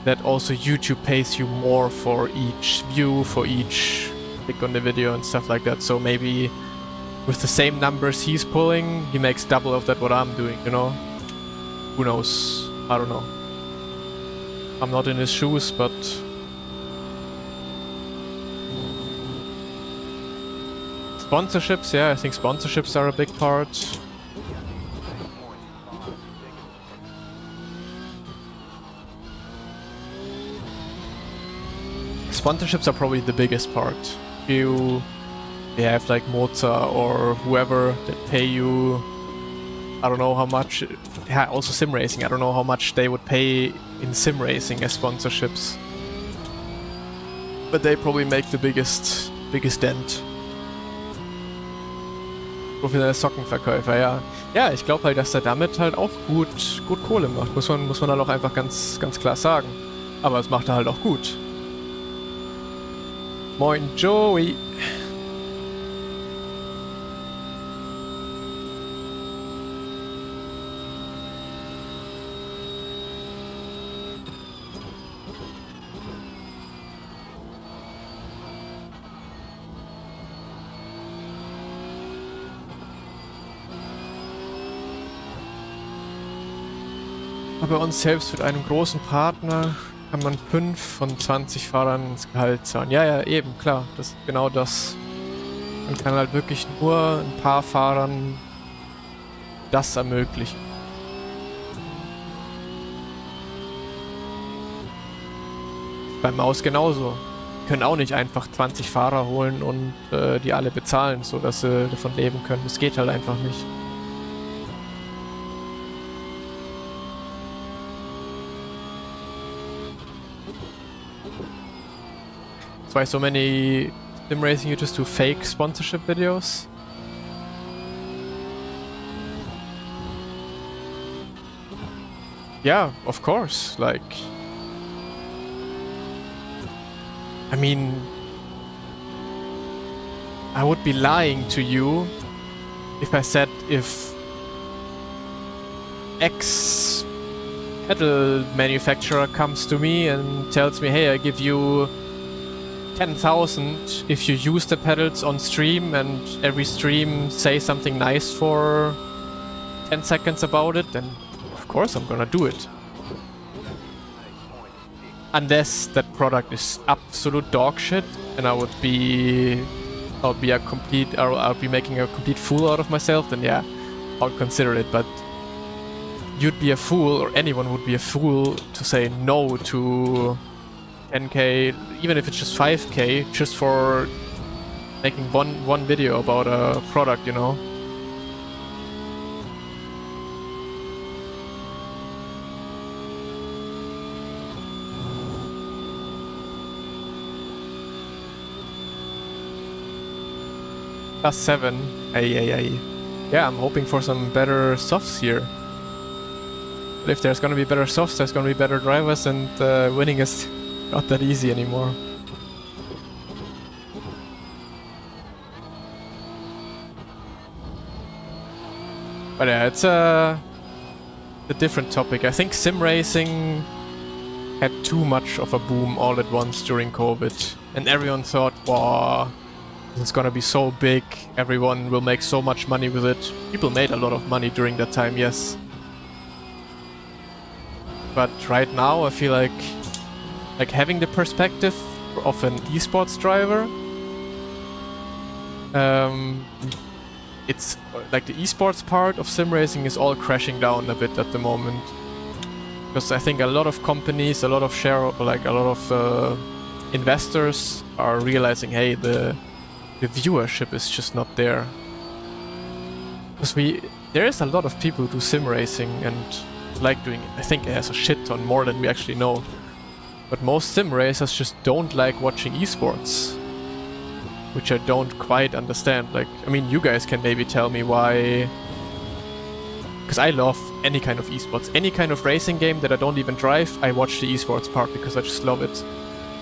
that also YouTube pays you more for each view, for each click on the video and stuff like that. So maybe with the same numbers he's pulling, he makes double of that what I'm doing, you know? Who knows? I don't know. I'm not in his shoes, but... Sponsorships, yeah, I think sponsorships are a big part. Sponsorships are probably the biggest part. You have like Mozart or whoever that pay you, I don't know how much, yeah, also sim racing, I don't know how much they would pay in sim racing as sponsorships. But they probably make the biggest dent. Professioneller Sockenverkäufer, ja. Ja, ich glaube halt, dass er damit halt auch gut Kohle macht. Muss man halt auch einfach ganz klar sagen. Aber es macht er halt auch gut. Moin Joey! Bei uns selbst mit einem großen Partner kann man 5 von 20 Fahrern ins Gehalt zahlen. Ja, ja, eben, klar. Das ist genau das. Man kann halt wirklich nur ein paar Fahrern das ermöglichen. Beim Maus genauso. Die können auch nicht einfach 20 Fahrer holen und die alle bezahlen, sodass sie davon leben können. Das geht halt einfach nicht. Why so many sim racing you just do fake sponsorship videos? Yeah, of course. Like, I mean, I would be lying to you if I said if X pedal manufacturer comes to me and tells me, hey, I give you 10,000 if you use the pedals on stream and every stream say something nice for 10 seconds about it, then of course I'm gonna do it. Unless that product is absolute dog shit and I'll be making a complete fool out of myself, then yeah, I'll consider it. But you'd be a fool, or anyone would be a fool, to say no to 10k, even if it's just 5k, just for making one video about a product, you know? +7. Ay. Yeah, I'm hoping for some better softs here. But if there's gonna be better softs, there's gonna be better drivers, and winning is not that easy anymore. But yeah, it's a different topic. I think sim racing had too much of a boom all at once during COVID. And everyone thought, wow, this is gonna be so big, everyone will make so much money with it. People made a lot of money during that time, yes. But right now I feel like having the perspective of an esports driver, it's like the esports part of sim racing is all crashing down a bit at the moment. Because I think a lot of companies, a lot of investors are realizing, hey, the viewership is just not there. Because there is a lot of people who do sim racing and like doing it. I think it has a shit ton more than we actually know. But most sim racers just don't like watching esports, which I don't quite understand. Like, I mean, you guys can maybe tell me why. Because I love any kind of esports. Any kind of racing game that I don't even drive, I watch the esports part because I just love it.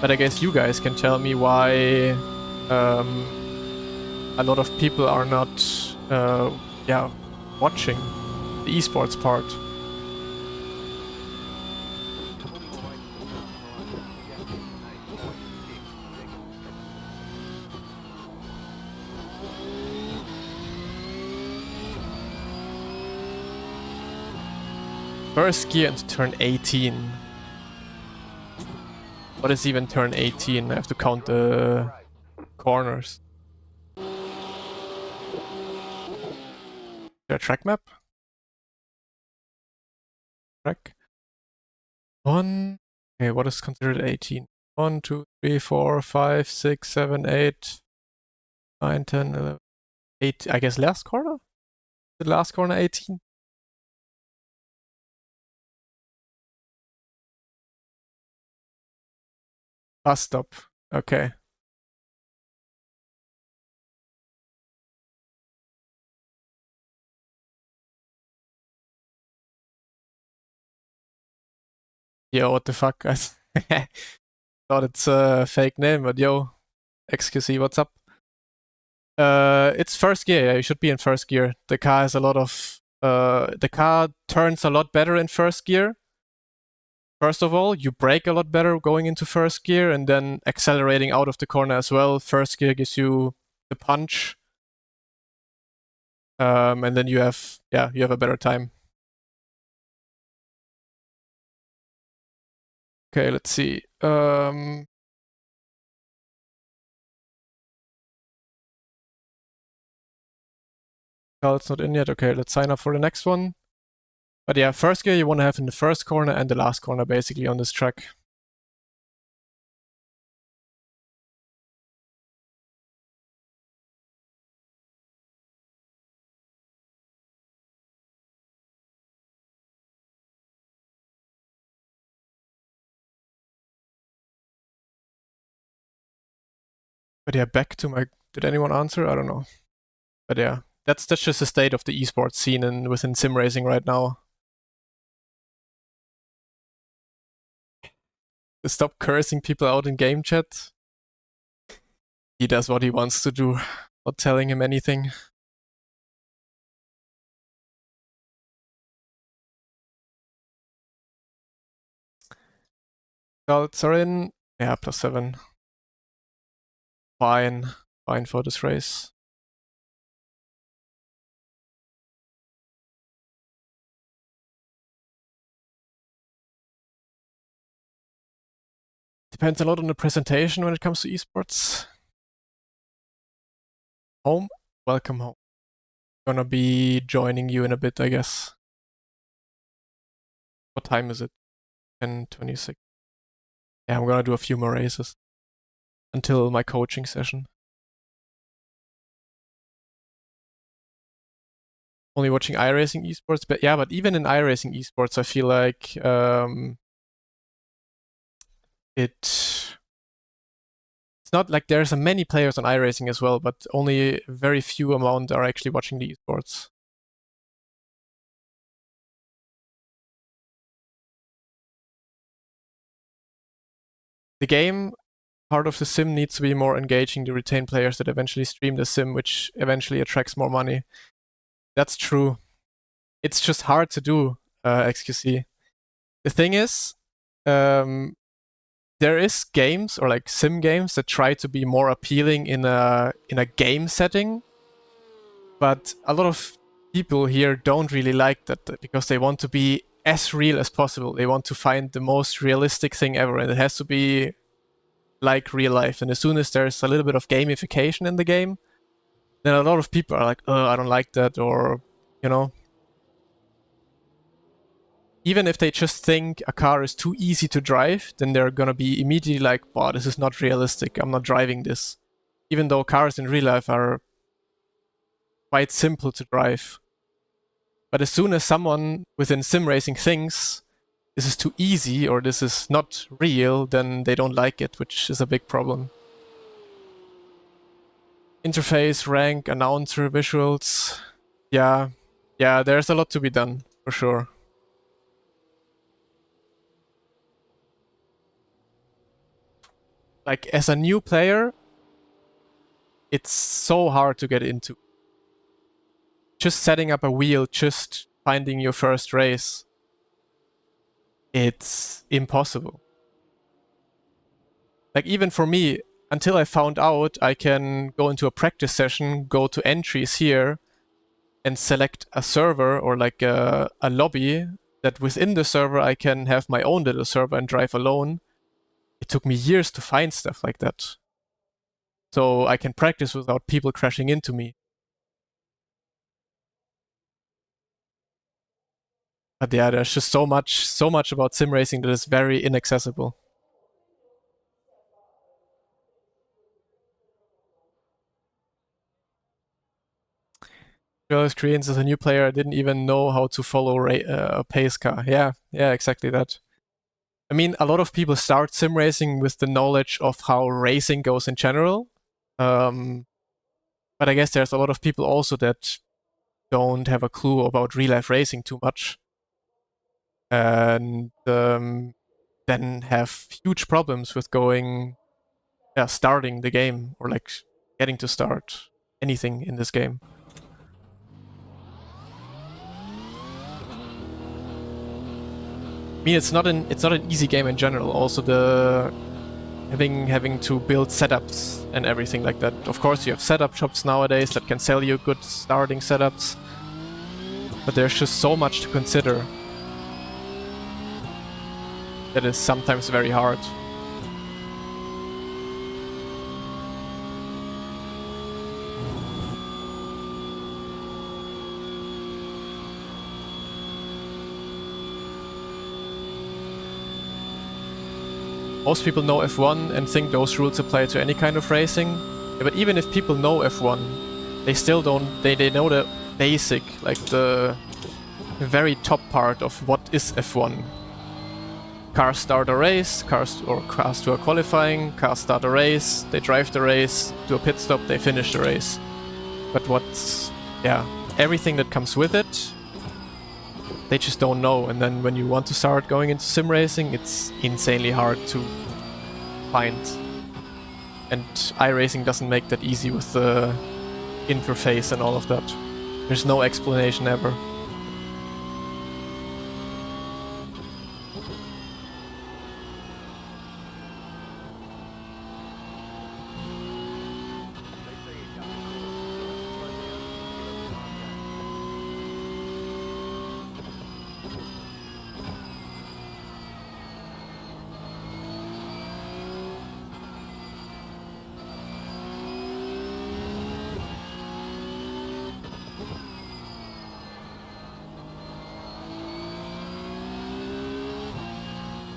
But I guess you guys can tell me why a lot of people are not watching the esports part. First gear into turn 18. What is even turn 18? I have to count the corners. Is there a track map? Track? 1. Okay, what is considered 18? 1, 2, 3, 4, 5, 6, 7, 8, 9, 10, 11, 8. I guess last corner? The last corner 18? Bus stop. Okay. Yo, what the fuck, guys? Thought it's a fake name, but yo, XQC, what's up? It's first gear. Yeah, you should be in first gear. The car has a lot of. The car turns a lot better in first gear. First of all, you brake a lot better going into first gear, and then accelerating out of the corner as well. First gear gives you the punch, and then you have a better time. Okay, let's see. Oh, it's not in yet. Okay, let's sign up for the next one. But yeah, first gear you want to have in the first corner and the last corner basically on this track. But yeah, back to my. Did anyone answer? I don't know. But yeah, that's just the state of the esports scene within sim racing right now. Stop cursing people out in game chat. He does what he wants to do. Not telling him anything. Results are in. Yeah, +7. Fine. Fine for this race. Depends a lot on the presentation when it comes to esports. Home? Welcome home. Gonna be joining you in a bit, I guess. What time is it? 10:26. Yeah, I'm gonna do a few more races until my coaching session. Only watching iRacing esports, but yeah, but even in iRacing esports, I feel like it's not like there's many players on iRacing as well, but only very few amount are actually watching the esports. The game part of the sim needs to be more engaging to retain players that eventually stream the sim, which eventually attracts more money. That's true. It's just hard to do, XQC. The thing is, there is games or like sim games that try to be more appealing in a game setting, but a lot of people here don't really like that because they want to be as real as possible. They want to find the most realistic thing ever, and it has to be like real life. And as soon as there's a little bit of gamification in the game, then a lot of people are like, "Oh, I don't like that," or you know. Even if they just think a car is too easy to drive, then they're gonna be immediately like, wow, this is not realistic. I'm not driving this. Even though cars in real life are quite simple to drive. But as soon as someone within sim racing thinks this is too easy or this is not real, then they don't like it, which is a big problem. Interface, rank, announcer, visuals. Yeah, there's a lot to be done, for sure. Like, as a new player, it's so hard to get into. just setting up a wheel, just finding your first race, it's impossible. Like even for me, until I found out I can go into a practice session, go to entries here, and select a server or like a lobby that within the server I can have my own little server and drive alone. It took me years to find stuff like that. So I can practice without people crashing into me. But yeah, there's just so much about sim racing that is very inaccessible. Koreans as a new player, I didn't even know how to follow a pace car. Yeah, exactly that. I mean, a lot of people start sim racing with the knowledge of how racing goes in general. But I guess there's a lot of people also that don't have a clue about real life racing too much. And then have huge problems with starting the game or like getting to start anything in this game. I mean, it's not an easy game in general. Also, the having to build setups and everything like that. Of course, you have setup shops nowadays that can sell you good starting setups, but there's just so much to consider that is sometimes very hard. Most people know F1 and think those rules apply to any kind of racing. Yeah, but even if people know F1, they still don't. They know the basic, like the very top part of what is F1. Cars start a race, cars do a qualifying, cars start a race, they drive the race, do a pit stop, they finish the race. But everything that comes with it, they just don't know. And then when you want to start going into sim racing, it's insanely hard to find. And iRacing doesn't make that easy with the interface and all of that. There's no explanation ever.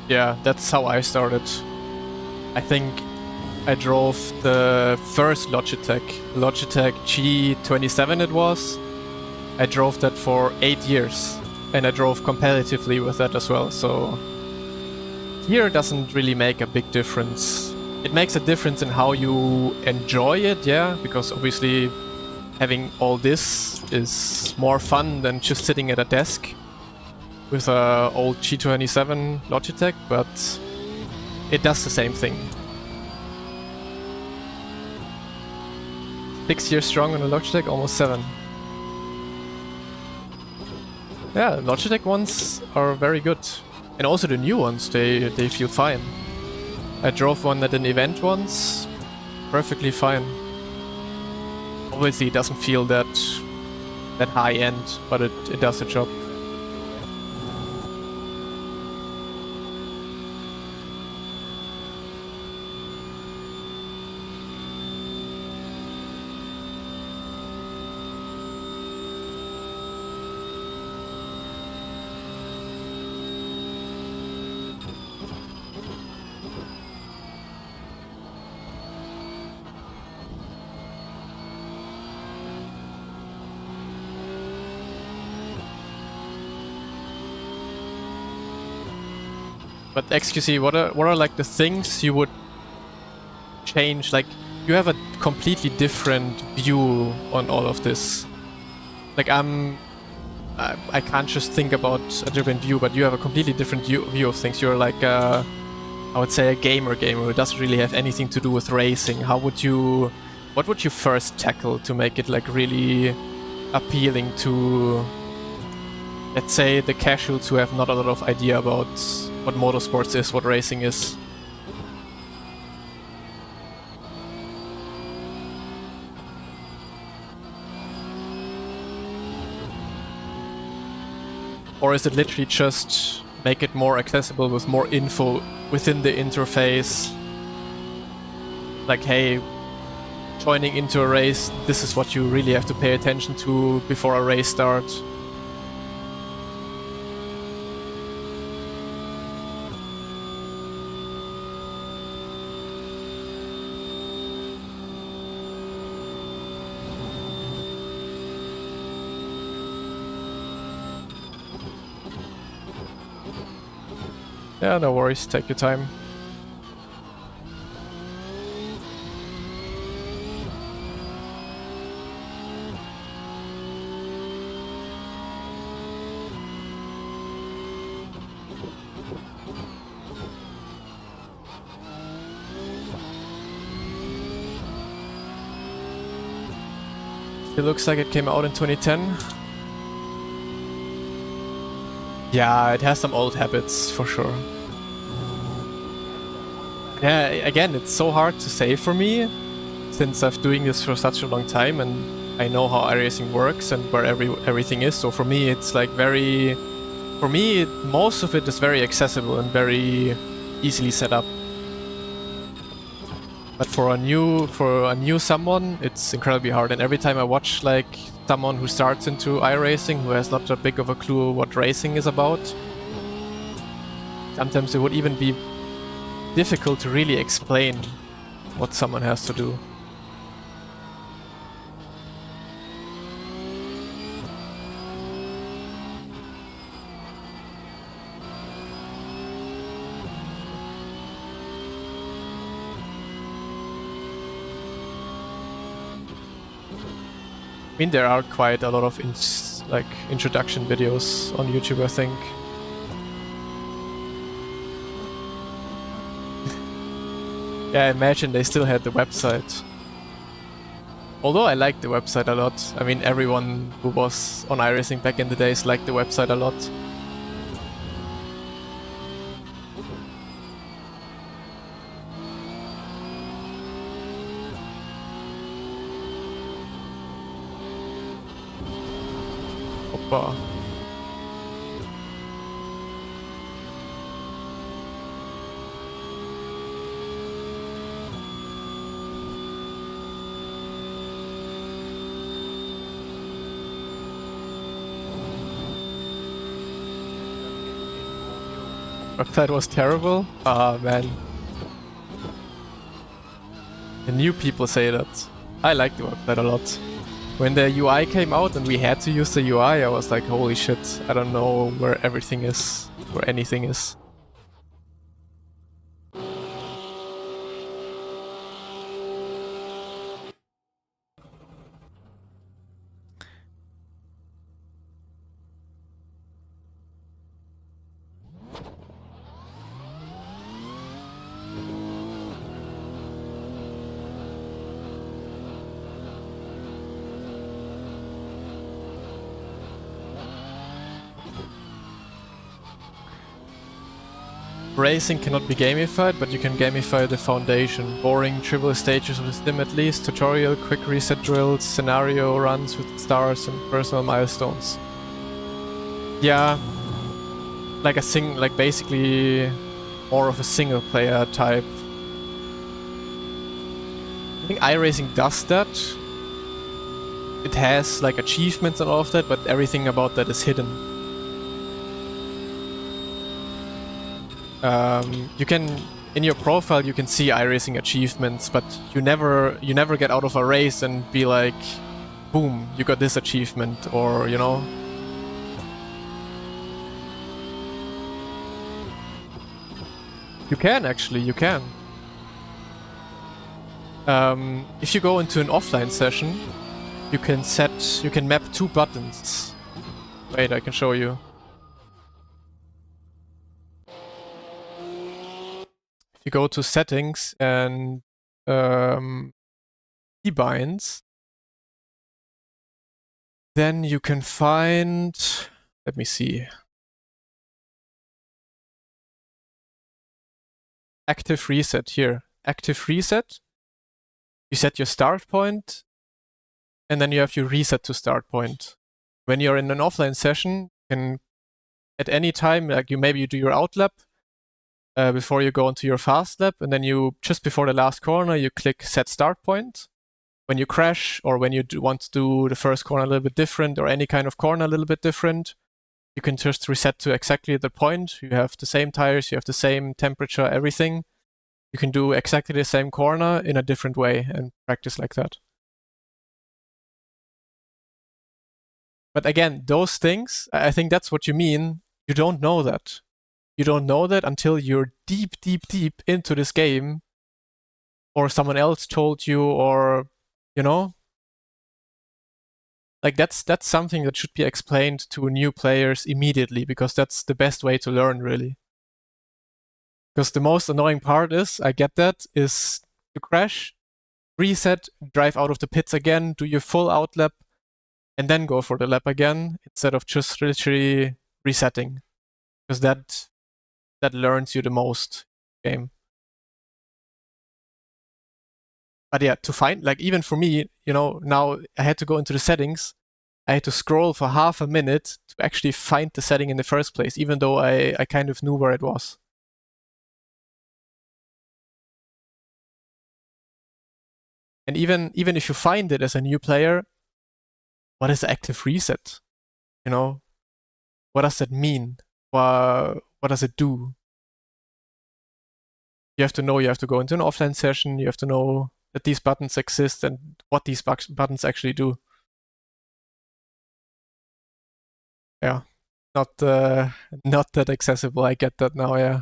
Yeah, that's how I started. I think I drove the first Logitech G27 it was. I drove that for 8 years, and I drove competitively with that as well, so gear doesn't really make a big difference. It makes a difference in how you enjoy it, yeah, because obviously having all this is more fun than just sitting at a desk with a old G27 Logitech, but it does the same thing. 6 years strong on a Logitech, almost 7. Yeah, Logitech ones are very good. And also the new ones, they feel fine. I drove one at an event once, perfectly fine. Obviously it doesn't feel that high end, but it does the job. But XQC, what are like the things you would change? Like, you have a completely different view on all of this. Like, I can't just think about a different view, but you have a completely different view of things. You're like, I would say a gamer who doesn't really have anything to do with racing. What would you first tackle to make it like really appealing to, let's say, the casuals who have not a lot of idea about what motorsports is, what racing is. Or is it literally just make it more accessible with more info within the interface? Like, hey, joining into a race, this is what you really have to pay attention to before a race starts. Yeah, no worries, take your time. It looks like it came out in 2010. Yeah, it has some old habits for sure. Yeah, again, it's so hard to say for me, since I've doing this for such a long time and I know how iRacing works and where everything is. So for me, it's like most of it is very accessible and very easily set up. But for a new someone, it's incredibly hard. And every time I watch like someone who starts into iRacing who has not a big of a clue what racing is about, sometimes it would even be difficult to really explain what someone has to do. I mean, there are quite a lot of introduction videos on YouTube, I think. Yeah, I imagine they still had the website. Although I liked the website a lot. I mean, everyone who was on iRacing back in the days liked the website a lot. Hoppa. Website was terrible? Ah, man. The new people say that. I like the website a lot. When the UI came out and we had to use the UI, I was like, holy shit, I don't know where everything is, where anything is. Racing cannot be gamified, but you can gamify the foundation. Boring, trivial stages of the sim at least, tutorial, quick reset drills, scenario runs with stars and personal milestones. Yeah, like basically more of a single player type. I think iRacing does that. It has like achievements and all of that, but everything about that is hidden. You can, in your profile, you can see iRacing achievements, but you never get out of a race and be like, boom, you got this achievement, or you know. You can actually, you can. If you go into an offline session, you can map 2 buttons. Wait, I can show you. You go to settings and keybinds, Then you can find, let me see, active reset here. Active reset, you set your start point, and then you have your reset to start point. When you're in an offline session, you can at any time, like maybe you do your out lap before you go into your fast lap, and then you, just before the last corner, you click set start point. When you crash, or when you want to do the first corner a little bit different, or any kind of corner a little bit different, you can just reset to exactly the point. You have the same tires, you have the same temperature, everything. You can do exactly the same corner in a different way and practice like that. But again, those things, I think that's what you mean. You don't know that. You don't know that until you're deep, deep, deep into this game, or someone else told you, or, you know, like that's something that should be explained to new players immediately, because that's the best way to learn, really. Because the most annoying part is, I get that, is you crash, reset, drive out of the pits again, do your full out lap, and then go for the lap again, instead of just literally resetting. Because that learns you the most game. But yeah, to find, like, even for me, you know, now I had to go into the settings. I had to scroll for half a minute to actually find the setting in the first place, even though I kind of knew where it was. And even if you find it as a new player, what is active reset? You know, what does that mean? What does it do? You have to know, you have to go into an offline session, you have to know that these buttons exist and what these buttons actually do. Yeah, not that accessible. I get that now, yeah.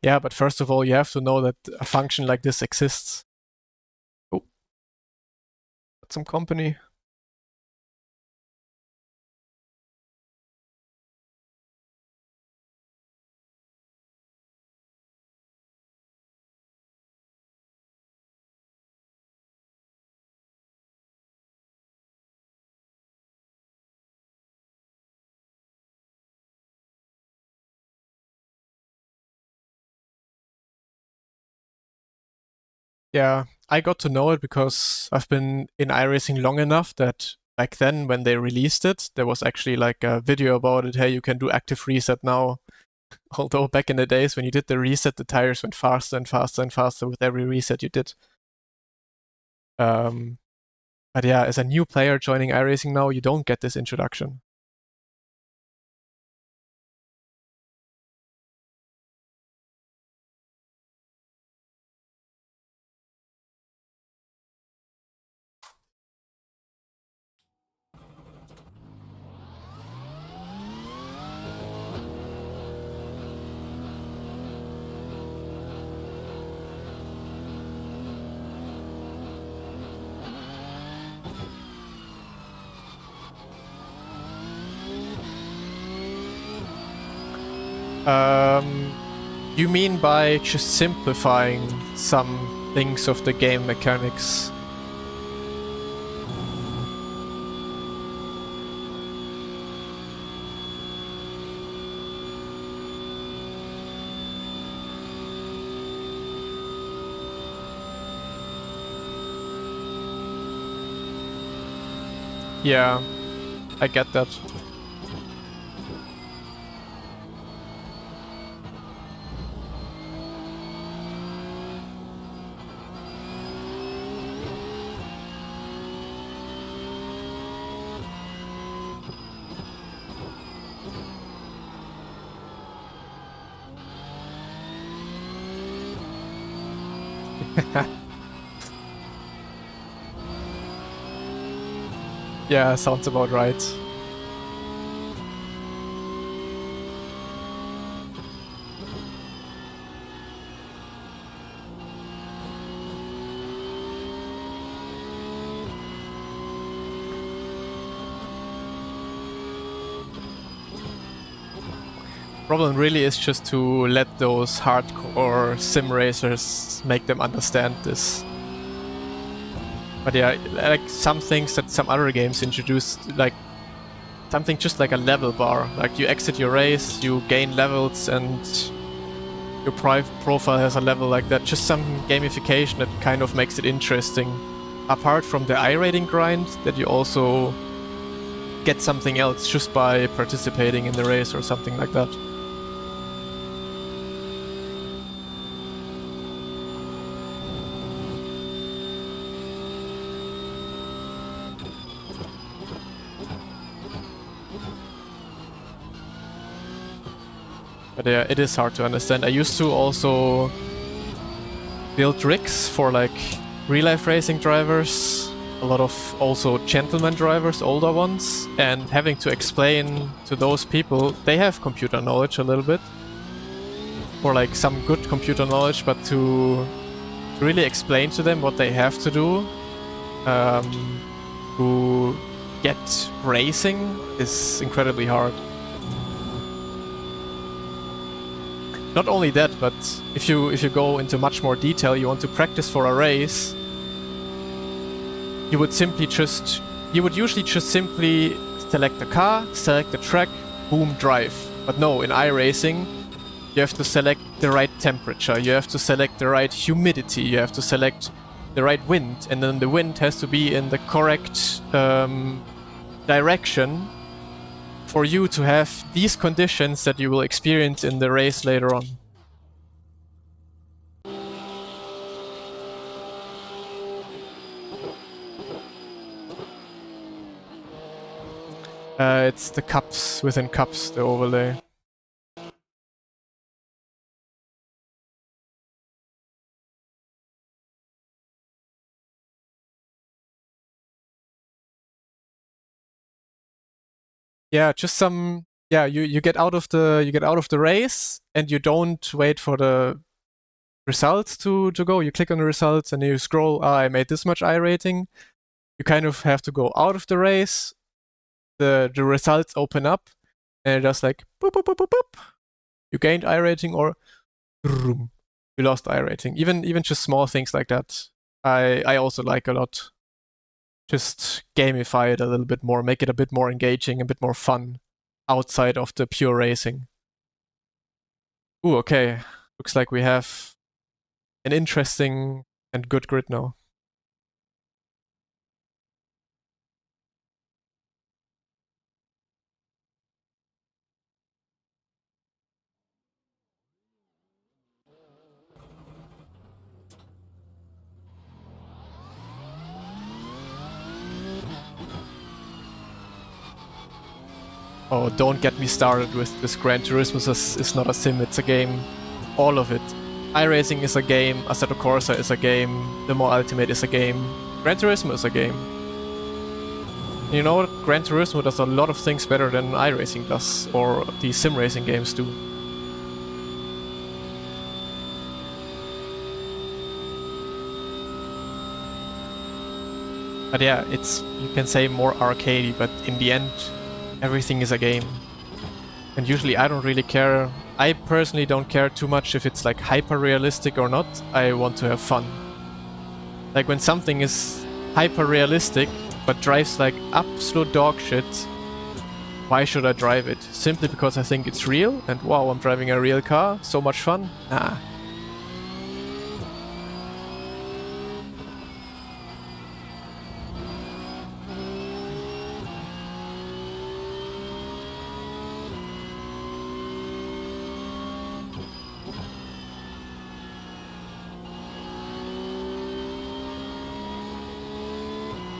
Yeah, but first of all, you have to know that a function like this exists. Oh, got some company. Yeah, I got to know it because I've been in iRacing long enough that back then when they released it, there was actually like a video about it. Hey, you can do active reset now. Although back in the days when you did the reset, the tires went faster and faster and faster with every reset you did. But yeah, as a new player joining iRacing now, you don't get this introduction. You mean by just simplifying some things of the game mechanics? Yeah, I get that. Yeah, sounds about right. Problem really is just to let those hardcore sim racers make them understand this. But yeah, like some things that some other games introduced, like something just like a level bar. Like you exit your race, you gain levels, and your profile has a level like that. Just some gamification that kind of makes it interesting. Apart from the iRating grind, that you also get something else just by participating in the race or something like that. But yeah, it is hard to understand. I used to also build rigs for like real-life racing drivers, a lot of also gentleman drivers, older ones, and having to explain to those people, they have computer knowledge a little bit, or like some good computer knowledge, but to really explain to them what they have to do to get racing is incredibly hard. Not only that, but if you go into much more detail, you want to practice for a race, you would usually just simply select the car, select the track, boom, drive. But no, in iRacing, you have to select the right temperature, you have to select the right humidity, you have to select the right wind, and then the wind has to be in the correct direction for you to have these conditions that you will experience in the race later on. It's the cups within cups, the overlay. Yeah, just some. Yeah, you get out of the race and you don't wait for the results to go. You click on the results and you scroll. I made this much iRating. You kind of have to go out of the race. The results open up, and just like boop boop boop boop boop. You gained iRating or you lost iRating. Even just small things like that. I also like a lot. Just gamify it a little bit more, make it a bit more engaging, a bit more fun outside of the pure racing. Ooh, okay. Looks like we have an interesting and good grid now. Oh, don't get me started with this Gran Turismo is not a sim, it's a game. All of it. iRacing is a game, Assetto Corsa is a game, Le Mans Ultimate is a game, Gran Turismo is a game. You know what? Gran Turismo does a lot of things better than iRacing does, or the sim racing games do. But yeah, it's, you can say, more arcadey, but in the end, everything is a game. And usually I don't really care. I personally don't care too much if it's like hyper realistic or not. I want to have fun. Like when something is hyper realistic but drives like absolute dog shit, why should I drive it? Simply because I think it's real and wow, I'm driving a real car, so much fun? Nah.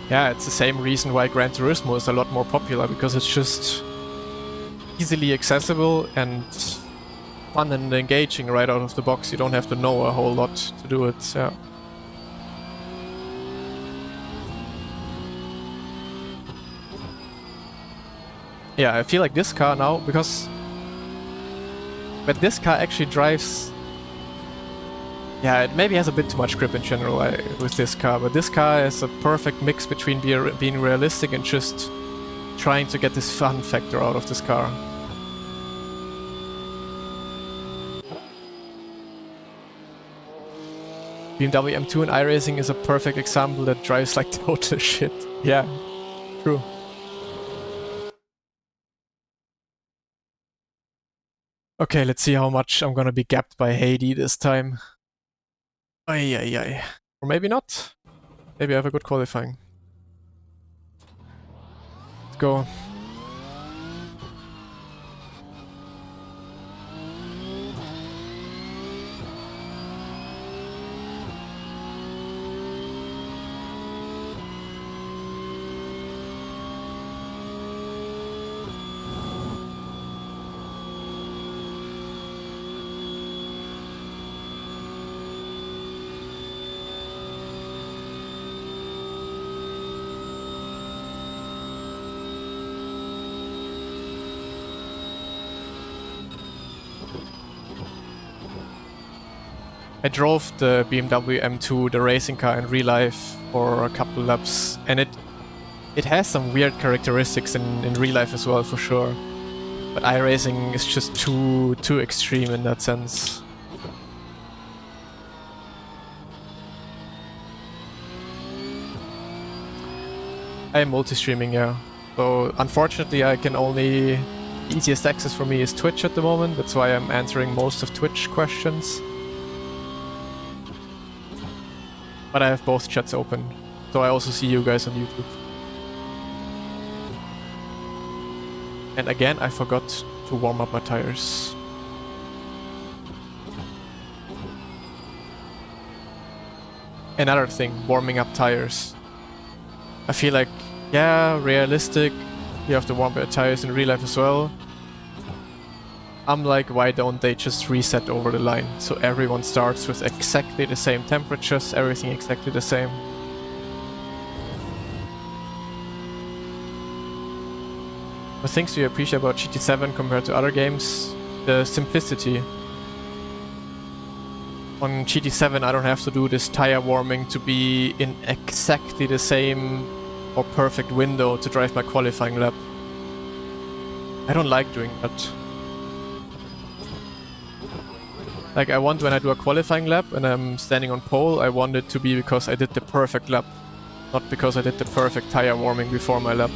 Yeah, it's the same reason why Gran Turismo is a lot more popular, because it's just easily accessible and fun and engaging right out of the box. You don't have to know a whole lot to do it, yeah. Yeah, I feel like this car now, because when this car actually drives, yeah, it maybe has a bit too much grip in general with this car, but this car is a perfect mix between being realistic and just trying to get this fun factor out of this car. BMW M2 in iRacing is a perfect example that drives like total shit. Yeah, true. Okay, let's see how much I'm gonna be gapped by Haiti this time. Ay, ay, ay. Or maybe not. Maybe I have a good qualifying. Let's go. I drove the BMW M2, the racing car, in real life for a couple laps, and it has some weird characteristics in real life as well, for sure. But iRacing is just too extreme in that sense. I am multi-streaming, yeah. So unfortunately I can only... The easiest access for me is Twitch at the moment, that's why I'm answering most of Twitch questions. But I have both chats open, so I also see you guys on YouTube. And again, I forgot to warm up my tires. Another thing, warming up tires. I feel like, yeah, realistic, you have to warm up your tires in real life as well. I'm like, why don't they just reset over the line? So everyone starts with exactly the same temperatures, everything exactly the same. What things do you appreciate about GT7 compared to other games? The simplicity. On GT7 I don't have to do this tire warming to be in exactly the same or perfect window to drive my qualifying lap. I don't like doing that. Like, I want when I do a qualifying lap and I'm standing on pole, I want it to be because I did the perfect lap, not because I did the perfect tire warming before my lap.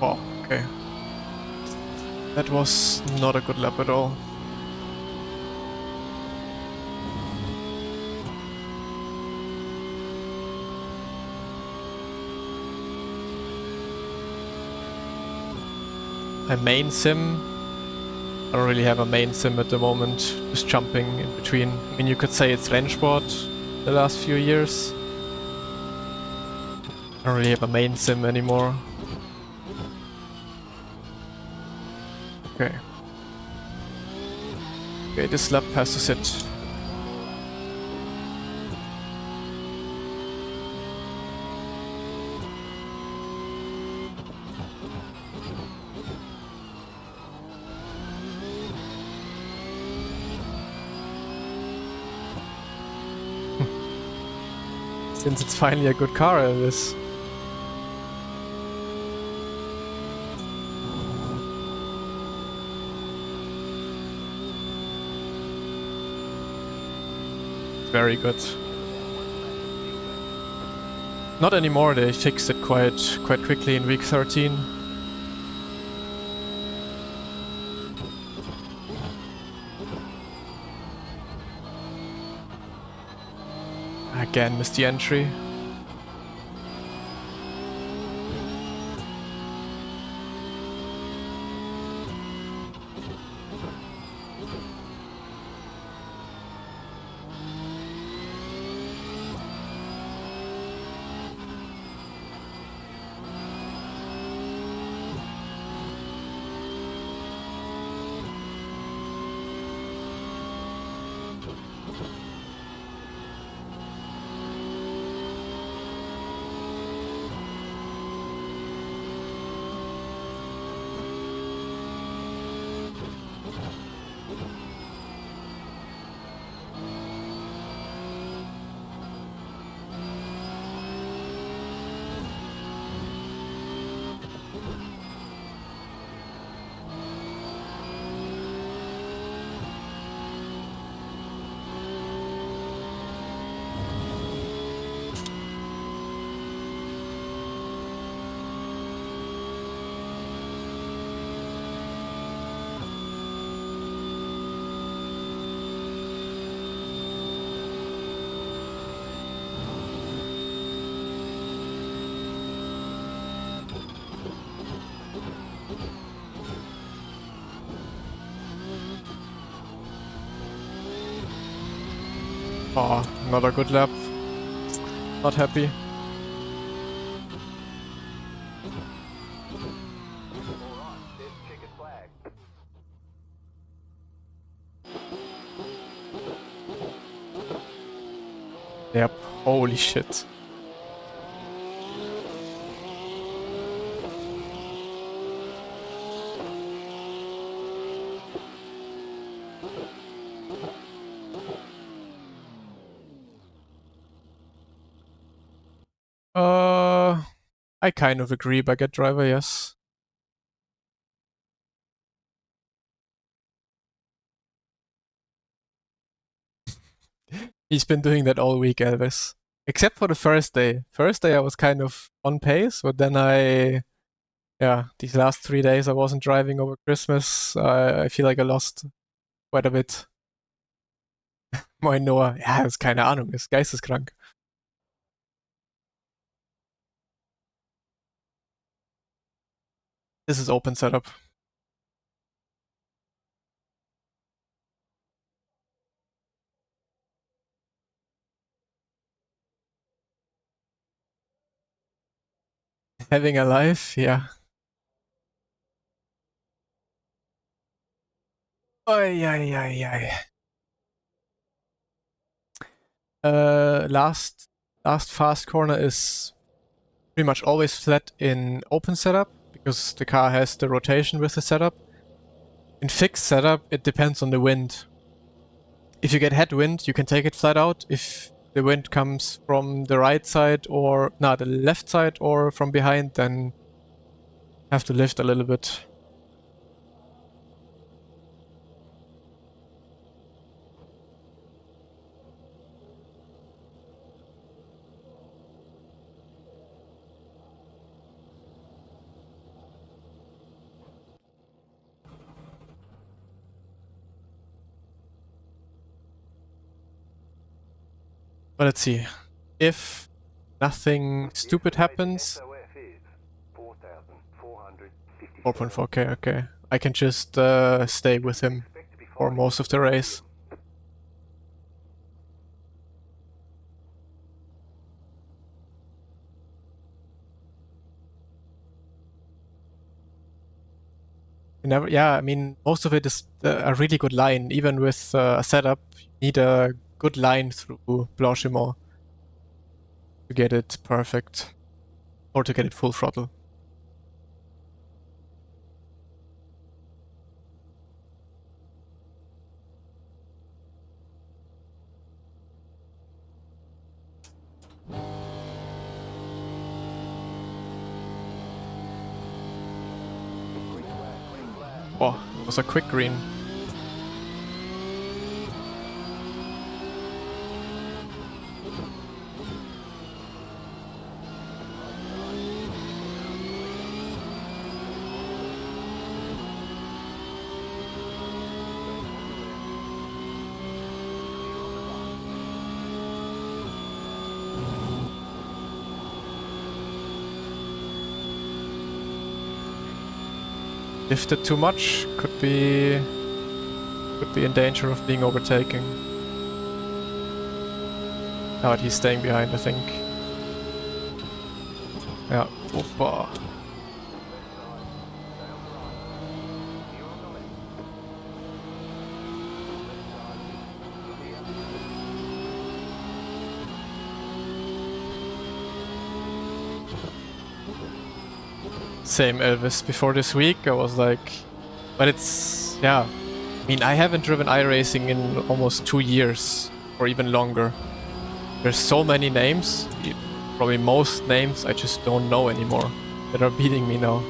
Oh, okay. That was not a good lap at all. My main sim? I don't really have a main sim at the moment, just jumping in between. I mean, you could say it's Rennsport the last few years. I don't really have a main sim anymore. Okay. Okay, this lap has to sit. Since it's finally a good car, Elvis. Very good. Not anymore, they fixed it quite quickly in week 13. Again, missed the entry. Oh, not a good lap. Not happy. Yep, holy shit. I kind of agree, baguette driver, yes. He's been doing that all week, Elvis. Except for the first day. First day I was kind of on pace, but then yeah, these last 3 days I wasn't driving over Christmas. I feel like I lost quite a bit. Moin Noah. Ja, ist keine Ahnung, ist geisteskrank. This is open setup. Having a life, yeah. Oi, oi, oi, oi. Last fast corner is pretty much always flat in open setup because the car has the rotation with the setup. In fixed setup, it depends on the wind. If you get headwind, you can take it flat out. If the wind comes from the right side or the left side or from behind, then have to lift a little bit. But let's see. If nothing stupid happens, 4.4k, okay. I can just stay with him for most of the race. Never, yeah, I mean, most of it is a really good line. Even with a setup, you need a good line through Blanchiment to get it perfect or to get it full throttle. Oh, it was a quick green. Lifted too much, could be in danger of being overtaken. Oh, but he's staying behind, I think. Yeah. Opa. Same Elvis. Before this week, I was like, but it's, yeah. I mean, I haven't driven iRacing in almost 2 years or even longer. There's so many names, probably most names I just don't know anymore that are beating me now.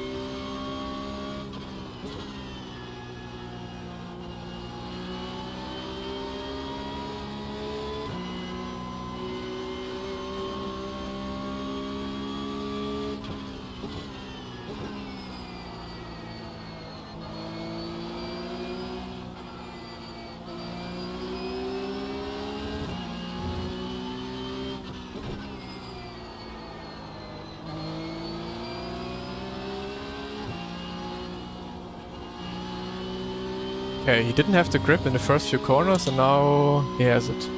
Okay, he didn't have the grip in the first few corners and now he has it.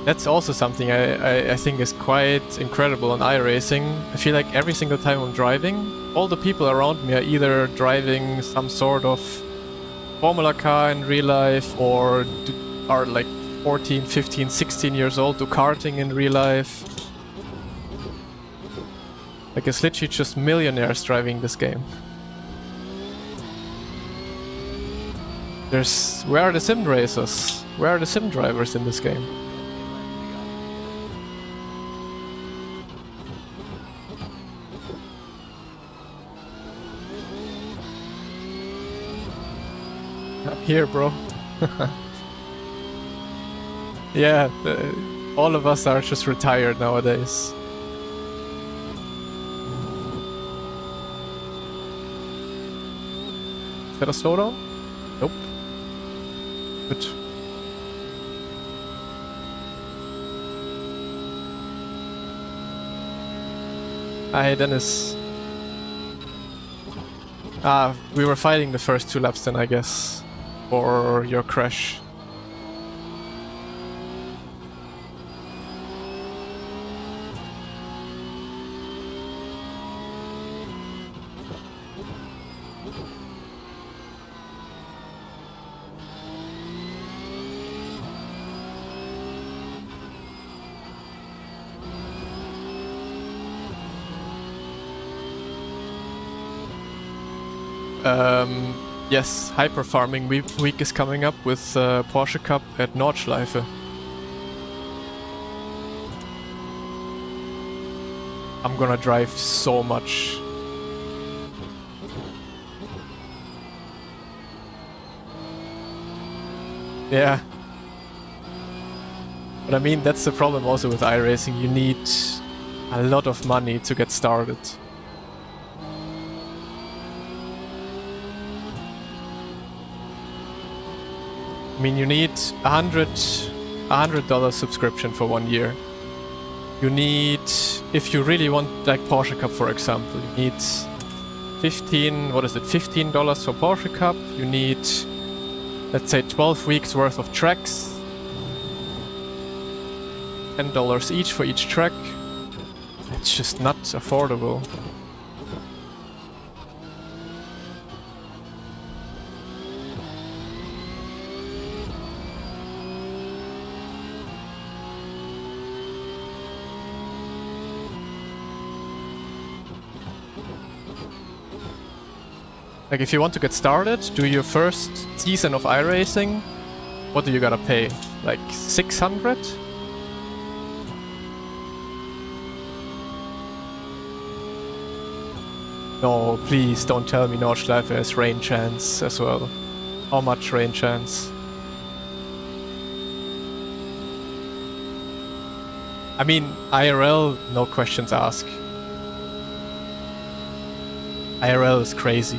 That's also something I think is quite incredible on iRacing. I feel like every single time I'm driving, all the people around me are either driving some sort of Formula car in real life or are like 14, 15, 16 years old, do karting in real life. Like it's literally just millionaires driving this game. Where are the sim racers? Where are the sim drivers in this game? I'm here, bro. Yeah, all of us are just retired nowadays. Is that a slowdown? Nope. Good. Hi, Dennis. We were fighting the first 2 laps then, I guess. For your crash. Yes, hyper farming week is coming up with Porsche Cup at Nordschleife. I'm gonna drive so much. Yeah. But I mean, that's the problem also with iRacing. You need a lot of money to get started. I mean, you need $100 subscription for 1 year. You need, if you really want, like Porsche Cup for example, you need $15 for Porsche Cup. You need, let's say, 12 weeks worth of tracks. $10 each for each track. It's just not affordable. Like, if you want to get started, do your first season of iRacing, what do you gotta pay? Like 600? No, please don't tell me Nordschleife has rain chance as well. How much rain chance? I mean, IRL, no questions asked. IRL is crazy.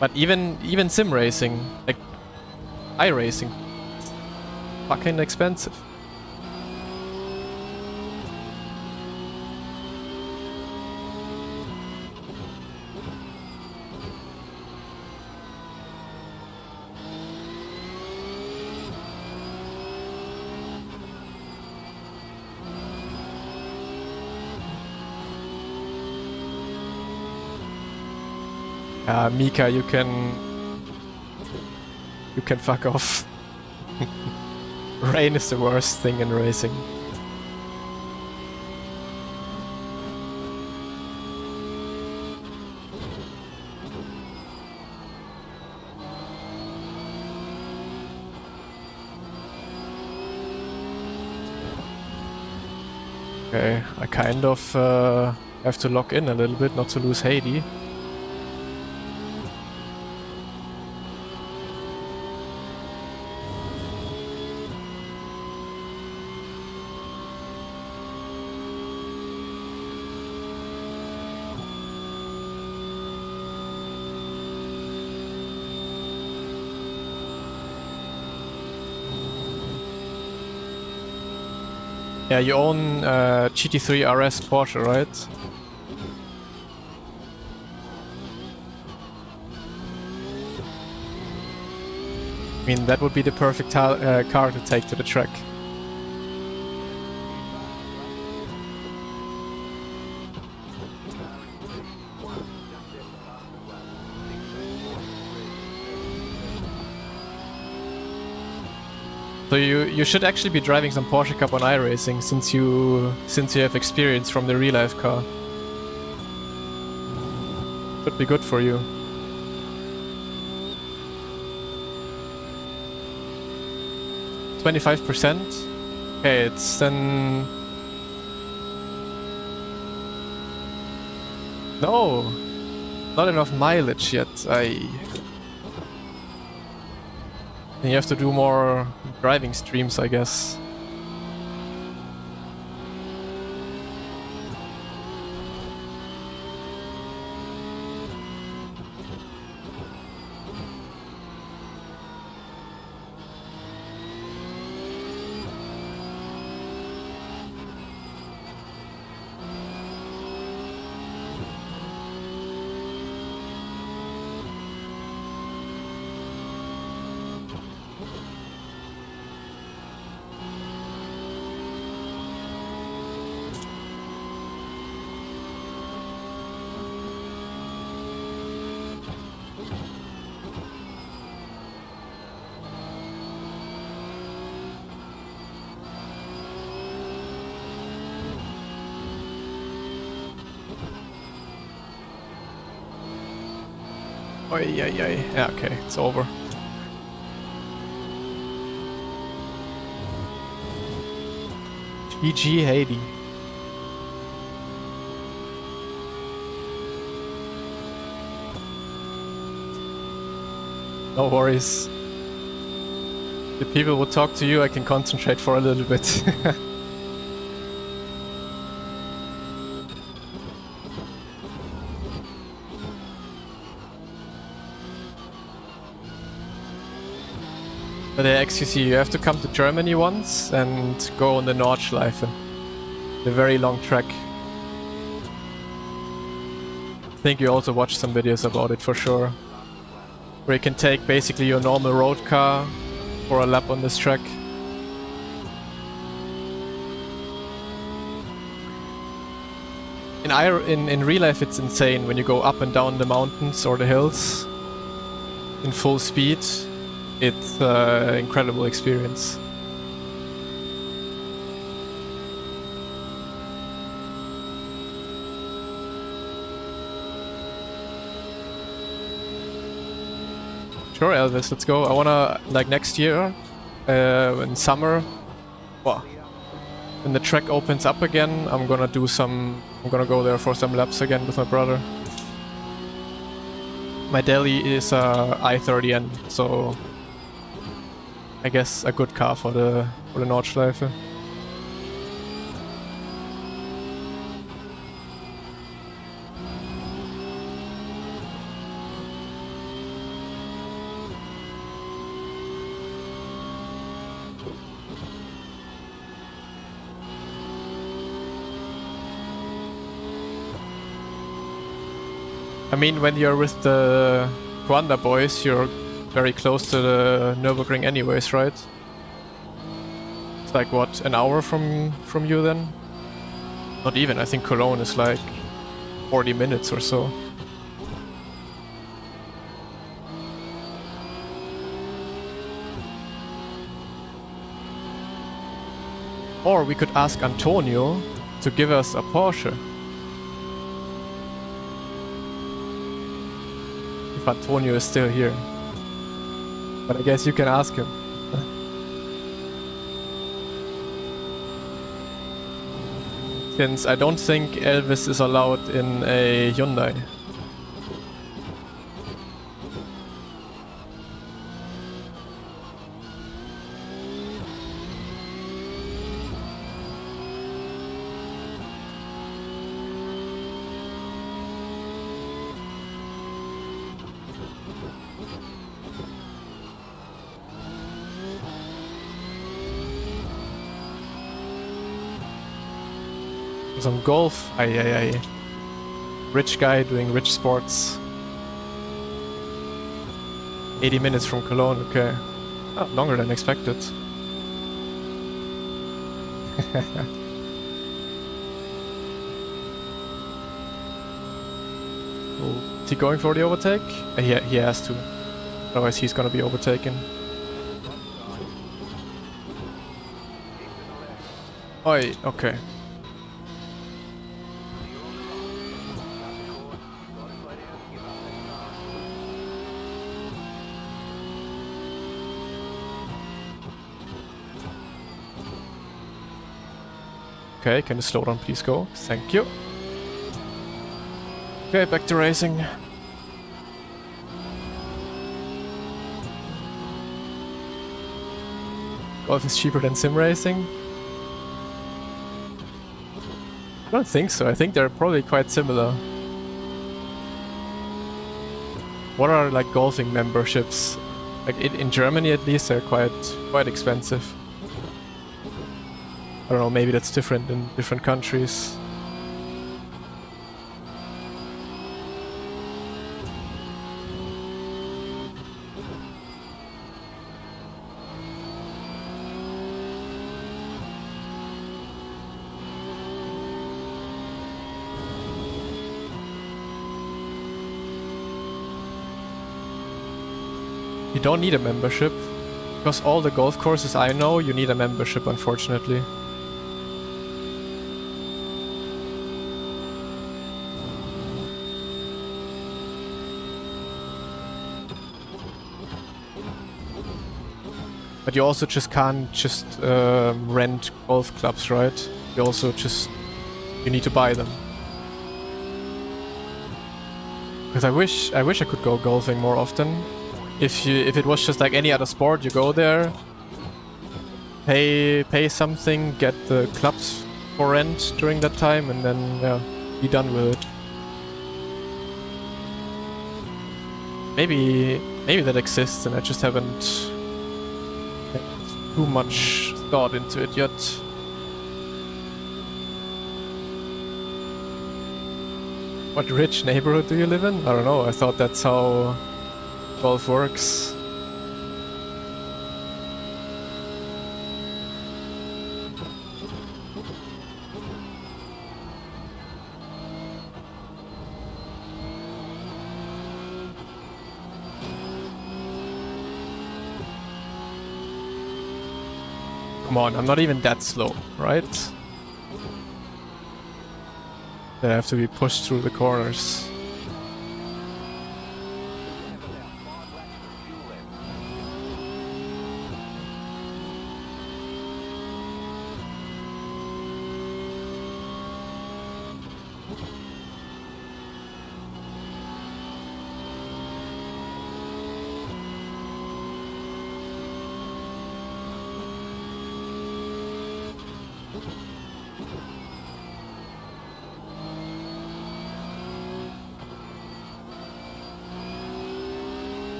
But even sim racing, like iRacing, fucking expensive. Mika, you can fuck off. Rain is the worst thing in racing. Okay, I kind of have to lock in a little bit, not to lose Heidi. Yeah, you own GT3 RS Porsche, right? I mean, that would be the perfect car to take to the track. So you should actually be driving some Porsche Cup on iRacing since you have experience from the real life car. Should be good for you. %. Okay, it's then... No! Not enough mileage yet. You have to do more driving streams, I guess. Oi, yeah, okay, it's over. GG Heidi. No worries. If people would talk to you, I can concentrate for a little bit. But XQC, you have to come to Germany once and go on the Nordschleife. The very long track. I think you also watched some videos about it for sure. Where you can take basically your normal road car for a lap on this track. In real life it's insane when you go up and down the mountains or the hills in full speed. It's an incredible experience. Sure, Elvis, let's go. I wanna, like next year, in summer, well, when the track opens up again, I'm gonna do some I'm gonna go there for some laps again with my brother. My daily is I30N, so I guess a good car for the Nordschleife. I mean, when you're with the Rwanda boys, you're very close to the Nürburgring anyways, right? It's like, what, an hour from you then? Not even, I think Cologne is like 40 minutes or so. Or we could ask Antonio to give us a Porsche. If Antonio is still here. But I guess you can ask him. Since I don't think Elvis is allowed in a Hyundai. Some golf. Aye. Rich guy doing rich sports. 80 minutes from Cologne, okay. Oh, longer than expected. Oh, is he going for the overtake? He has to. Otherwise he's gonna be overtaken. Oi, okay. Okay, can you slow down please go? Thank you. Okay, back to racing. Golf is cheaper than sim racing? I don't think so, I think they're probably quite similar. What are like golfing memberships? Like in Germany at least they're quite expensive. I don't know, maybe that's different in different countries. You don't need a membership, because all the golf courses I know, you need a membership, unfortunately. But you also just can't just rent golf clubs, right? You also you need to buy them. Because I wish I could go golfing more often. If it was just like any other sport, you go there, pay something, get the clubs for rent during that time, and then yeah, be done with it. Maybe that exists, and I just haven't put too much thought into it yet. What rich neighborhood do you live in? I don't know. I thought that's how golf works. Come on, I'm not even that slow, right? I have to be pushed through the corners.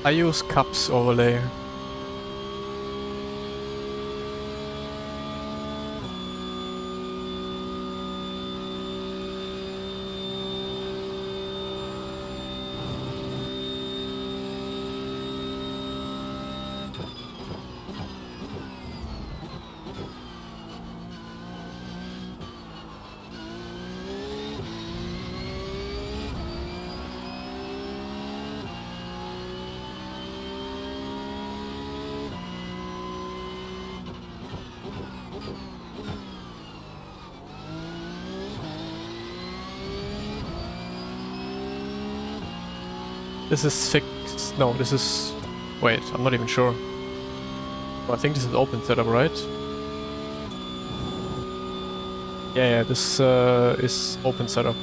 I use Cup's overlay. This is fixed. No, this is... Wait, I'm not even sure. Oh, I think this is open setup, right? Yeah, this is open setup.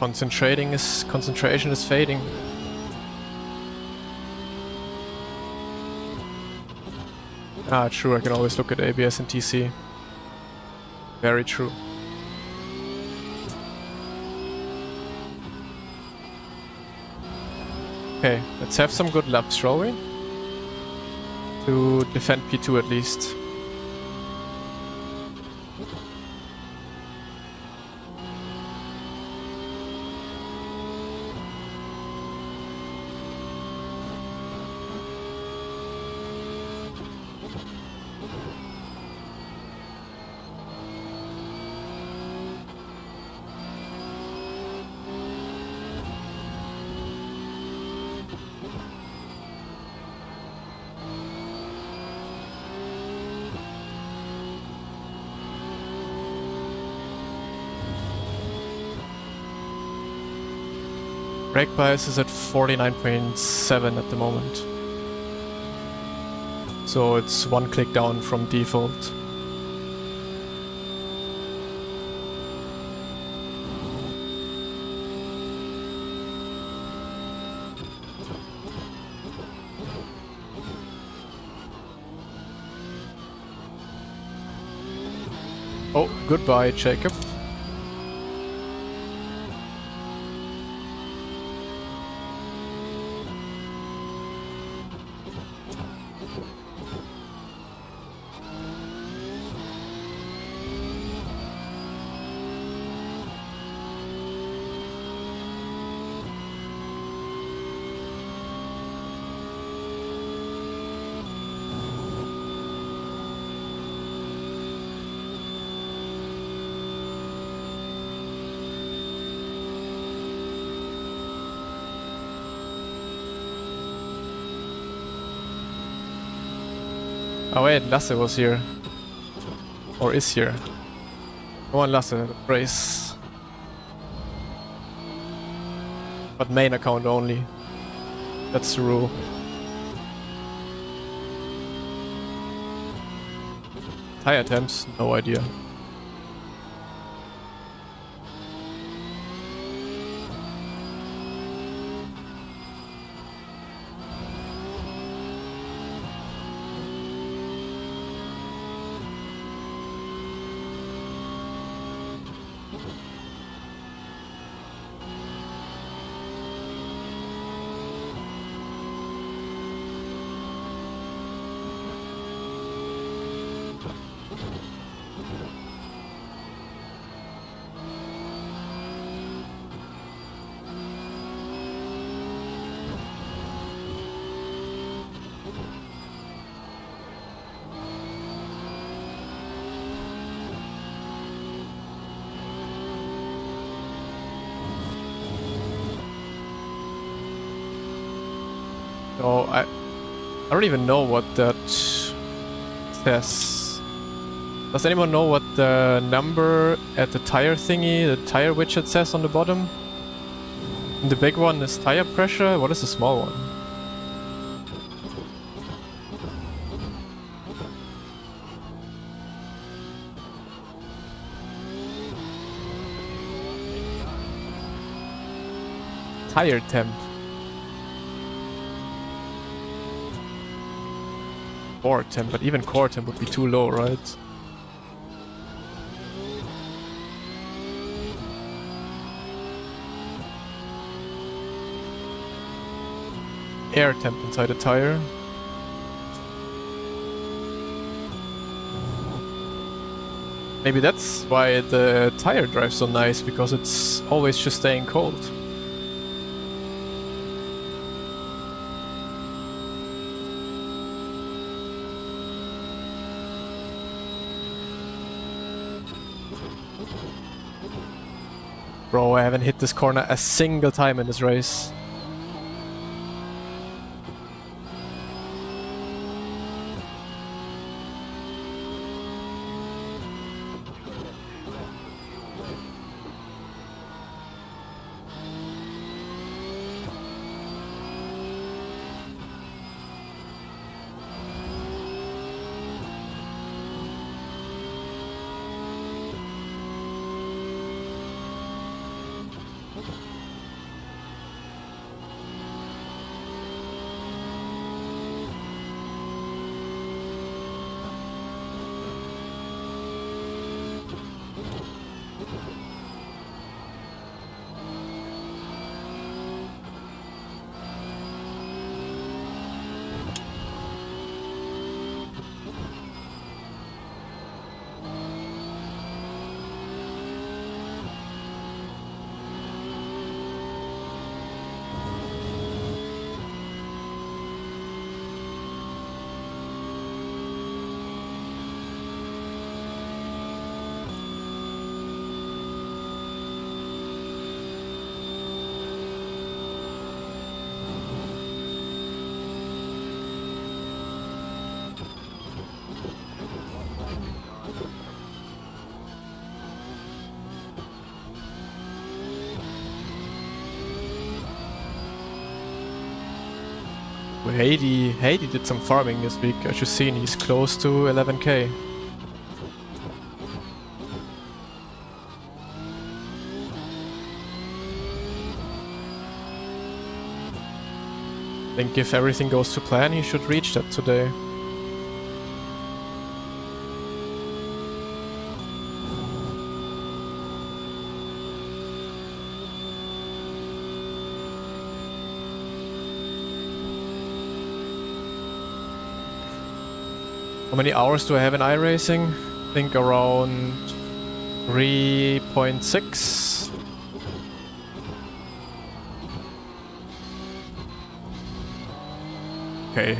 Concentration is fading. Ah, true, I can always look at ABS and TC. Very true. Okay, let's have some good laps, shall we? To defend P2 at least. Brake bias is at 49.7 at the moment. So it's one click down from default. Oh, goodbye, Jacob. Oh wait, Lasse was here. Or is here. Come on Lasse, race. But main account only. That's the rule. Tire temps? No idea. No, I don't even know what that says. Does anyone know what the number at the tire thingy, the tire widget says on the bottom? And the big one is tire pressure. What is the small one? Tire temp. Core temp, but even core temp would be too low, right? Air temp inside the tire. Maybe that's why the tire drives so nice, because it's always just staying cold. Bro, I haven't hit this corner a single time in this race. Haiti did some farming this week. As you've seen, he's close to 11k. I think if everything goes to plan, he should reach that today. How many hours do I have in iRacing? I think around 3.6. Okay.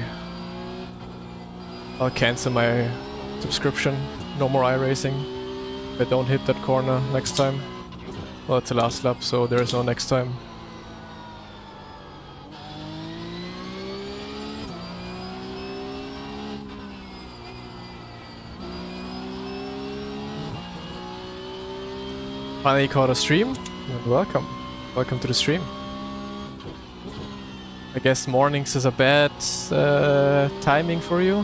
I'll cancel my subscription. No more iRacing. If I don't hit that corner next time. Well, it's the last lap, so there is no next time. Finally caught a stream. Welcome. Welcome to the stream. I guess mornings is a bad timing for you.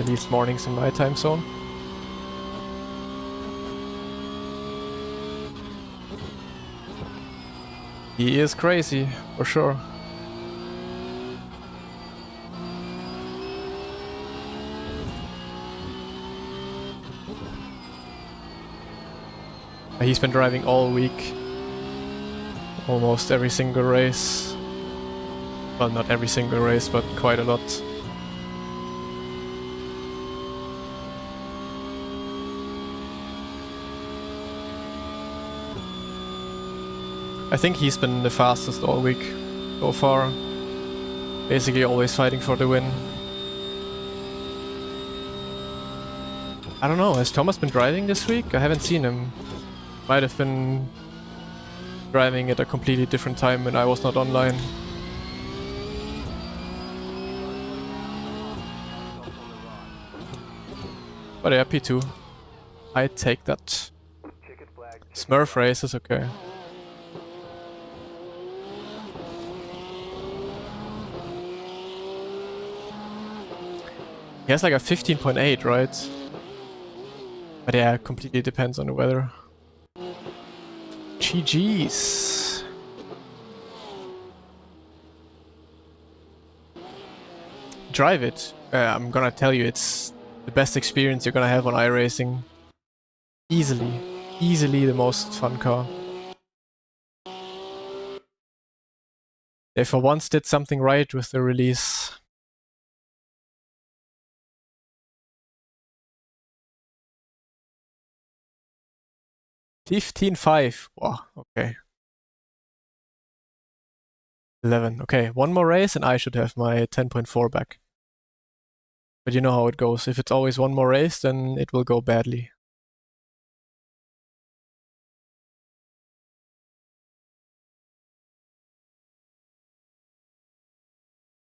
At least mornings in my time zone. He is crazy, for sure. He's been driving all week. Almost every single race. Well, not every single race, but quite a lot. I think he's been the fastest all week so far. Basically always fighting for the win. I don't know, has Thomas been driving this week? I haven't seen him. Might have been driving at a completely different time when I was not online. But yeah, P2. I take that. Smurf race is okay. He has like a 15.8, right? But yeah, completely depends on the weather. GG's. drive it. I'm gonna tell you, it's the best experience you're gonna have on iRacing. Easily. Easily the most fun car. They for once did something right with the release. 15.5. Wow, okay. 11. Okay, one more race and I should have my 10.4 back. But you know how it goes. If it's always one more race, then it will go badly.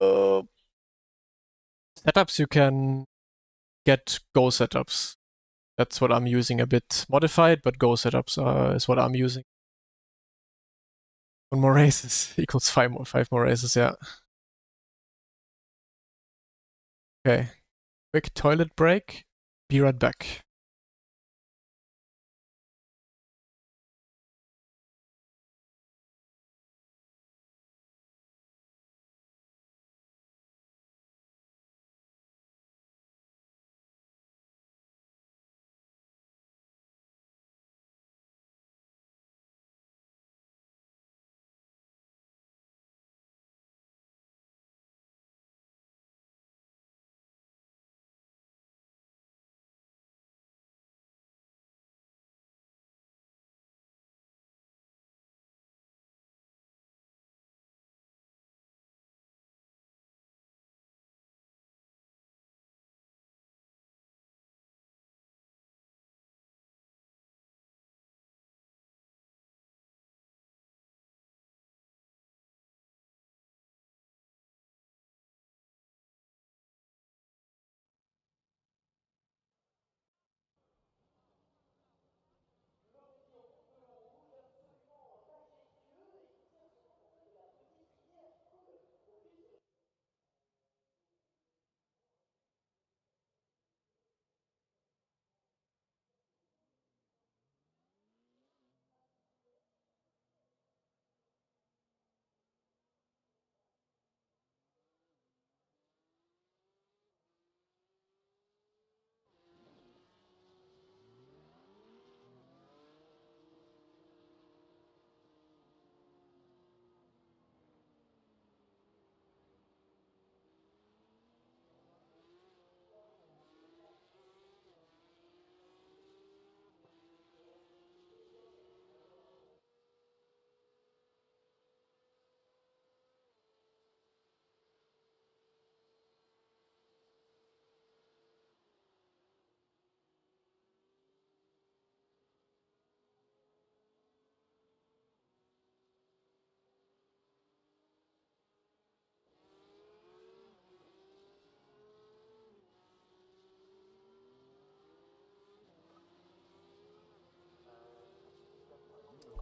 Uh, Setups you can get Go setups. That's what I'm using, a bit modified, but Go setups is what I'm using. One more races equals five more races, yeah. Okay, quick toilet break. Be right back.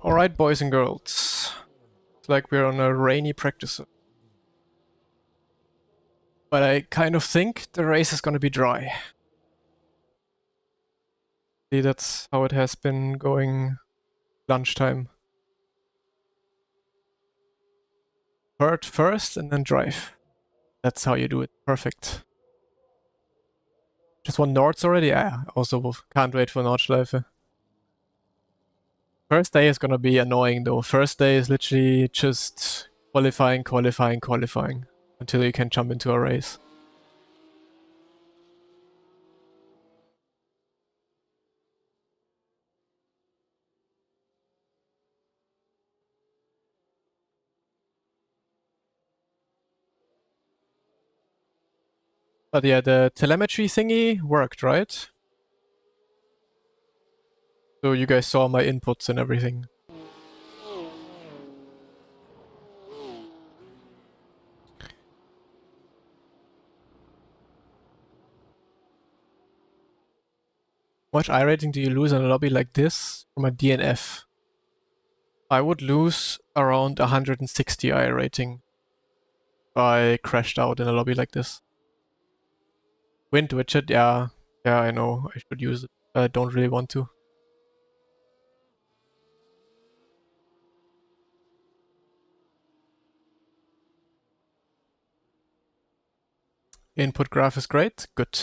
Alright, boys and girls. It's like we're on a rainy practice. But I kind of think the race is gonna be dry. See, that's how it has been going lunchtime. Hurt first and then drive. That's how you do it. Perfect. Just won Nords already? Yeah, also can't wait for Nordschleife. First day is gonna be annoying though. First day is literally just qualifying, qualifying, qualifying until you can jump into a race. But yeah, the telemetry thingy worked, right? So you guys saw my inputs and everything. How much I-rating do you lose in a lobby like this from a DNF? I would lose around 160 I-rating if I crashed out in a lobby like this. Wind widget, yeah. Yeah, I know. I should use it. I don't really want to. Input graph is great. Good.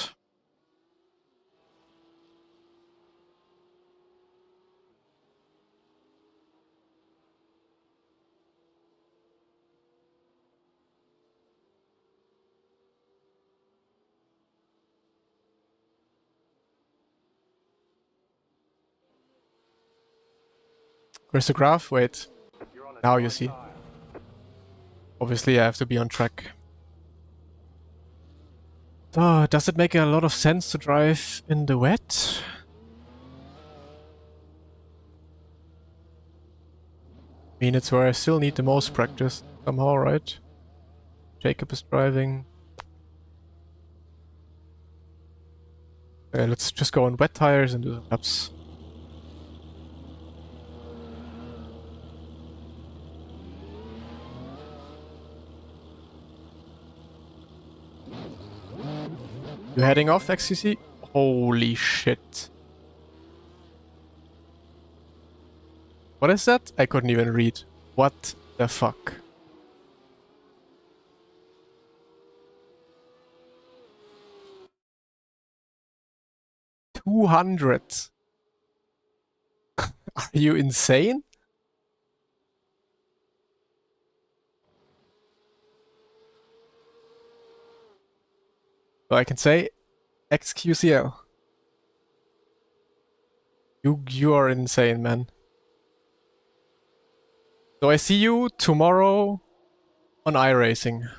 Where's the graph? Wait. Now you see. Obviously, I have to be on track. Does it make a lot of sense to drive in the wet? I mean, it's where I still need the most practice somehow, right? Jacob is driving. Okay, let's just go on wet tires and do the laps. You heading off, XCC? Holy shit. What is that? I couldn't even read. What the fuck? $200. Are you insane? So I can say XQCL. You are insane, man. So I see you tomorrow on iRacing.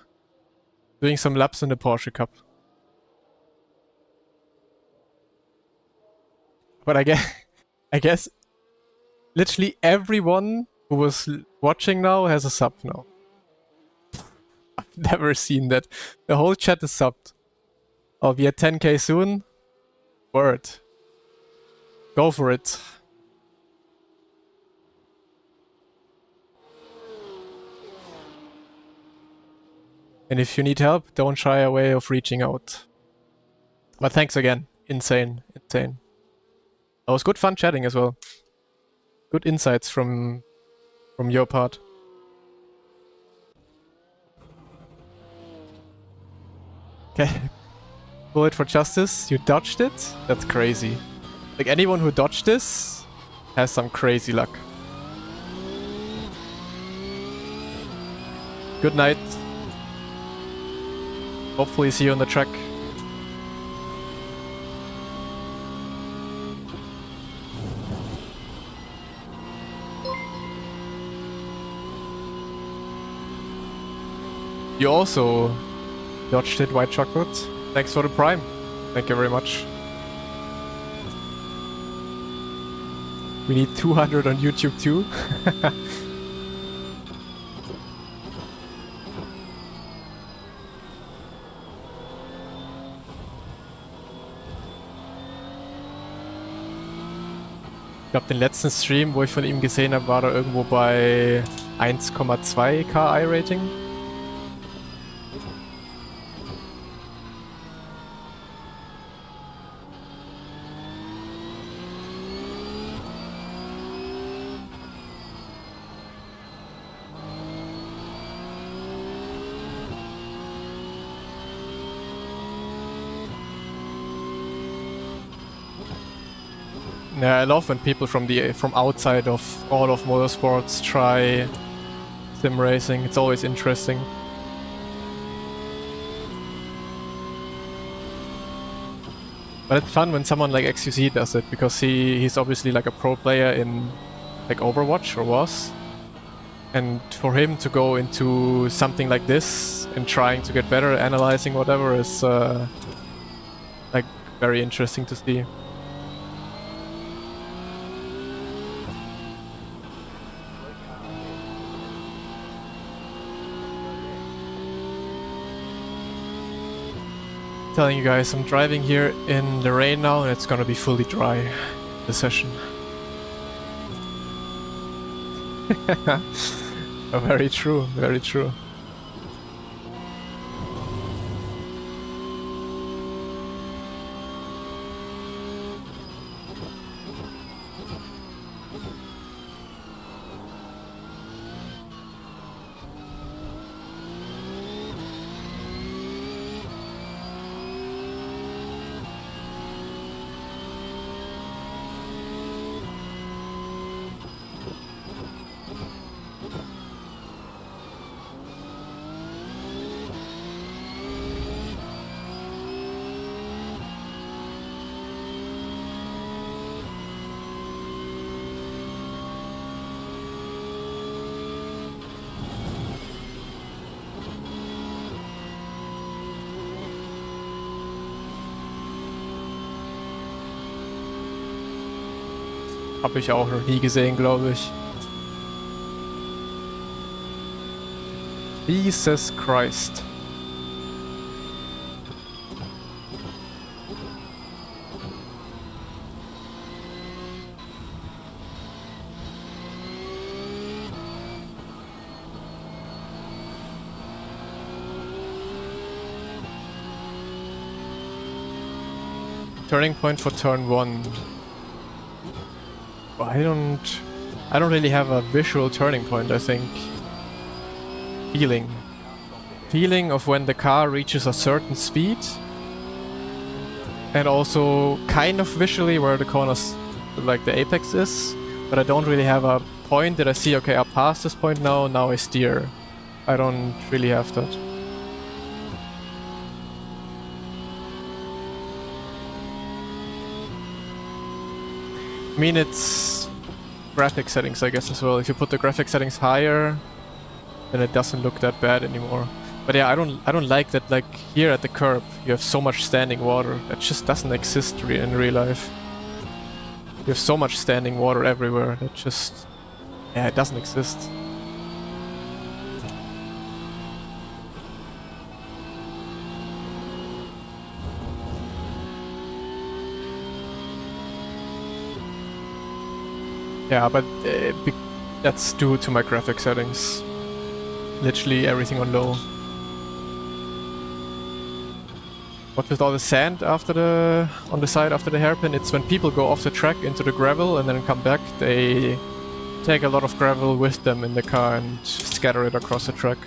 Doing some laps in the Porsche Cup. But I guess literally everyone who was watching now has a sub now. I've never seen that. The whole chat is subbed. I'll be at 10k soon. Word. Go for it. And if you need help, don't shy away of reaching out. But thanks again. Insane. Insane. That was good fun chatting as well. Good insights from your part. Okay. Bullet for justice. You dodged it? That's crazy. Like anyone who dodged this has some crazy luck. Good night. Hopefully see you on the track. You also dodged it, White Chocolate. Thanks for the prime. Thank you very much. We need 200 on YouTube too. Ich glaube, den letzten Stream, wo ich von ihm gesehen habe, war er irgendwo bei 1,2k I-Rating. Yeah, I love when people from outside of all of motorsports try sim racing. It's always interesting. But it's fun when someone like XUC does it, because he's obviously like a pro player in like Overwatch, or was. And for him to go into something like this and trying to get better, analyzing whatever, is like very interesting to see. Telling you guys, I'm driving here in the rain now and it's gonna be fully dry, the session. Oh, very true, very true. Habe ich auch noch nie gesehen, glaube ich. Jesus Christ. Turning point for turn 1. I don't really have a visual turning point, I think. Feeling of when the car reaches a certain speed. And also kind of visually where the corners, like the apex is. But I don't really have a point that I see, okay, I passed this point now I steer. I don't really have that. I mean, it's graphic settings, I guess, as well. If you put the graphic settings higher, then it doesn't look that bad anymore. But yeah, I don't like that, like, here at the curb, you have so much standing water. That just doesn't exist in real life. You have so much standing water everywhere. That just... yeah, it doesn't exist. Yeah, but that's due to my graphic settings. Literally everything on low. What with all the sand after on the side after the hairpin, it's when people go off the track into the gravel and then come back, they take a lot of gravel with them in the car and scatter it across the track.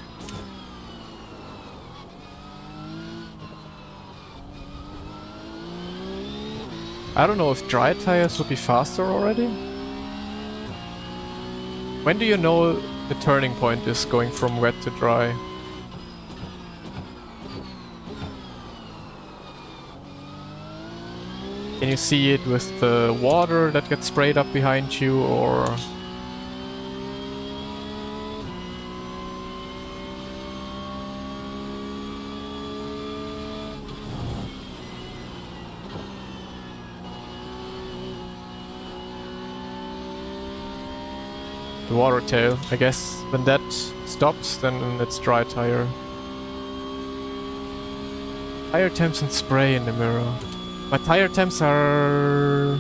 I don't know if dry tires would be faster already. When do you know the turning point is going from wet to dry? Can you see it with the water that gets sprayed up behind you, or... the water tail? I guess when that stops, then it's dry tire. Tire temps and spray in the mirror. My tire temps are...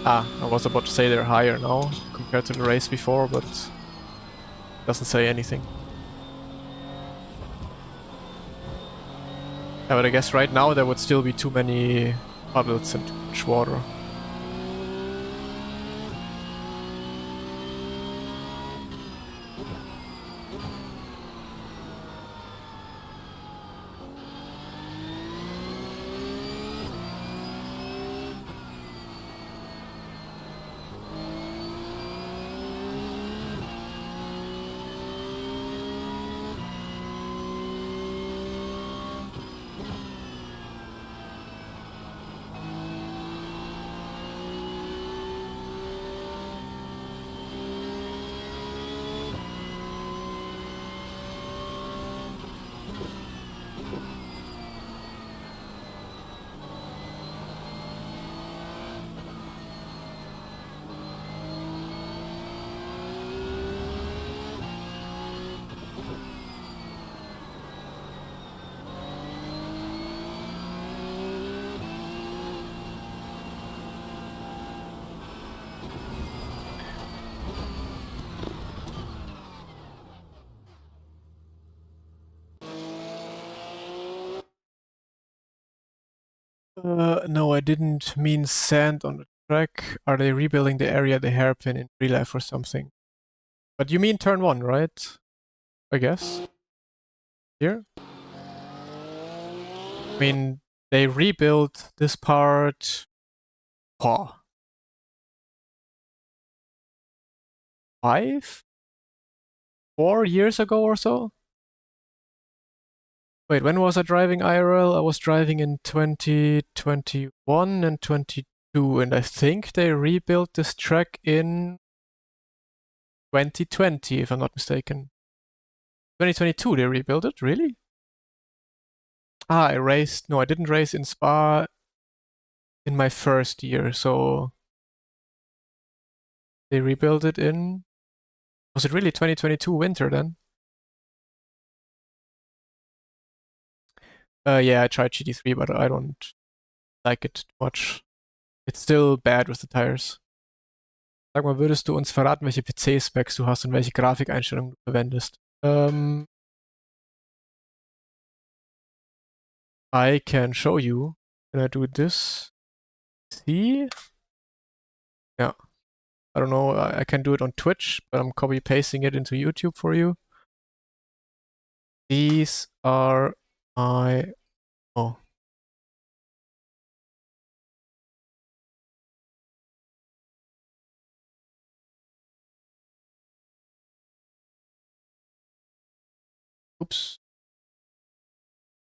I was about to say they're higher now compared to the race before, but doesn't say anything. Yeah, but I guess right now there would still be too many puddles and too much water. No, I didn't mean sand on the track. Are they rebuilding the area the hairpin in real life or something? But you mean turn 1, right? I guess. Here? I mean, they rebuilt this part... Oh. 4 years ago or so? Wait, when was I driving IRL? I was driving in 2021 and 22, and I think they rebuilt this track in 2020, if I'm not mistaken. 2022 they rebuilt it? Really? I raced... no, I didn't race in Spa in my first year, so... They rebuilt it in... Was it really 2022 winter then? Yeah, I tried GT3, but I don't like it much. It's still bad with the tires. Sag mal, würdest du uns verraten, welche PC-Specs du hast und welche Grafikeinstellungen du verwendest? I can show you. Can I do this? See? Yeah. I don't know. I can do it on Twitch, but I'm copy pasting it into YouTube for you. These are my... Oh. Oops.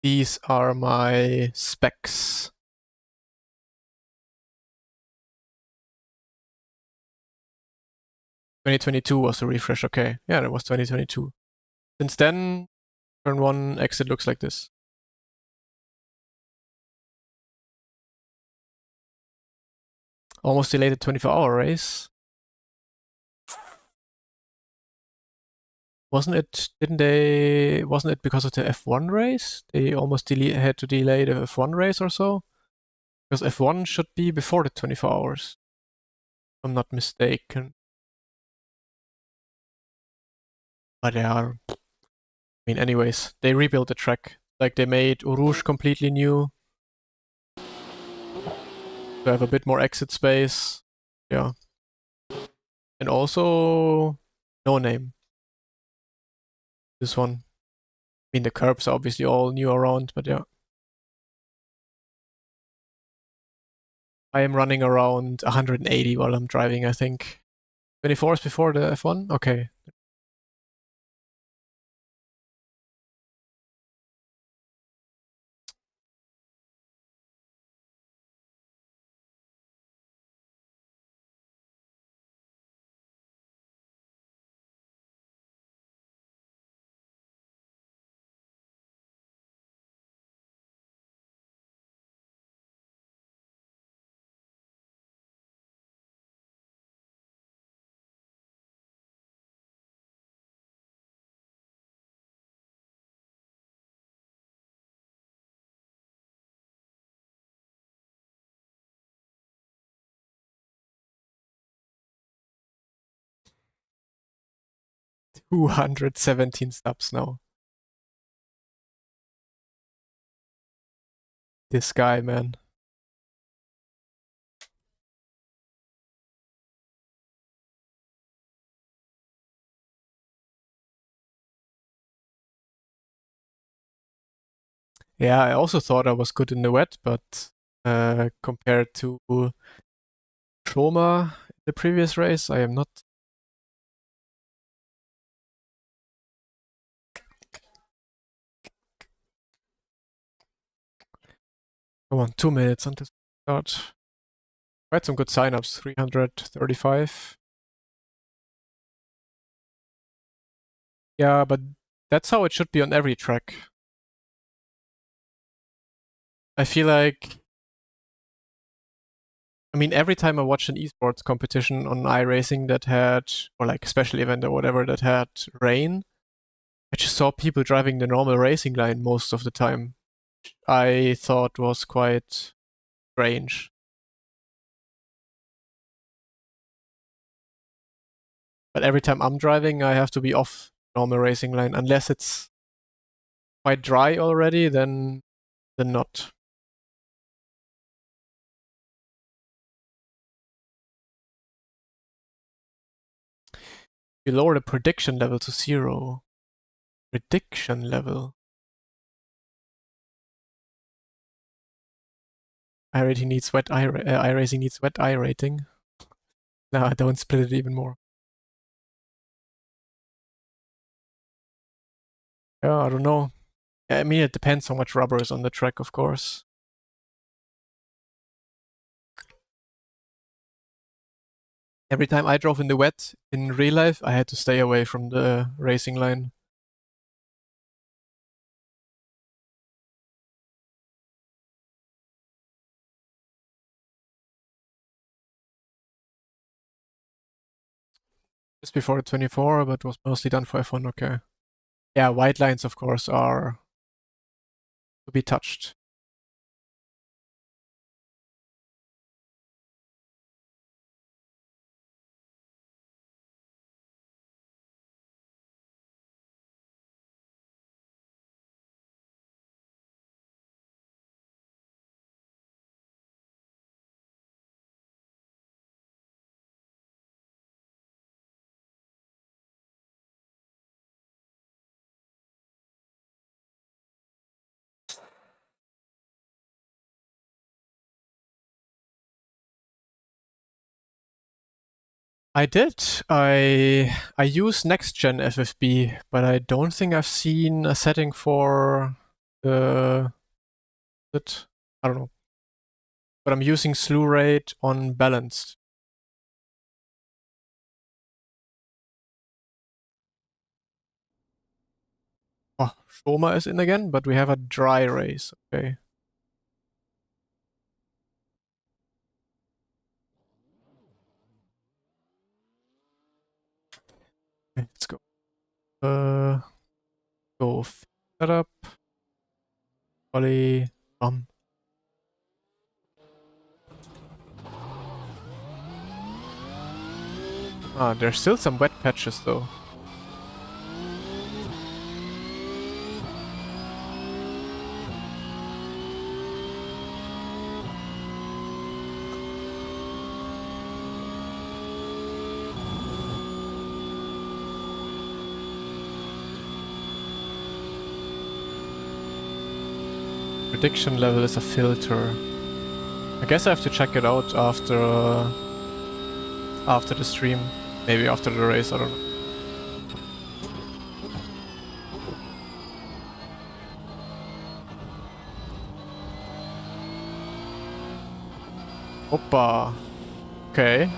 These are my specs. 2022 was the refresh. Okay. Yeah, that was 2022. Since then, turn 1 exit looks like this. Almost delayed the 24-hour race. Wasn't it because of the F1 race? They almost had to delay the F1 race or so? Because F1 should be before the 24 hours. If I'm not mistaken. But yeah, I mean, anyways, they rebuilt the track. Like, they made Rouge completely new. To have a bit more exit space. Yeah. And also, no name. This one. I mean, the curbs are obviously all new around, but yeah. I am running around 180 while I'm driving, I think. 24 is before the F1? Okay. $217 now. This guy, man. Yeah, I also thought I was good in the wet, but compared to Trauma the previous race, I am not. Come on, 2 minutes until start. Quite some good signups, 335. Yeah, but that's how it should be on every track. I feel like, I mean, every time I watched an esports competition on iRacing that had, or like a special event or whatever that had rain, I just saw people driving the normal racing line most of the time. I thought was quite strange. But every time I'm driving, I have to be off normal racing line. Unless it's quite dry already, then not. You lower the prediction level to 0. Prediction level. iRacing needs wet iRacing needs wet iRating. Nah, don't split it even more. Yeah, I don't know. I mean, it depends how much rubber is on the track, of course. Every time I drove in the wet in real life, I had to stay away from the racing line. before the 24, but was mostly done for F1. Okay. Yeah, white lines, of course, are to be touched. I did. I use next gen FFB, but I don't think I've seen a setting for it. I don't know. But I'm using slew rate on balanced. Oh, Shoma is in again, but we have a dry race. Okay. Okay, let's go. Go setup. Ollie. Ah, there's still some wet patches though. Prediction level is a filter. I guess I have to check it out after the stream. Maybe after the race, I don't know. Oppa. Okay.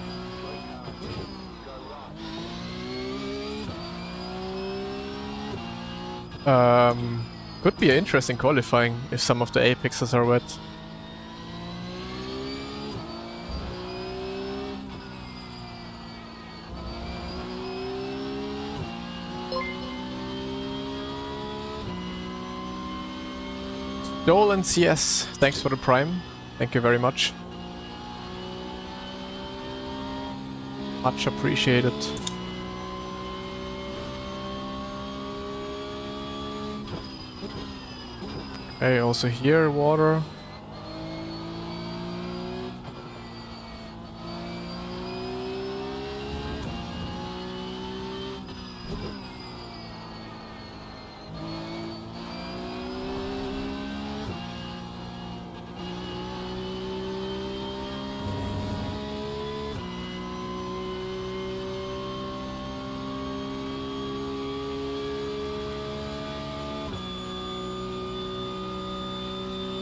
Could be an interesting qualifying if some of the apexes are wet. Dolan CS, thanks for the prime. Thank you very much. Much appreciated. Okay, also here, water.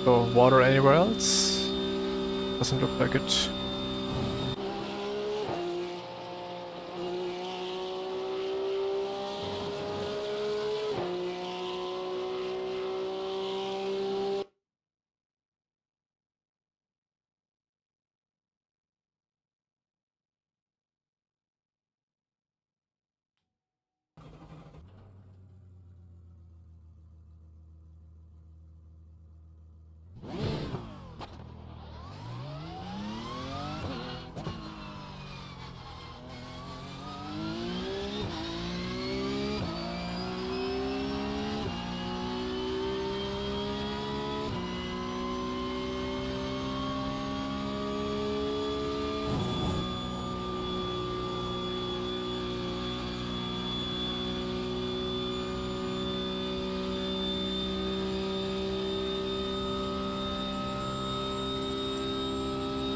So, water anywhere else? Doesn't look like it.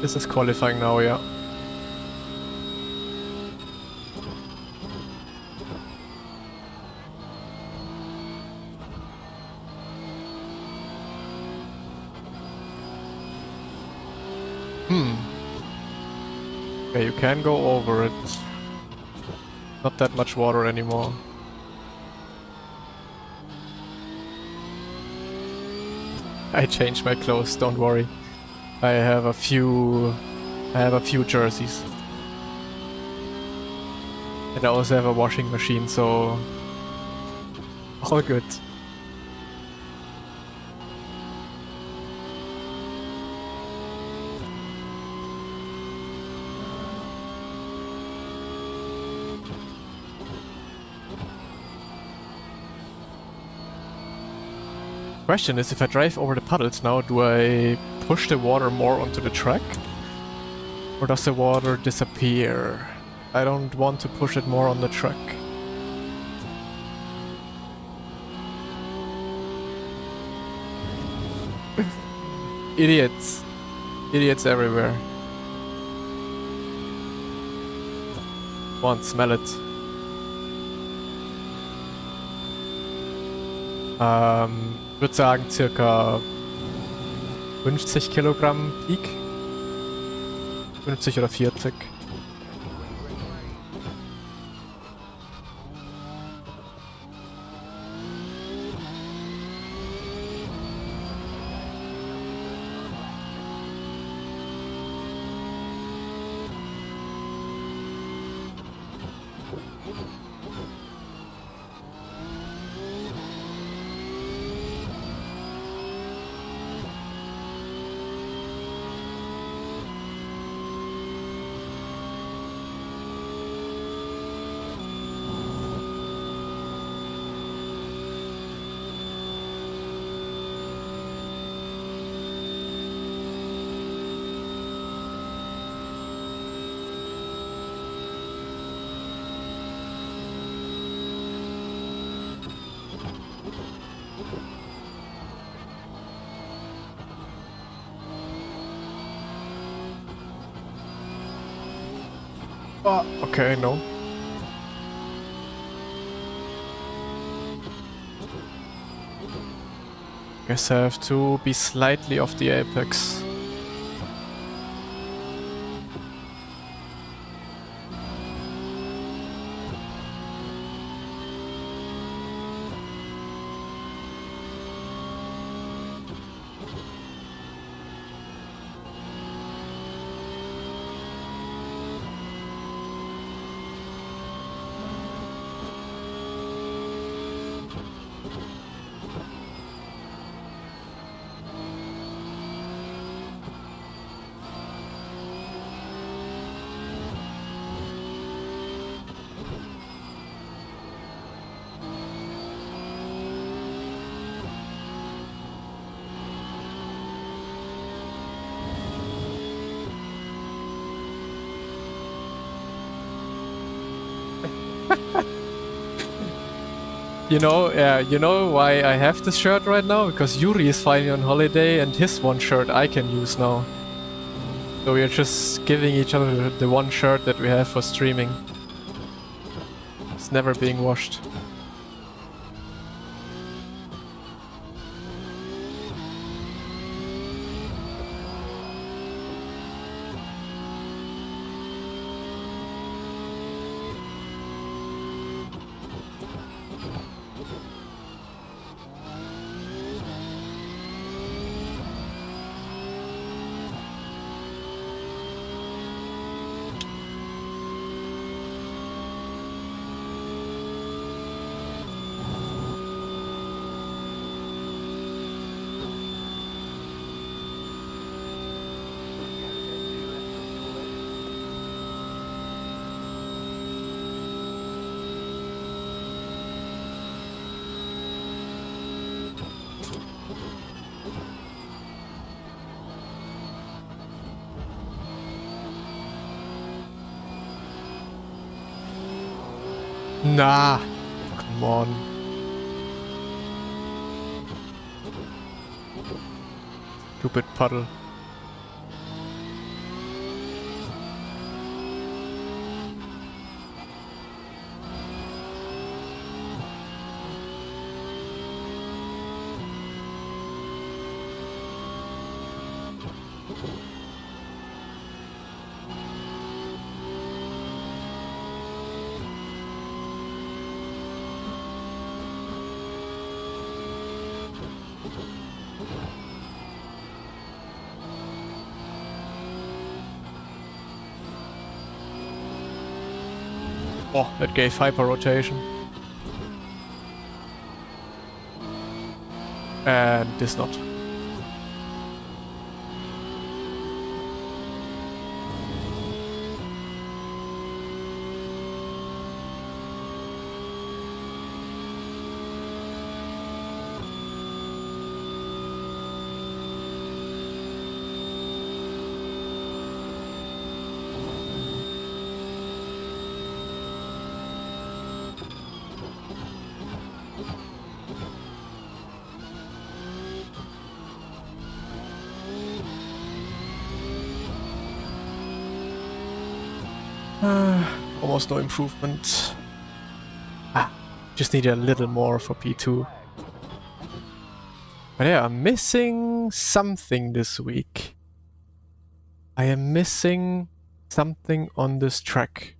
This is qualifying now, yeah. Okay, you can go over it. Not that much water anymore. I changed my clothes, don't worry. I have a few jerseys. And And I also have a washing machine, so all good. Question is, if I drive over the puddles now, do I push the water more onto the track? Or does the water disappear? I don't want to push it more on the track. Idiots. Idiots everywhere. Come on, smell it. Ich würde sagen circa 50 Kilogramm Peak. 50 oder 40. Oh, okay, no. Guess I have to be slightly off the apex. You know why I have this shirt right now? Because Yuri is finally on holiday and his one shirt I can use now. So we are just giving each other the one shirt that we have for streaming. It's never being washed. Nah, come on. Stupid puddle. Oh, that gave hyper rotation. And this not. Almost no improvement. Just need a little more for P2. But yeah, I'm missing something this week. I am missing something on this track.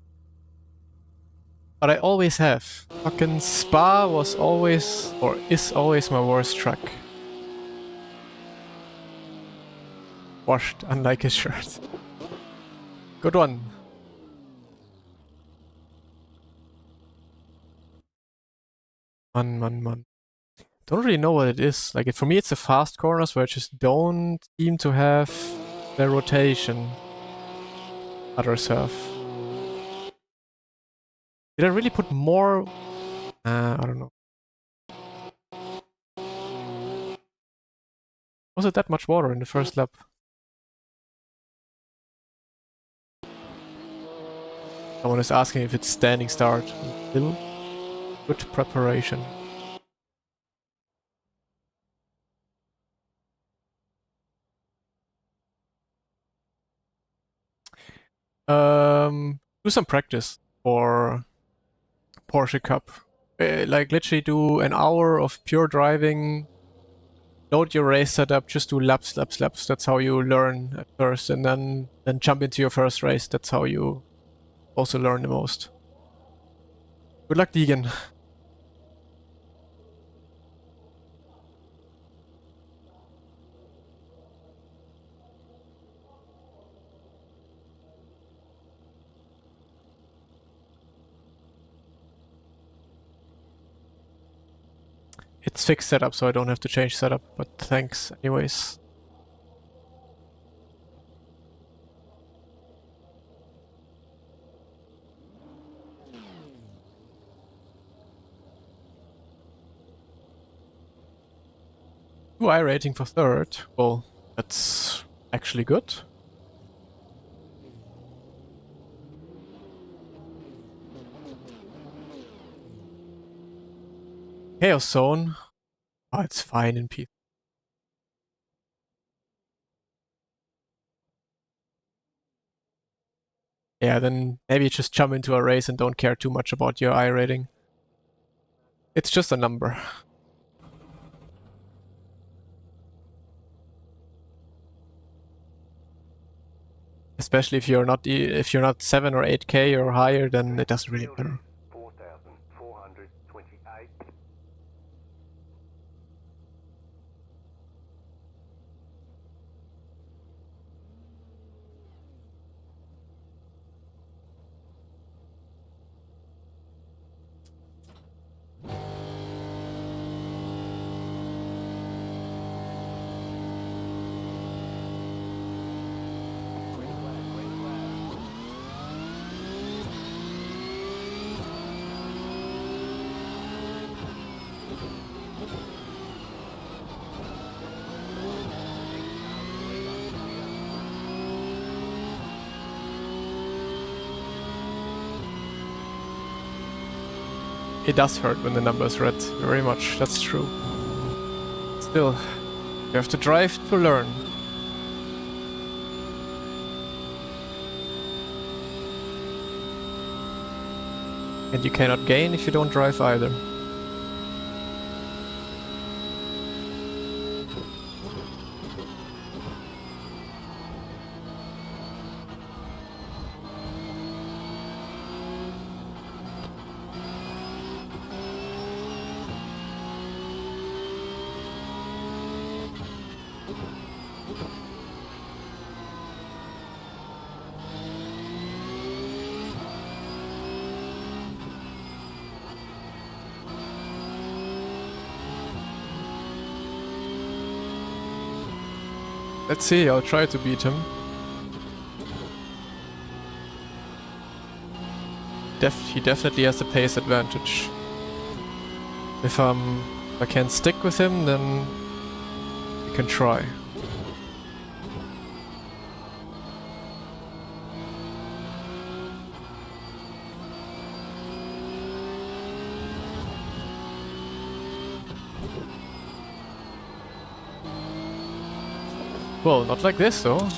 But I always have. Fucking Spa was always, or is always my worst track. Washed, unlike his shirt. Good one. Man. Don't really know what it is. Like, for me it's the fast corners where I just don't seem to have the rotation others have. Did I really put more? I don't know. Was it that much water in the first lap? Someone is asking if it's standing start. Still good preparation. Do some practice for Porsche Cup. Like literally do an hour of pure driving. Load your race setup. Just do laps. That's how you learn at first, and then jump into your first race. That's how you also learn the most. Good luck, Deegan. It's fixed setup, so I don't have to change setup, but thanks anyways. Two I rating for third. Well, that's actually good. Chaos Zone. Oh, it's fine in P. Yeah, then maybe just jump into a race and don't care too much about your I rating. It's just a number. Especially if you're not 7 or 8k or higher, then it doesn't really matter. 4,428. It does hurt when the number is red, very much, that's true. Still, you have to drive to learn. And you cannot gain if you don't drive either. Let's see, I'll try to beat him. He definitely has the pace advantage. If I can't stick with him, then we can try. Well, not like this though.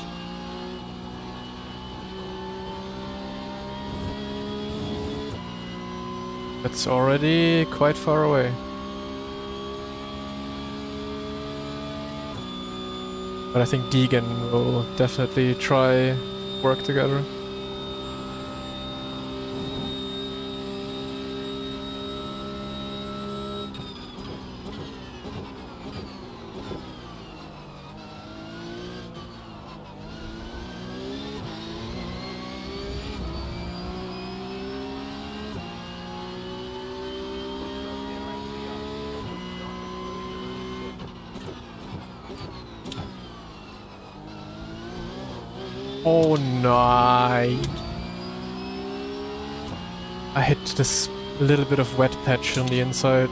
That's already quite far away. But I think Deegan will definitely try work together. Oh no! I hit this little bit of wet patch on the inside.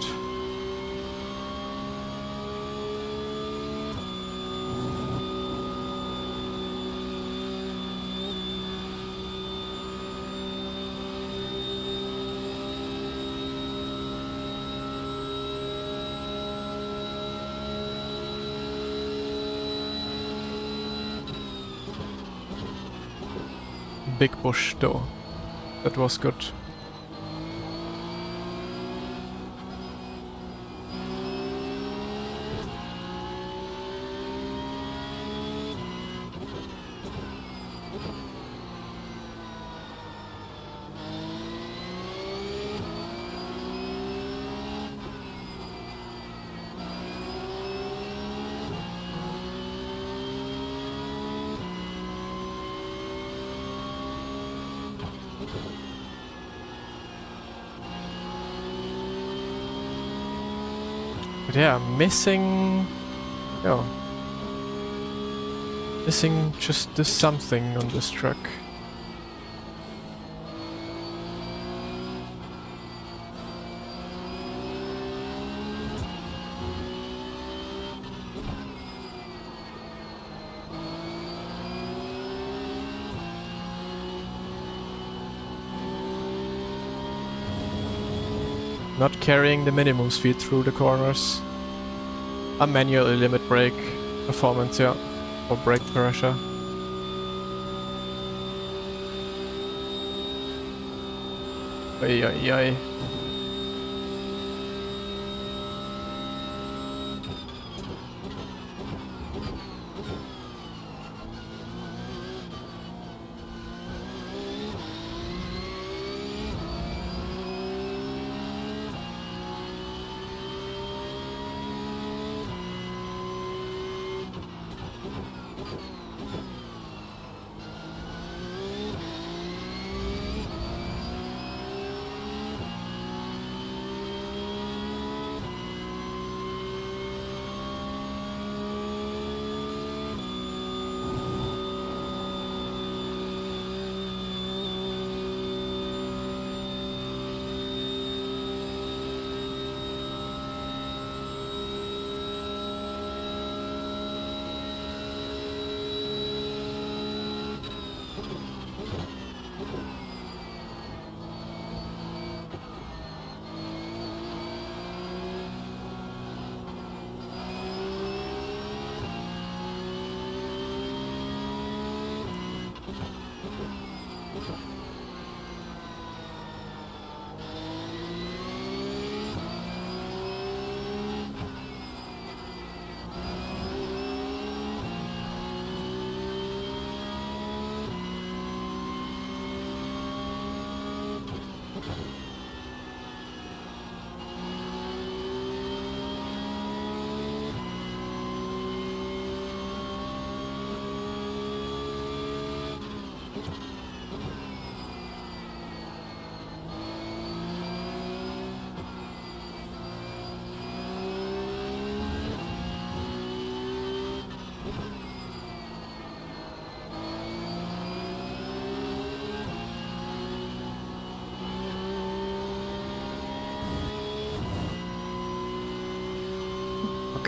Big bush though. That was good. But yeah, missing just this something on this truck. Not carrying the minimum speed through the corners. A manually limit brake performance, yeah, or brake pressure. Ay ay ay.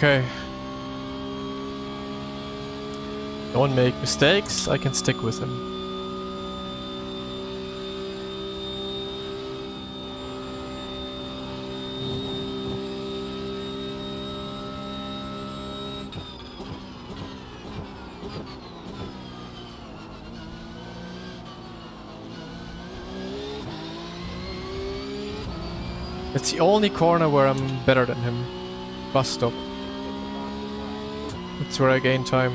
Okay. Don't make mistakes, I can stick with him. It's the only corner where I'm better than him. Bus stop. That's where I gain time.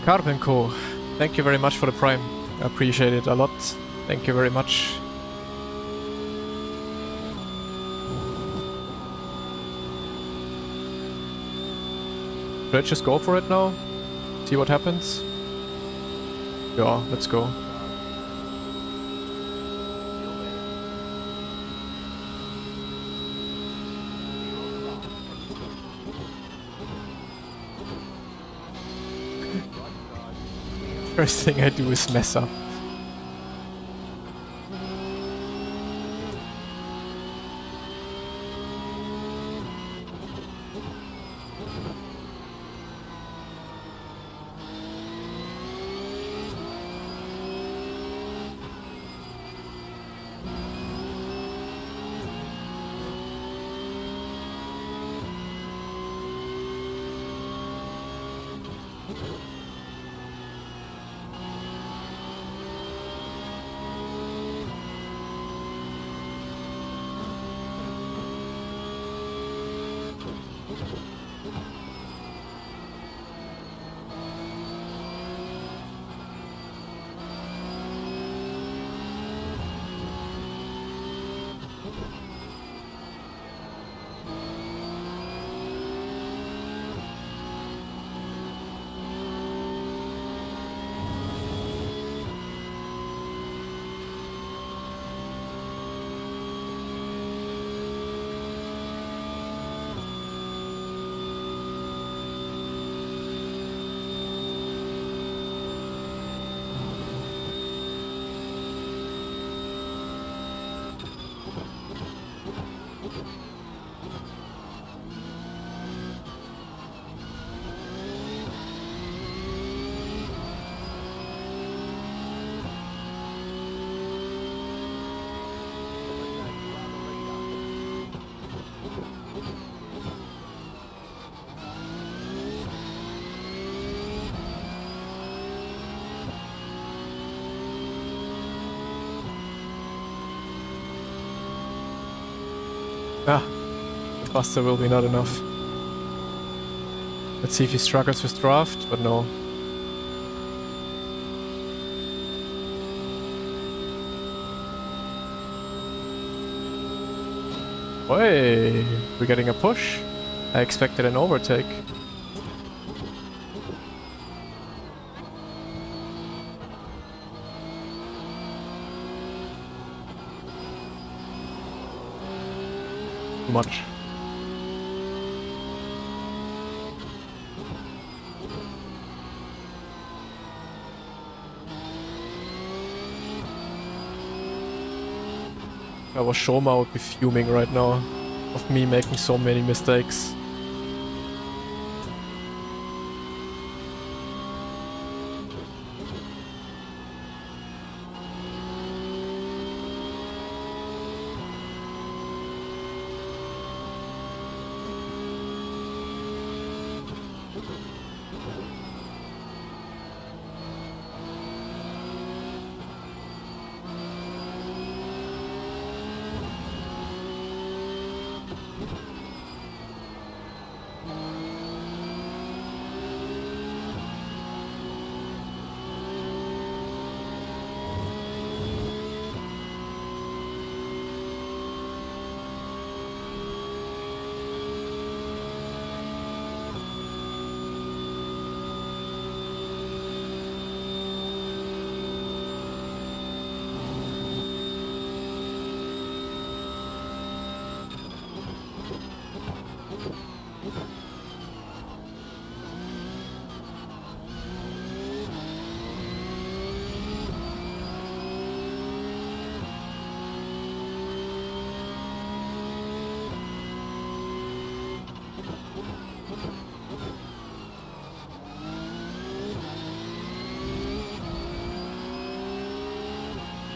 Carpenco, thank you very much for the prime. I appreciate it a lot. Thank you very much. Should I just go for it now? See what happens? Yeah, let's go. First thing I do is mess up. Ah, the Buster will be not enough. Let's see if he struggles with draft, but no. Hey, we're getting a push. I expected an overtake. Too much. If I was Shoma, I would be fuming right now of me making so many mistakes.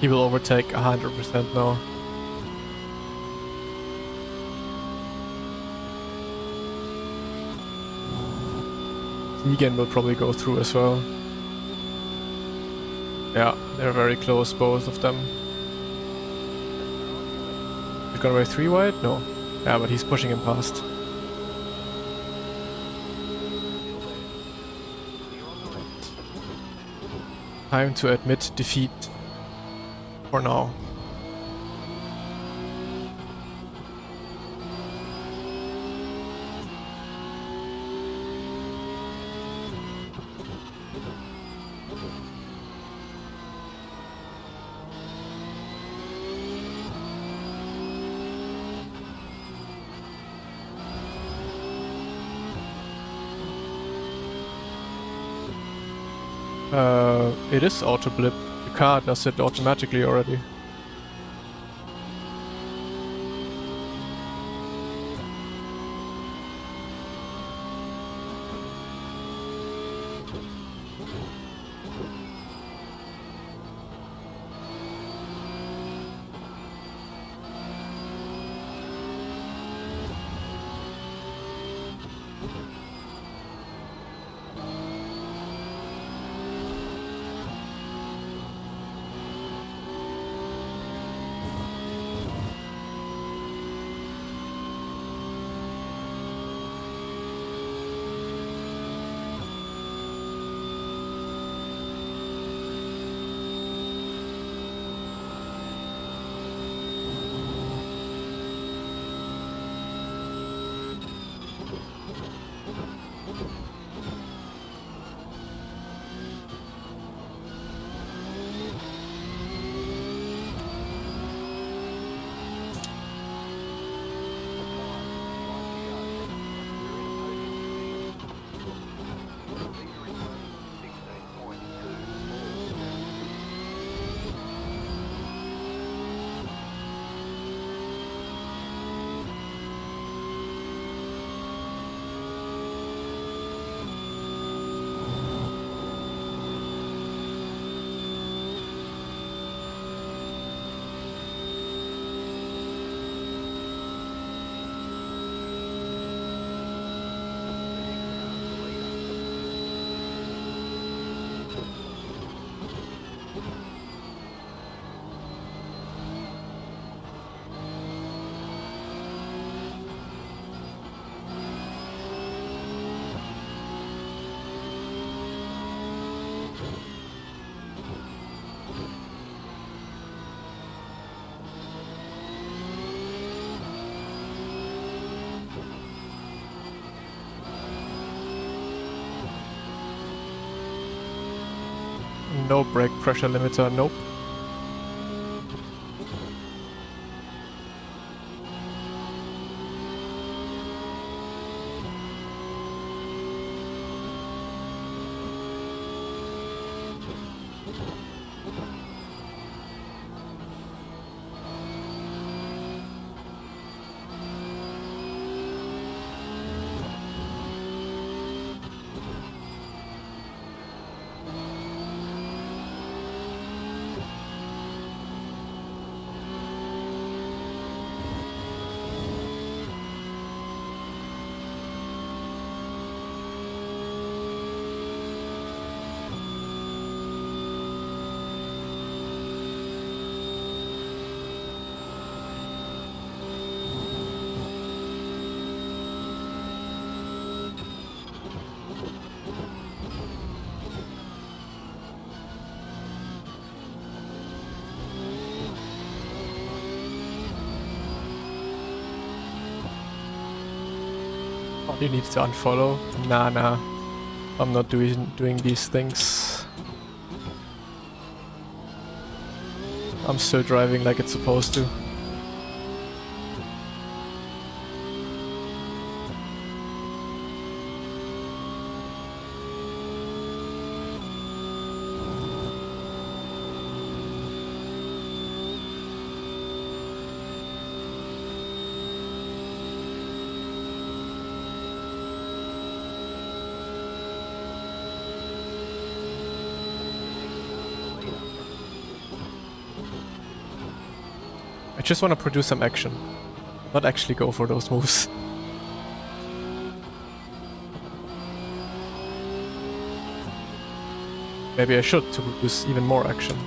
He will overtake 100% now. Negan will probably go through as well. Yeah, they're very close, both of them. He's gonna be 3 wide? No. Yeah, but he's pushing him past. Time to admit defeat. For now. It is auto blip. The car does it automatically already. No brake pressure limiter, nope. Oh, you need to unfollow? Nah. I'm not doing these things. I'm still driving like it's supposed to. I just want to produce some action, not actually go for those moves. Maybe I should to produce even more action.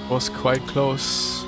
Was quite close.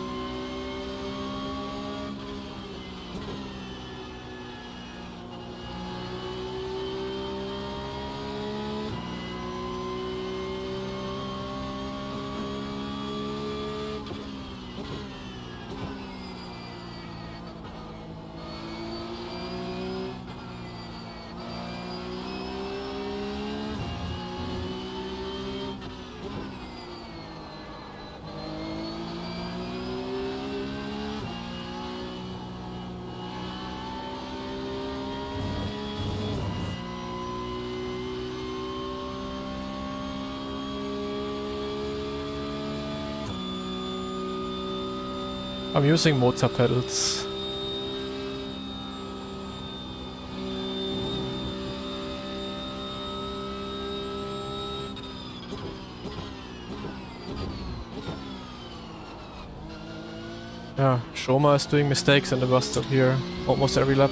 I'm using motor pedals. Yeah, Shoma is doing mistakes in the bus stop here almost every lap.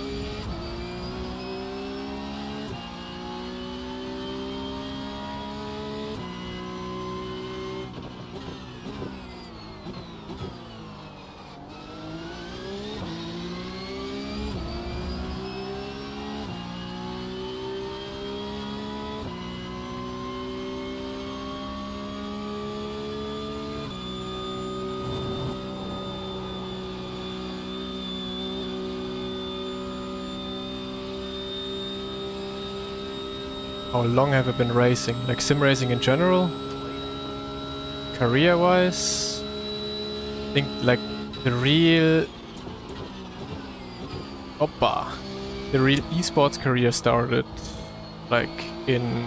How long have I been racing? Like sim racing in general? Career-wise? I think like the real... Oppa! The real esports career started like in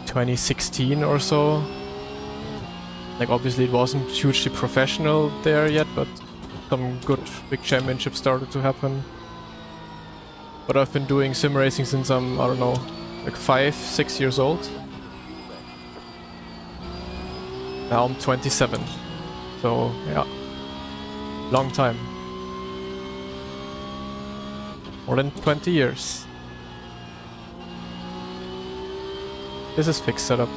2016 or so. Like obviously it wasn't hugely professional there yet, but some good big championships started to happen. But I've been doing sim racing since I'm, I don't know, like 5-6 years old. Now I'm 27. So yeah, long time. More than 20 years. This is fixed setup.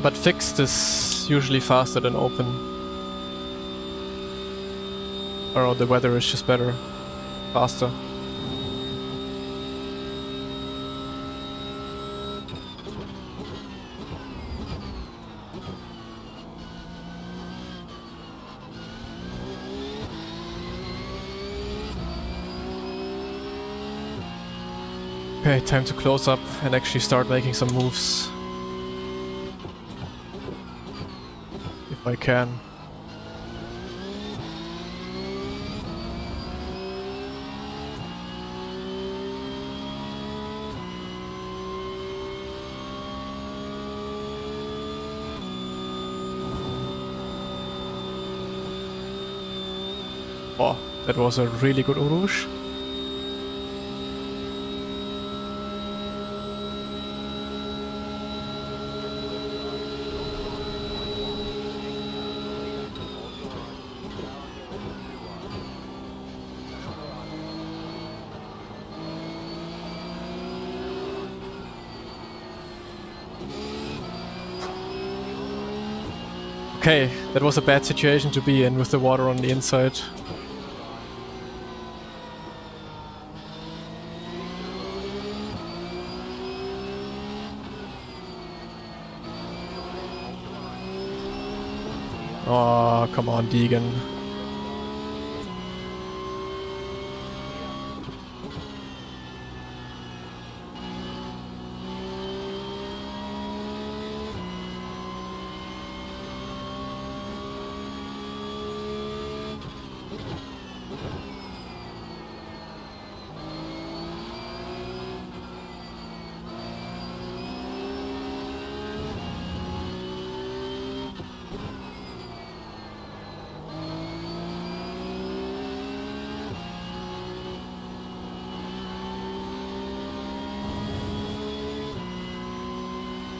But fixed is usually faster than open. Or the weather is just better. Faster. Okay, time to close up and actually start making some moves. If I can. Oh, that was a really good Urush. Okay, that was a bad situation to be in with the water on the inside. Oh, come on, Deegan.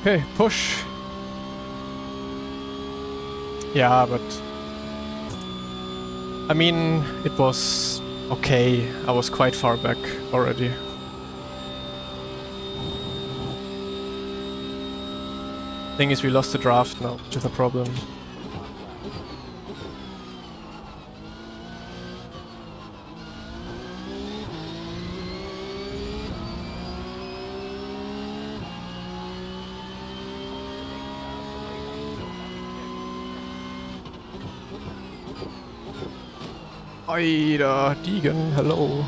Okay, push. Yeah, but I mean, it was okay. I was quite far back already. Thing is, we lost the draft now, which is a problem. Ida, Deegan, hello.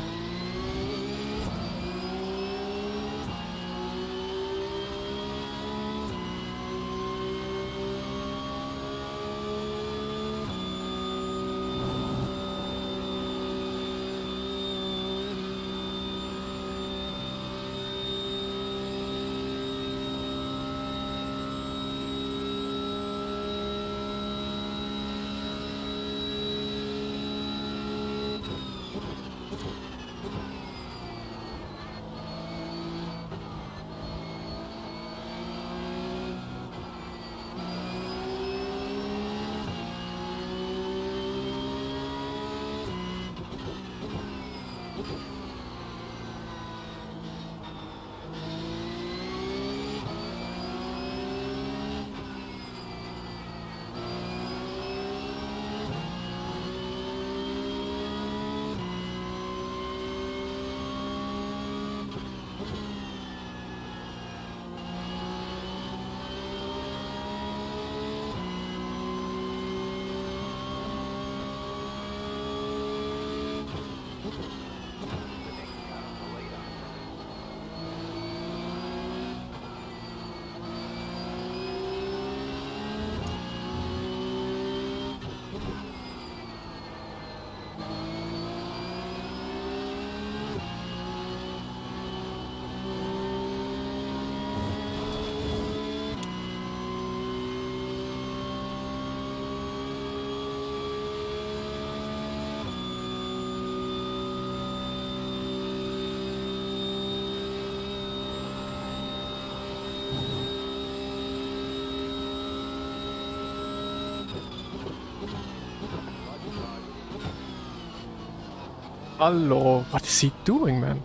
Hello, what is he doing, man?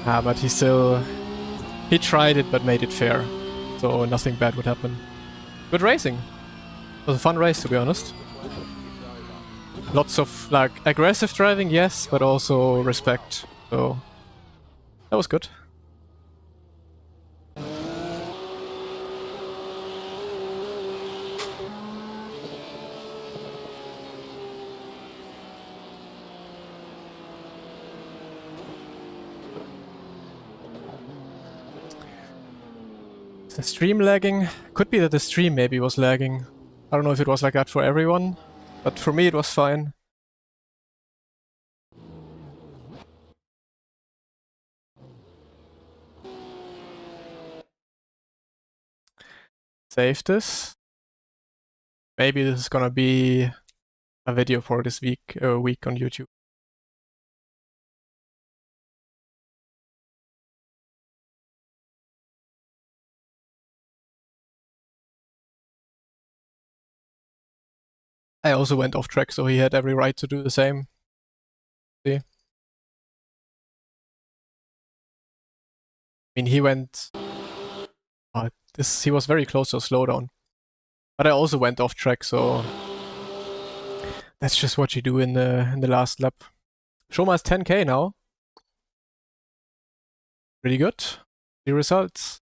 Ah, but he tried it but made it fair. So nothing bad would happen. Good racing. It was a fun race, to be honest. Lots of, like, aggressive driving, yes, but also respect. So that was good. Is the stream lagging? Could be that the stream maybe was lagging. I don't know if it was like that for everyone, but for me it was fine. Save this. Maybe this is gonna be a video for this week on YouTube. I also went off track, so he had every right to do the same. See? I mean, he went... he was very close to a slowdown. But I also went off track, so... That's just what you do in the last lap. Shoma is 10k now. Pretty good. The results.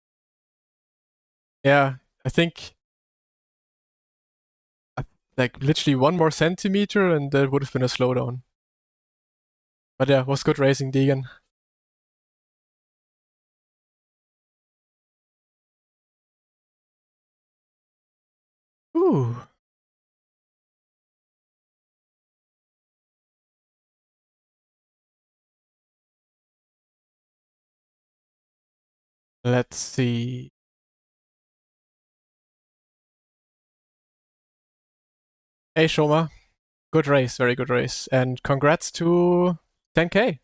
Yeah, I think like literally 1 more centimeter and that would have been a slowdown. But yeah, was good racing, Deegan. Ooh. Let's see. Hey, Shoma. Good race, very good race. And congrats to 10K.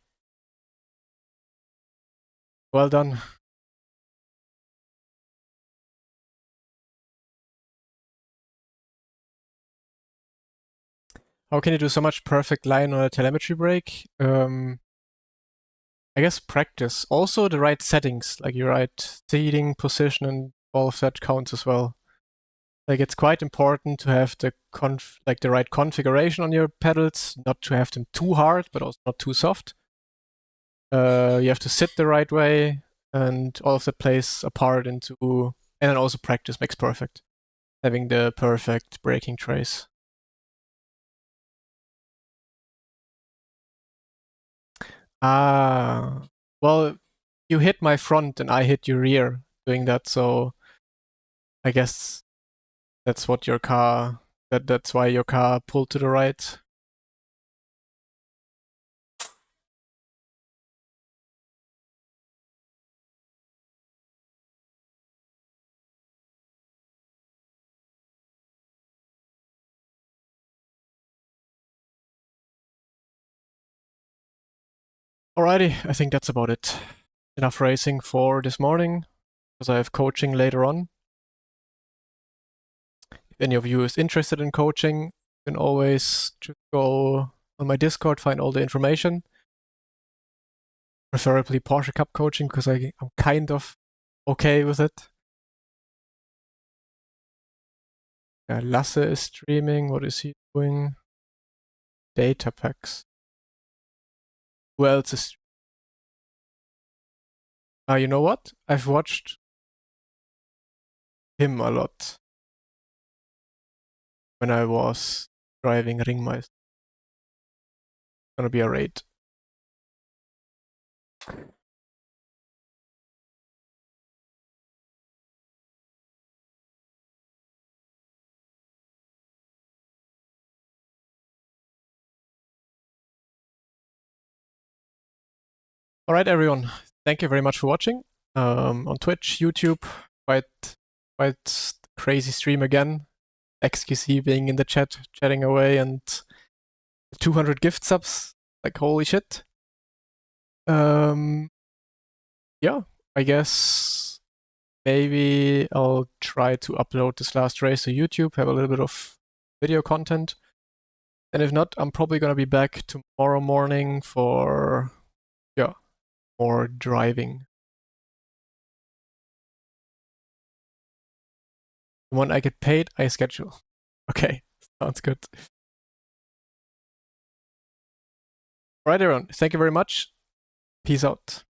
Well done. How can you do so much perfect line on a telemetry break? I guess practice. Also the right settings, like your right seating position and all of that counts as well. Like it's quite important to have the the right configuration on your pedals, not to have them too hard, but also not too soft. You have to sit the right way, and all of that plays a part into. And then also practice makes perfect. Having the perfect braking trace. Ah, well, you hit my front and I hit your rear doing that, so I guess that's what your car. That's why your car pulled to the right. Alrighty, I think that's about it. Enough racing for this morning, because I have coaching later on. If any of you is interested in coaching, you can always just go on my Discord, find all the information. Preferably Porsche Cup coaching, because I'm kind of okay with it. Lasse is streaming. What is he doing? Data packs. Who else is? You know what? I've watched him a lot when I was driving Ringmeister. Gonna be a raid. All right, everyone. Thank you very much for watching. On Twitch, YouTube, quite crazy stream again. XQC being in the chat, chatting away, and 200 gift subs. Like holy shit. Yeah, I guess maybe I'll try to upload this last race to YouTube, have a little bit of video content. And if not, I'm probably gonna be back tomorrow morning for more driving. When I get paid, I schedule. Okay, sounds good. All right, everyone. Thank you very much. Peace out.